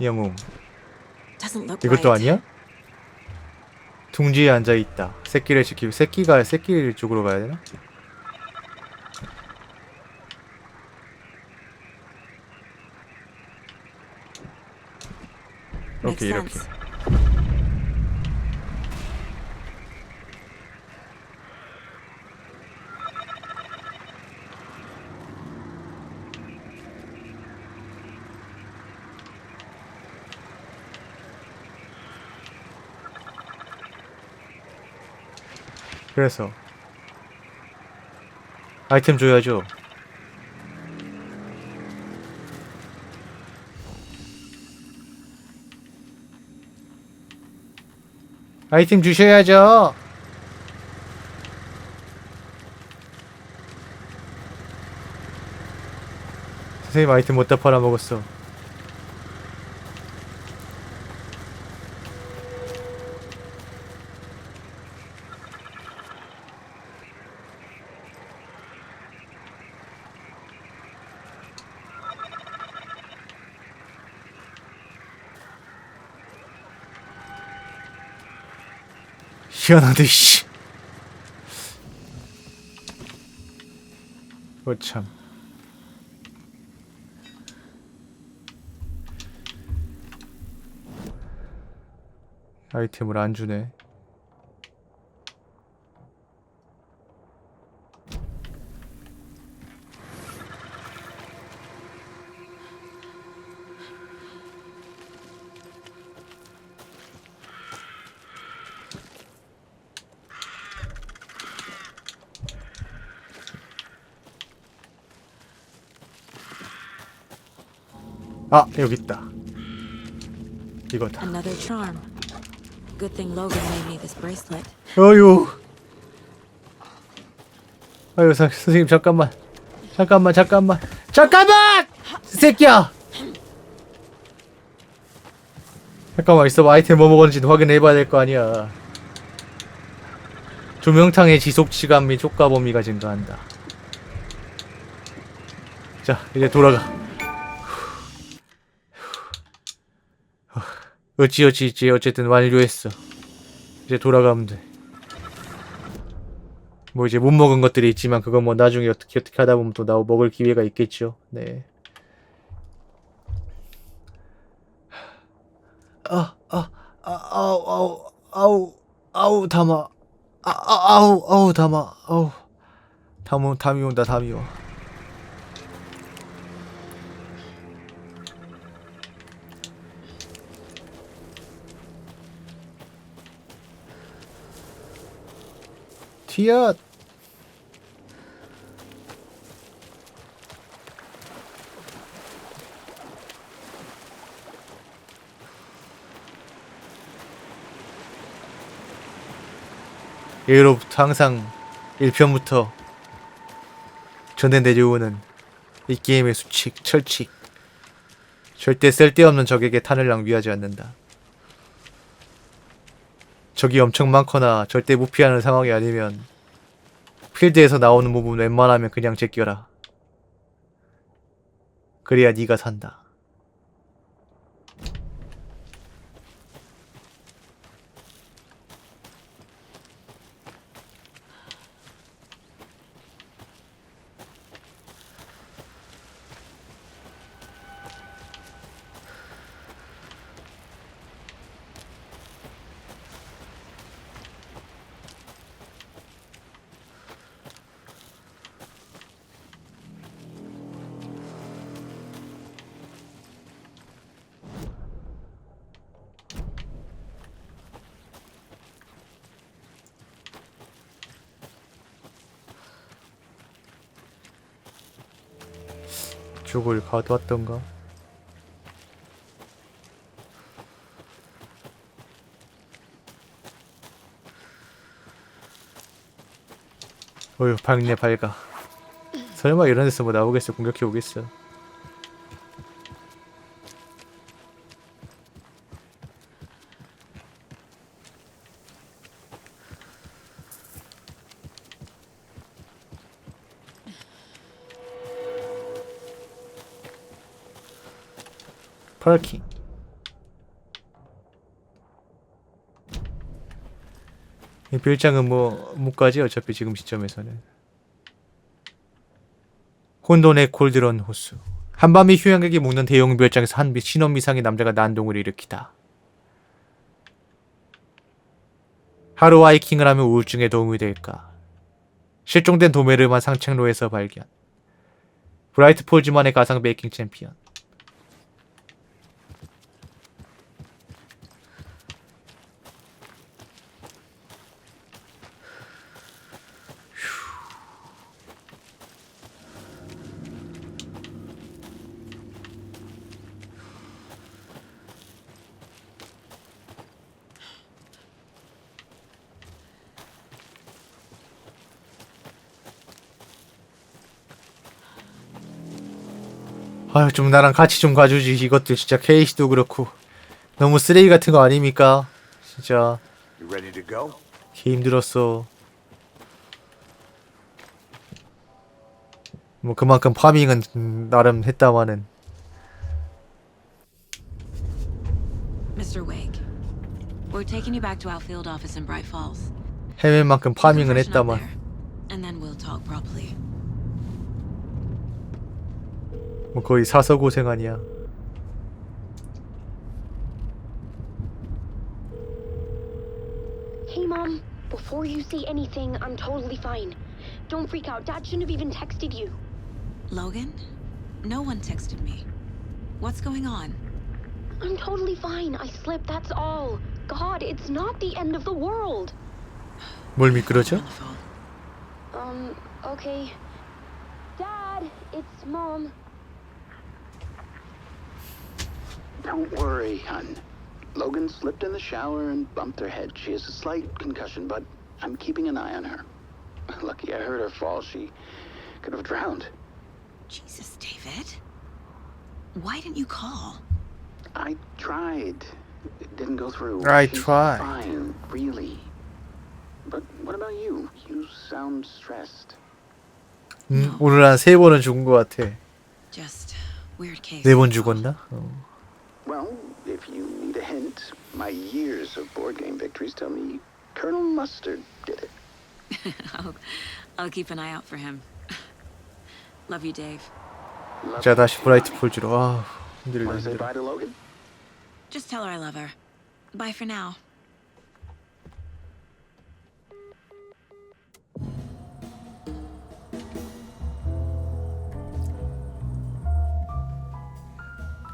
영웅. Doesn't look 이것도 right. 아니야? 둥지에 앉아 있다. 새끼를 지키고 새끼가 새끼 쪽으로 가야 되나? Makes 오케이, 이렇게. sense. 그래서 아이템 줘야죠. 아이템 주셔야죠. 선생님 아이템 못다 팔아먹었어. 희한하대 씨. 참. 아이템을 안 주네. 아, 여기 있다. 이거다. Another charm. Good thing Logan made me this bracelet. 어휴. 아유, 선생님 잠깐만. 잠깐만. 이 새끼야. 잠깐만 있어봐. 아이템 뭐 먹었는지 확인해봐야 될 거 아니야. 조명탕의 지속시간 및 효과 범위가 증가한다. 자, 이제 돌아가. 어찌 어쨌든 완료했어. 이제 돌아가면 돼. 뭐 이제 못 먹은 것들이 있지만 그건 뭐 나중에 어떻게 하다 보면 또 먹을 기회가 있겠죠. 네. 아우 담아. 아우 담아. 담이 온다. 담이 와. 티엇. 예로부터 항상 1편부터 전해 내려오는 이 게임의 수칙, 철칙. 절대 쓸데없는 적에게 탄을 낭비하지 않는다. 적이 엄청 많거나 절대 무피하는 상황이 아니면 필드에서 나오는 부분 웬만하면 그냥 제껴라. 그래야 네가 산다. 이쪽을 가져왔던가? 어휴, 밝네 밝아. 설마 이런 데서 뭐 나오겠어? 공격해 오겠어? 파킹. 이 별장은 뭐 못 가지 어차피 지금 시점에서는. 혼돈의 콜드런 호수. 한밤이 휴양객이 묵는 대형 별장에서 한 신혼 미상의 남자가 난동을 일으키다. 하루 하이킹을 하면 우울증에 도움이 될까? 실종된 도메르만 상책로에서 발견. 브라이트 폴즈만의 가상 베이킹 챔피언. 아유, 좀 나랑 같이 좀 가주지. 이것들 진짜 케이시도 그렇고 너무 쓰레기 같은 거 아닙니까? 진짜 개 힘들었어. 뭐 그만큼 파밍은 나름 했다마는. Mr. Wake, we're taking you back to our field office in Bright Falls. 해외만큼 파밍은 했다만. And then we'll talk properly. 뭐 거의 사서 고생 아니야. Hey, Mom. Before you say anything, I'm totally fine. Don't freak out. Dad shouldn't have even texted you. Logan? No one texted me. What's going on? I'm totally fine. I slipped, that's all. God, it's not the end of the world. 뭘 미끄러져? Okay. Dad, it's Mom. Don't worry, hun. Logan slipped in the shower and bumped her head. She has a slight concussion, but I'm keeping an eye on her. Lucky I heard her fall. She could have drowned. Jesus, David. Why didn't you call? I tried. It didn't go through. I She's tried. Fine, really. But what about you? You sound stressed. 오늘 한 3번은 죽은 것 같아. Just weird case. 4번 죽었나? Well, if you need a hint, my years of board game victories tell me Colonel Mustard did it. I'll keep an eye out for him. Love you, Dave. 자, 다시 브라이트 폴즈로. 아, 힘들다, Want to say 힘들어. bye to Logan? Just tell her I love her. Bye for now.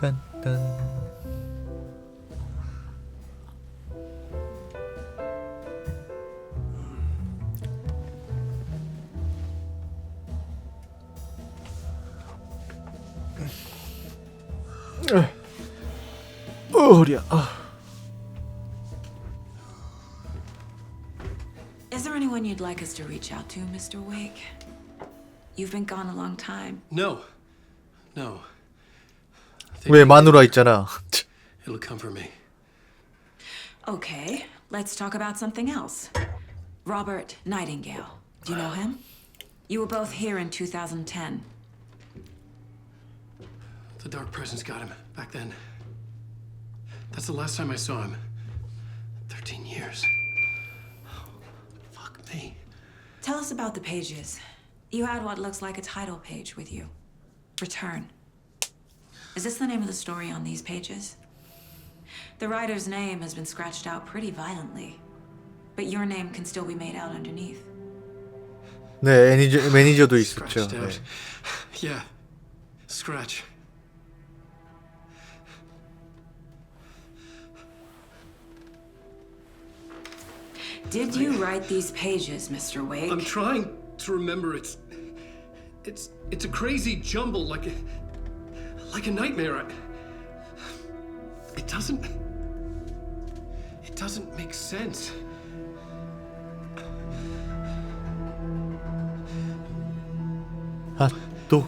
딴딴. 허리야. Is there anyone you'd like us to reach out to, Mr. Wake? You've been gone a long time. No. No. 왜 마누라 있잖아. It'll come for me. Okay, let's talk about something else. Robert Nightingale. Do you know him? You were both here in 2010. The Dark Presence got him back then. That's the last time I saw him. 13 years. Oh, fuck me. Tell us about the pages. You had what looks like a title page with you. Return. Is this the name of the story on these pages? The writer's name has been scratched out pretty violently, but your name can still be made out underneath. 네, 매니저도 있었죠. Scratched out. Yeah. Scratch. Did you write these pages, Mr. Wake? I'm trying to remember. It's a crazy jumble, like a nightmare. It doesn't make sense. 아, 또.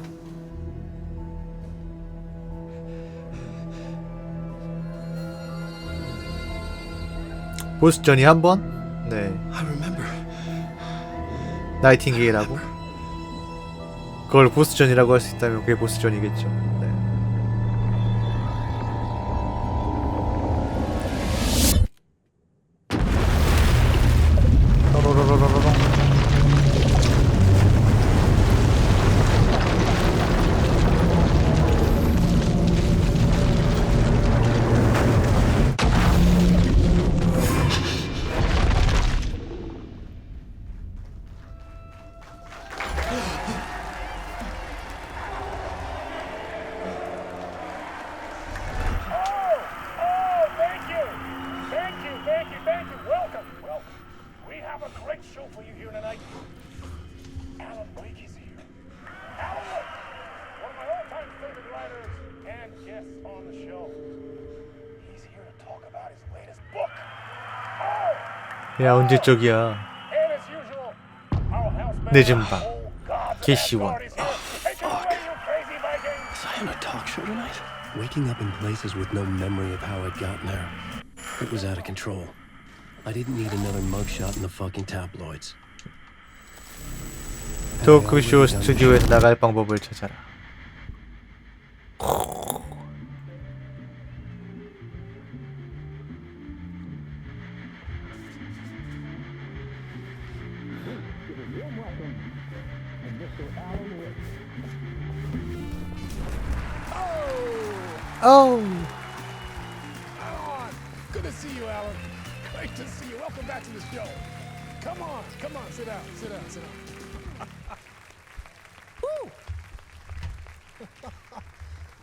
보스전이 한 번? 네. I remember. 나이팅게일하고. 그걸 보스전이라고 할 수 있다면 그게 보스전이겠죠. 네. 야, 언제적이야. 늦은 밤. 개시원. Waking up in places with no memory of how I'd gotten there. It was out of control. I didn't need another mugshot in the fucking tabloids. 토크쇼 스튜디오에 나갈 방법을 찾아라. Oh. Good to see you, Alan. Great to see you. Welcome back to the show. Come on, sit down, sit down. Woo!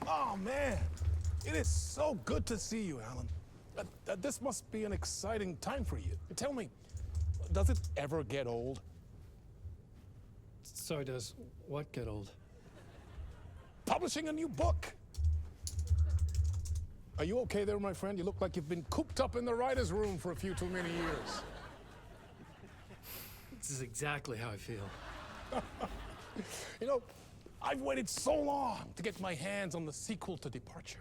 Oh man, it is so good to see you, Alan. This must be an exciting time for you. Tell me, does it ever get old? Sorry, does what get old? Publishing a new book. Are you okay there, my friend? You look like you've been cooped up in the writer's room for a few too many years. This is exactly how I feel. You know, I've waited so long to get my hands on the sequel to Departure.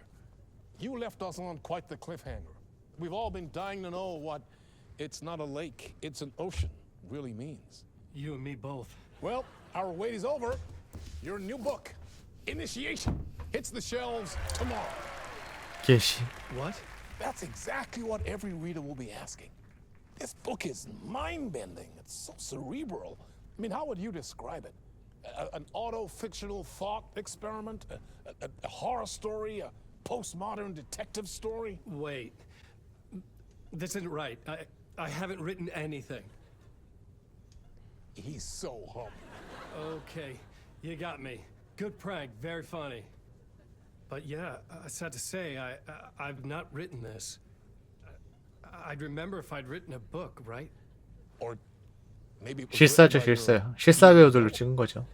You left us on quite the cliffhanger. We've all been dying to know what "it's not a lake, it's an ocean" really means. You and me both. Well, our wait is over. Your new book, Initiation, hits the shelves tomorrow. 개시. What? That's exactly what every reader will be asking. This book is mind-bending. It's so cerebral. I mean, how would you describe it? An auto-fictional thought experiment? A horror story? A postmodern detective story? Wait. This isn't right. I haven't written anything. He's so humble. Okay, you got me. Good prank, very funny. But yeah, sad to say, I've not written this. I'd remember if I'd written a book, right? Or maybe it was 실사죠, written by 실사요. 실사 배우들로 찍은 거죠.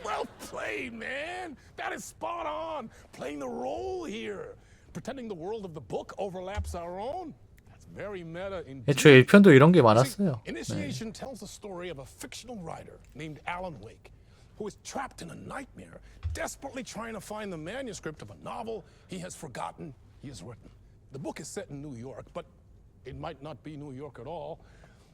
Well played, man. That is spot on. Playing the role here. Pretending the world of the book overlaps our own. That's very meta indeed. 애초에 1편도 이런 게 많았어요. Initiation tells the story of a fictional writer named Alan Wake, who is trapped in a nightmare, desperately trying to find the manuscript of a novel he has forgotten he has written. The book is set in New York, but it might not be New York at all.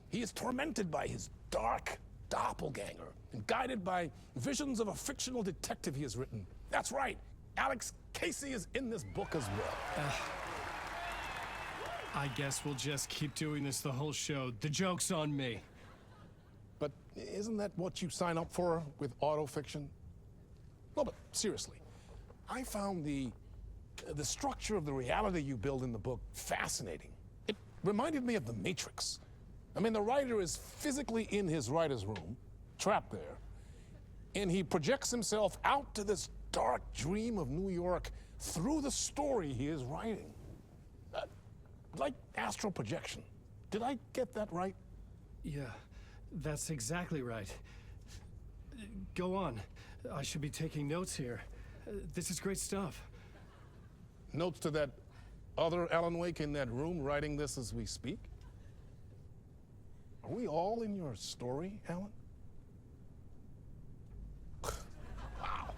He is tormented by his dark doppelganger and guided by visions of a fictional detective he has written. That's right, Alex Casey is in this book as well. I guess we'll just keep doing this the whole show. The joke's on me. But isn't that what you sign up for with autofiction? No, but seriously, I found the structure of the reality you build in the book fascinating. It reminded me of The Matrix. I mean, the writer is physically in his writer's room, trapped there, and he projects himself out to this dark dream of New York through the story he is writing. Like astral projection. Did I get that right? Yeah, that's exactly right. Go on. I should be taking notes here. This is great stuff. Notes to that other Alan Wake in that room writing this as we speak? Are we all in your story, Alan? Wow.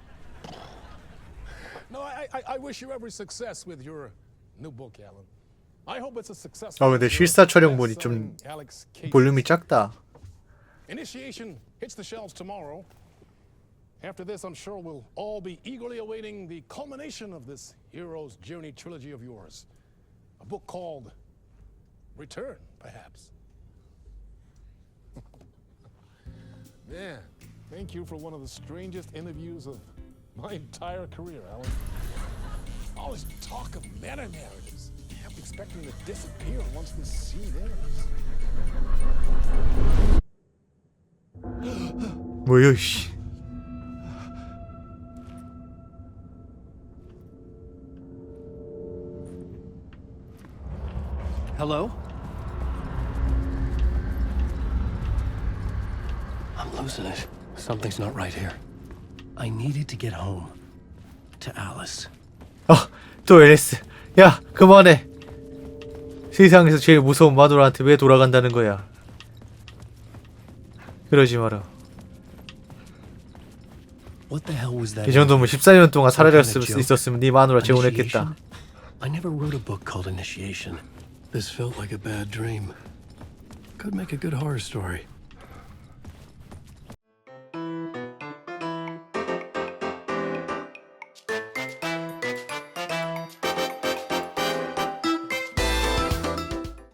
No, I wish you every success with your new book, Alan. I hope it's a success. 근데 실사 촬영본이 좀 볼륨이 작다. Initiation hits the shelves tomorrow. After this, I'm sure we'll all be eagerly awaiting the culmination of this hero's journey trilogy of yours. A book called Return, perhaps. Man, thank you for one of the strangest interviews of my entire career, Alan. All this talk of meta-narratives. I'm expecting to disappear once this scene ends. 뭐야, 씨. Hello? I'm losing it. Something's not right here. I needed to get home. To Alice. 또 LS. 야, 그만해. 세상에서 제일 무서운 마누라한테 왜 돌아간다는 거야. 그러지 마라. What the hell was that? 이 정도면 14년 동안 있었으면 네 마누라 재혼했겠다. I never wrote a book called Initiation. This felt like a bad dream. Could make a good horror story.